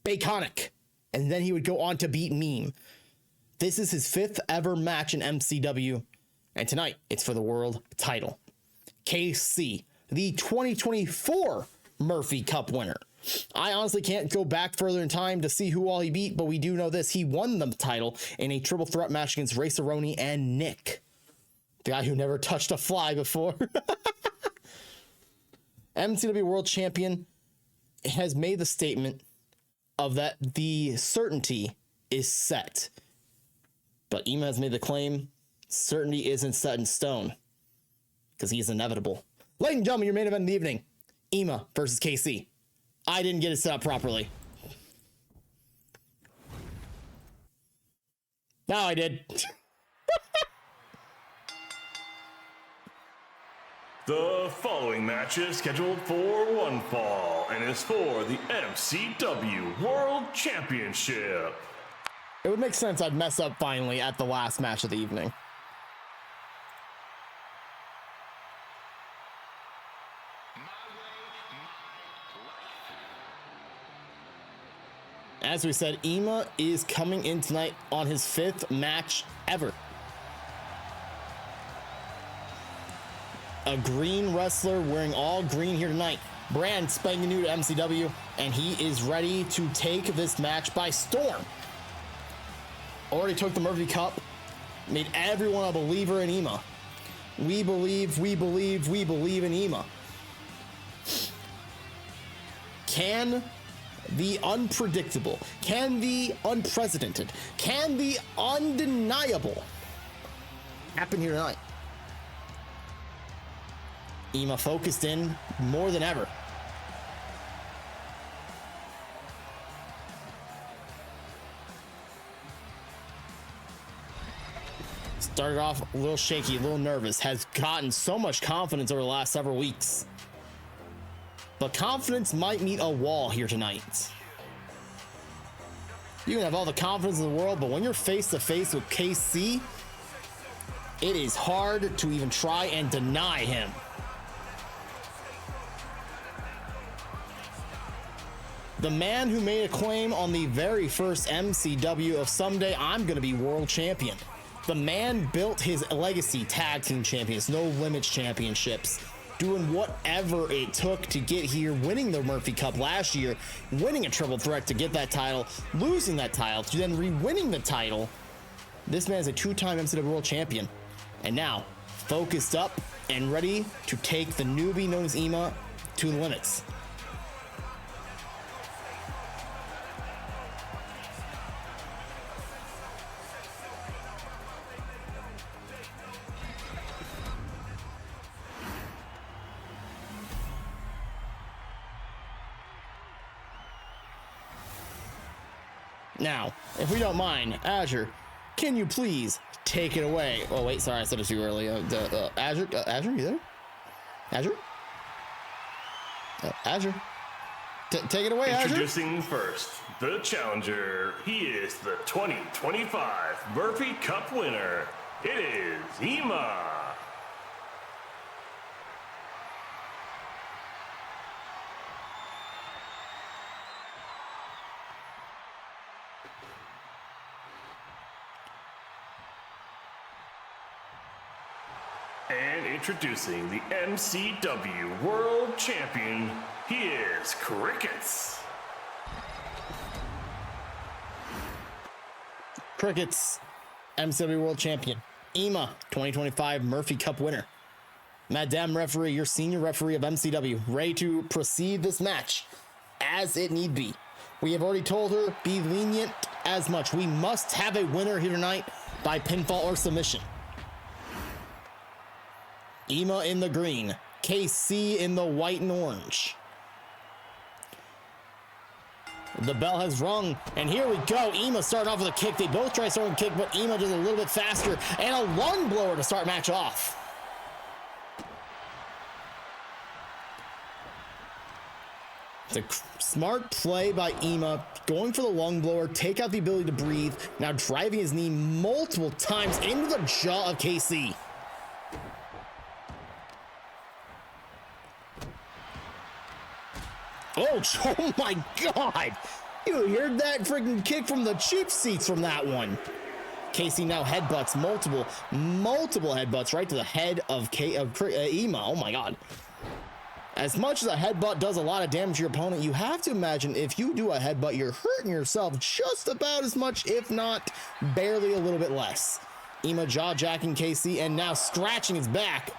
Baconic. And then he would go on to beat Meme. This is his 5th ever match in MCW, and tonight it's for the world title. KC, the 2024 Murphy Cup winner. I honestly can't go back further in time to see who all he beat, but we do know this. He won the title in a triple threat match against Raceroni and Nick, the guy who never touched a fly before. MCW World Champion has made the statement of that the certainty is set. But Ema has made the claim, certainty isn't set in stone, because he is inevitable. Ladies and gentlemen, your main event in the evening, Ema versus KC. I didn't get it set up properly. Now I did. The following match is scheduled for one fall and is for the MCW World Championship. It would make sense I'd mess up finally at the last match of the evening. As we said, Ema is coming in tonight on his 5th match ever. A green wrestler wearing all green here tonight. Brand spanking new to MCW, and he is ready to take this match by storm. Already took the Murphy Cup, made everyone a believer in Ema. We believe in Ema. Can the unpredictable, can the unprecedented, can the undeniable happen here tonight? Ema focused in more than ever. Started off a little shaky, a little nervous, has gotten so much confidence over the last several weeks. But confidence might meet a wall here tonight. You can have all the confidence in the world, but when you're face to face with KC, it is hard to even try and deny him. The man who made a claim on the very first MCW of someday I'm going to be world champion. The man built his legacy tag team champions, no limits championships, doing whatever it took to get here, winning the Murphy Cup last year, winning a triple threat to get that title, losing that title, to then re-winning the title. This man is a 2-time MCW world champion, and now focused up and ready to take the newbie known as Ema to the limits. Now, if we don't mind, Azure, can you please take it away? Oh, wait, sorry, I said it too early. Azure, you there? Azure? Azure. Take it away, Azure. Introducing first, the challenger. He is the 2025 Murphy Cup winner. It is Ema. And introducing the MCW World Champion, he is Crickets. Crickets, MCW World Champion. Ema, 2025 Murphy Cup winner. Madame Referee, your senior referee of MCW, ready to proceed this match as it need be. We have already told her, be lenient as much. We must have a winner here tonight by pinfall or submission. Ema in the green, KC in the white and orange. The bell has rung, and here we go. Ema starting off with a kick. They both try starting a kick, but Ema does a little bit faster, and a lung blower to start match off. It's a smart play by Ema, going for the lung blower, take out the ability to breathe, now driving his knee multiple times into the jaw of KC. Oh my God! You heard that freaking kick from the cheap seats from that one. Casey now headbutts multiple headbutts right to the head of Ema. Oh my god. As much as a headbutt does a lot of damage to your opponent, you have to imagine if you do a headbutt, you're hurting yourself just about as much, if not barely a little bit less. Ema jaw-jacking Casey and now scratching his back.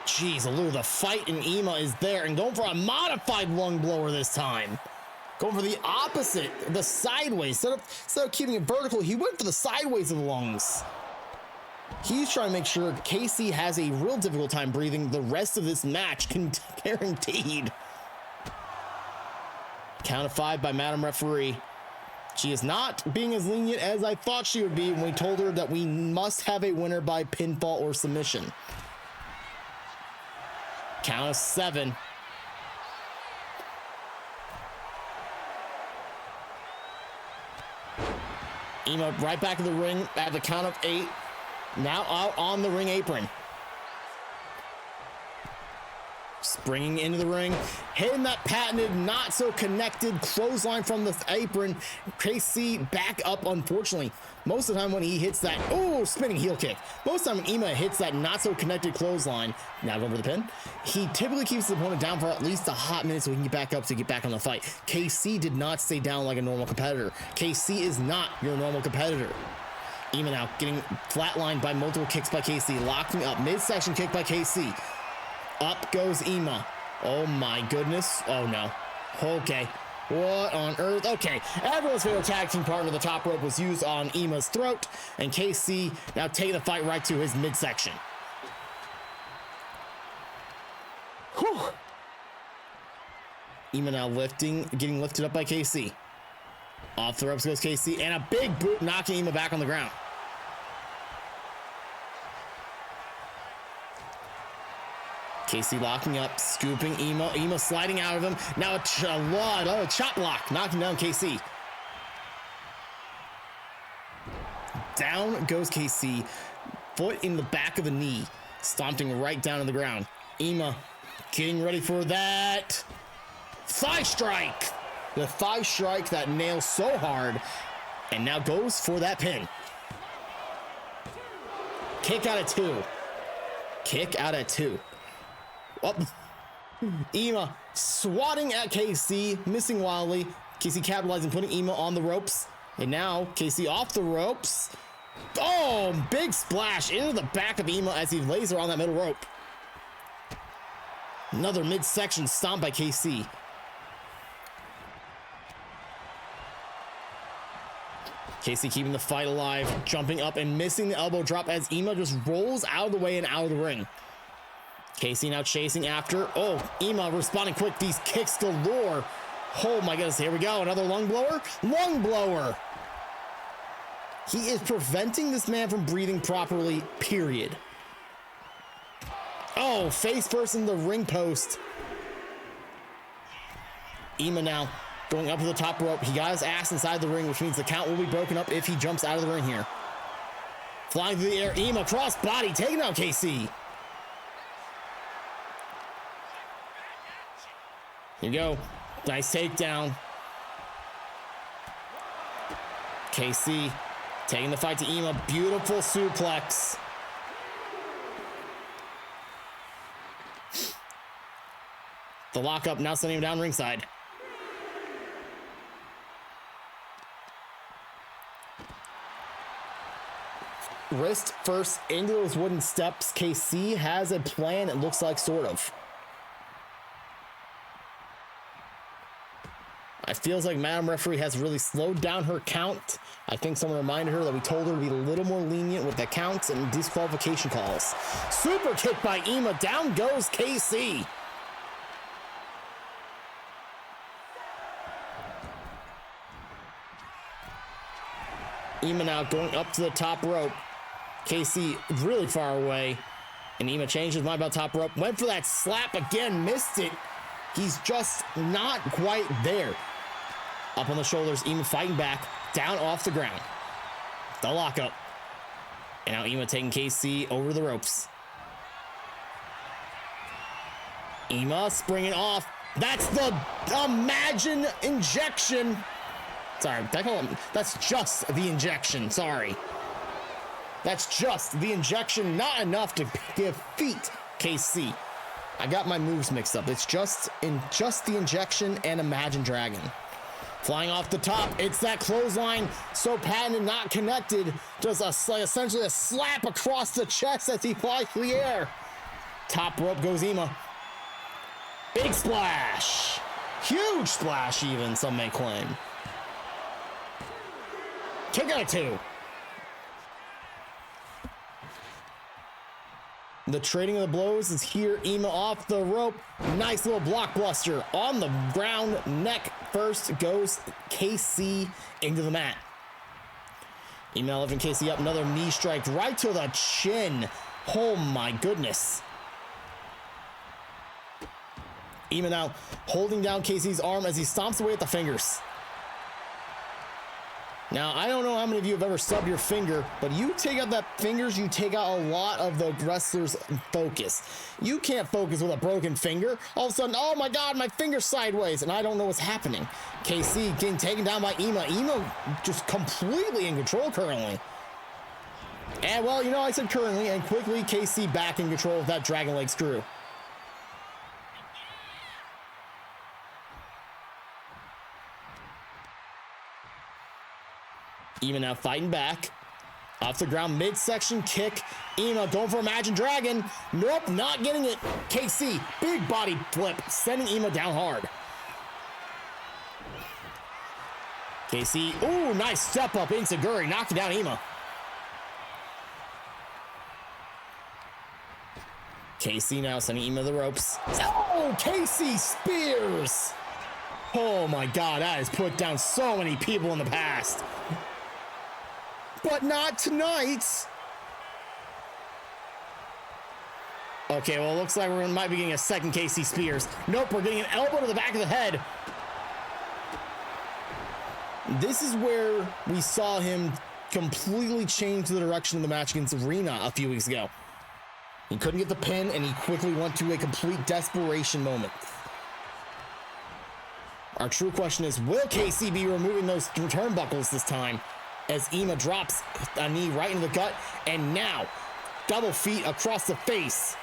Jeez, a little the fight in Ema is there and going for a modified lung blower this time. Going for the opposite, the sideways. Instead of keeping it vertical, he went for the sideways of the lungs. He's trying to make sure Casey has a real difficult time breathing the rest of this match, guaranteed. Count of 5 by Madam Referee. She is not being as lenient as I thought she would be when we told her that we must have a winner by pinfall or submission. Count of 7. Ema right back in the ring at the count of 8. Now out on the ring apron. Springing into the ring, hitting that patented, not so connected clothesline from the apron. Casey back up, unfortunately. Most of the time when he hits that, oh, spinning heel kick. Most of the time when Ema hits that not so connected clothesline, now going for the pin, he typically keeps the opponent down for at least a hot minute so he can get back up to get back on the fight. KC did not stay down like a normal competitor. KC is not your normal competitor. Ema now getting flatlined by multiple kicks by KC, locking up, midsection kick by KC. Up goes Ema. Oh my goodness. Oh no. Okay. What on earth? Okay. Everyone's favorite tag team partner, the top rope, was used on Ema's throat. And KC now taking the fight right to his midsection. Whew. Ema now getting lifted up by KC. Off the ropes goes KC. And a big boot knocking Ema back on the ground. Casey locking up, scooping Ema. Ema sliding out of him. Now a chop block, knocking down KC. Down goes KC. Foot in the back of the knee, stomping right down to the ground. Ema getting ready for that thigh strike. The thigh strike that nails so hard, and now goes for that pin. Kick out of 2. Kick out of 2. Oh, Ema swatting at KC, missing wildly. KC capitalizing, putting Ema on the ropes. And now KC off the ropes. Oh, big splash into the back of Ema as he lays her on that middle rope. Another midsection stomp by KC. KC keeping the fight alive, jumping up and missing the elbow drop as Ema just rolls out of the way and out of the ring. KC now chasing after. Oh, Ema responding quick. These kicks galore. Oh my goodness, here we go. Another lung blower. Lung blower. He is preventing this man from breathing properly, period. Oh, face first in the ring post. Ema now going up to the top rope. He got his ass inside the ring, which means the count will be broken up if he jumps out of the ring here. Flying through the air. Ema cross body, taking out KC. Here you go. Nice takedown. KC taking the fight to Ema. Beautiful suplex. The lockup now sending him down ringside. Wrist first into those wooden steps. KC has a plan, it looks like, sort of. It feels like Madam Referee has really slowed down her count. I think someone reminded her that we told her to be a little more lenient with the counts and disqualification calls. Super kick by Ema. Down goes KC. Ema now going up to the top rope. KC really far away. And Ema changed his mind about top rope. Went for that slap again. Missed it. He's just not quite there. Up on the shoulders, Ema fighting back, down off the ground. The lockup. And now Ema taking KC over the ropes. Ema springing off. That's the Imagine injection. Sorry, did I call him? That's just the injection. Sorry. That's just the injection. Not enough to defeat KC. I got my moves mixed up. It's just the injection and Imagine Dragon. Flying off the top, it's that clothesline, so patented, not connected. Just essentially a slap across the chest as he flies through the air. Top rope goes Ema. Big splash. Huge splash even, some may claim. Kick out of 2. The trading of the blows is here. Ema off the rope. Nice little blockbuster on the ground. Neck first goes KC into the mat. Ema lifting KC up. Another knee strike right to the chin. Oh my goodness. Ema now holding down KC's arm as he stomps away at the fingers. Now, I don't know how many of you have ever subbed your finger, but you take out that fingers, you take out a lot of the wrestler's focus. You can't focus with a broken finger. All of a sudden, oh my God, my finger's sideways, and I don't know what's happening. KC getting taken down by Ema. Ema just completely in control currently. And well, you know, I said currently, and quickly KC back in control of that Dragon Leg screw. Ema now fighting back. Off the ground, midsection kick. Ema going for Imagine Dragon. Nope, not getting it. KC, big body flip, sending Ema down hard. KC, ooh, nice step up into Guri, knocking down Ema. KC now sending Ema the ropes. Oh, KC spears. Oh my God, that has put down so many people in the past. But not tonight. Okay, well, it looks like we might be getting a second KC Spears. Nope, we're getting an elbow to the back of the head. This is where we saw him completely change the direction of the match against Arena a few weeks ago. He couldn't get the pin, and he quickly went to a complete desperation moment. Our true question is, will KC be removing those turnbuckles this time? As Ema drops a knee right into the gut, and now double feet across the face.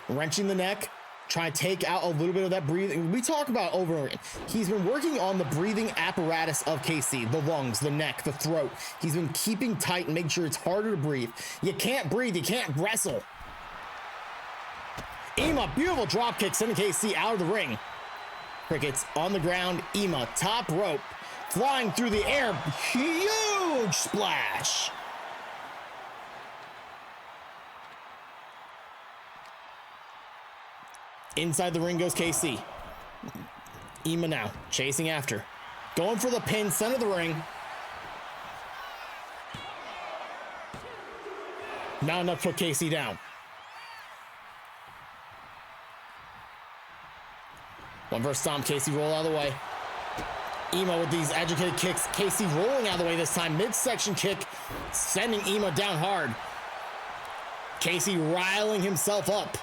Wrenching the neck, trying to take out a little bit of that breathing. We talk about over and over again. He's been working on the breathing apparatus of KC, the lungs, the neck, the throat. He's been keeping tight and making sure it's harder to breathe. You can't breathe, you can't wrestle. Ema, beautiful drop kick, sending KC out of the ring. Crickets on the ground, Ema, top rope. Flying through the air, huge splash. Inside the ring goes KC. Ema now, chasing after. Going for the pin, center of the ring. Not enough to put KC down. One verse stomp, KC roll out of the way. Ema with these educated kicks. KC rolling out of the way this time. Midsection kick, sending Ema down hard. KC riling himself up.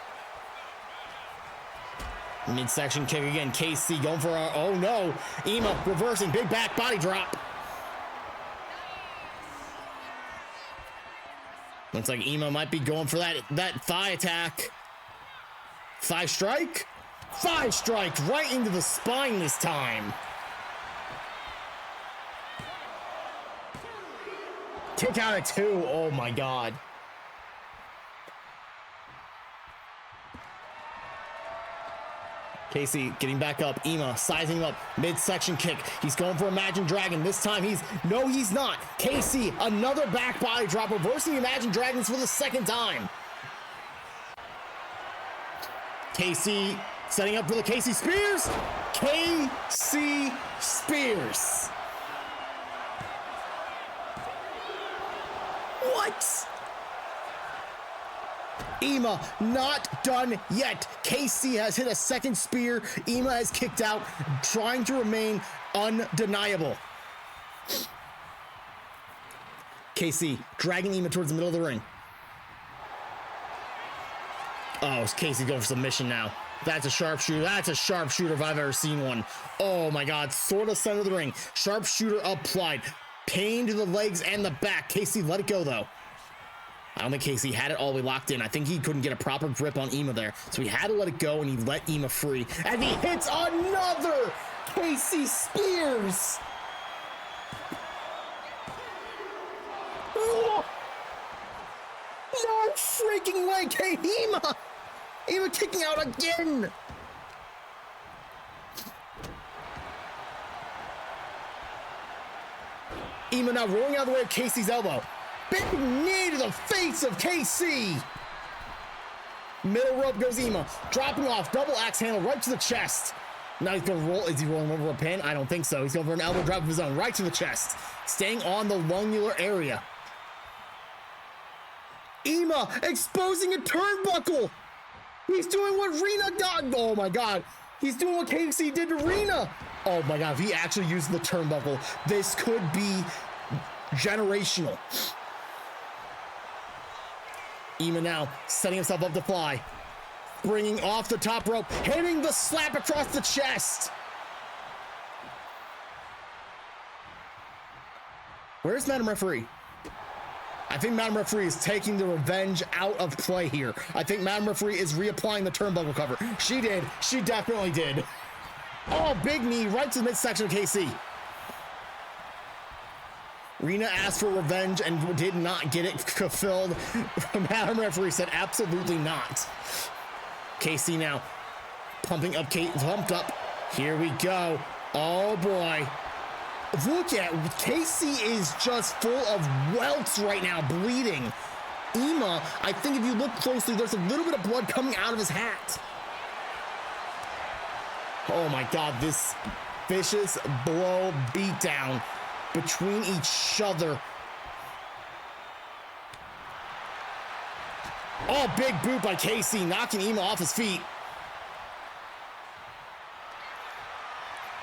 Midsection kick again. KC going for a, oh no. Ema reversing, big back body drop. Looks like Ema might be going for that thigh attack. Thigh strike? Thigh strike right into the spine this time. Kick out of 2. Oh my God. KC getting back up. Ema sizing him up. Midsection kick. He's going for Imagine Dragon. This time he's not. KC, another back body drop, reversing Imagine Dragons for the second time. KC setting up for the KC Spears. KC Spears. What? Ema not done yet. KC has hit a second spear. Ema has kicked out, trying to remain undeniable. KC dragging Ema towards the middle of the ring. Oh, KC going for submission now. That's a sharpshooter. That's a sharpshooter if I've ever seen one. Oh my God. Sort of center of the ring. Sharpshooter applied. Pain to the legs and the back. Casey let it go though. I don't think Casey had it all the way locked in. I think he couldn't get a proper grip on Ema there. So he had to let it go, and he let Ema free. And he hits another Casey Spears. Oh, no freaking way. Ema. Ema kicking out again. Ema now rolling out of the way of Casey's elbow. Big knee to the face of KC. Middle rope goes Ema. Dropping off. Double axe handle right to the chest. Now he's going to roll. Is he rolling over a pin? I don't think so. He's going for an elbow drop of his own. Right to the chest. Staying on the lungular area. Ema exposing a turnbuckle. He's doing what Rena did. Oh my God. He's doing what KC did to Rena. Oh my God. If he actually used the turnbuckle, this could be generational. Ema now setting himself up to fly. Bringing off the top rope. Hitting the slap across the chest. Where's Madam Referee? I think Madam Referee is taking the revenge out of play here. I think Madam Referee is reapplying the turnbuckle cover. She did. She definitely did. Oh, big knee right to the midsection of KC. Rena asked for revenge and did not get it fulfilled. Madam Referee said absolutely not. KC now pumping up, pumped up. Here we go. Oh boy. Look at KC is just full of welts right now, bleeding. Ema, I think if you look closely, there's a little bit of blood coming out of his hat. Oh my God, this vicious blow beatdown between each other. Oh, big boot by KC, knocking Ema off his feet.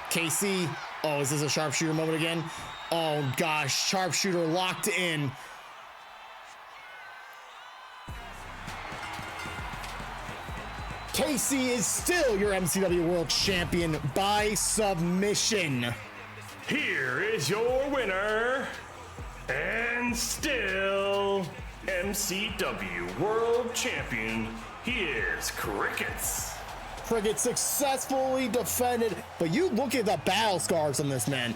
KC, oh, is this a sharpshooter moment again? Oh gosh, sharpshooter locked in. KC is still your MCW World Champion by submission. Here is your winner, and still MCW World Champion. He is Crickets. Cricket successfully defended, but you look at the battle scars on this man.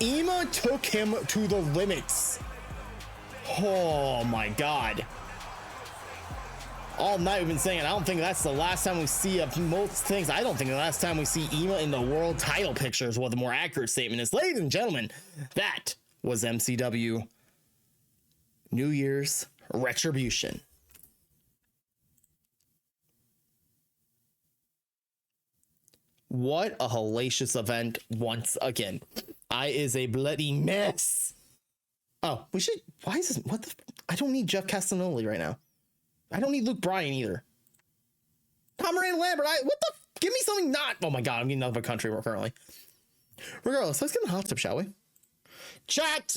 Ema took him to the limits. Oh my God. All night we've been saying it. I don't think that's the last time we see of most things. I don't think the last time we see Ema in the world title picture is what the more accurate statement is. Ladies and gentlemen, that was MCW New Year's Retribution. What a hellacious event once again. I is a bloody mess. Oh, we should, why is this, what the, I don't need Jeff Castanoli right now. I don't need Luke Bryan either. Tom Moran Lambert, what the, give me something not, oh my God, I'm getting out of a country currently. Regardless, let's get in the hot tip, shall we? Chat!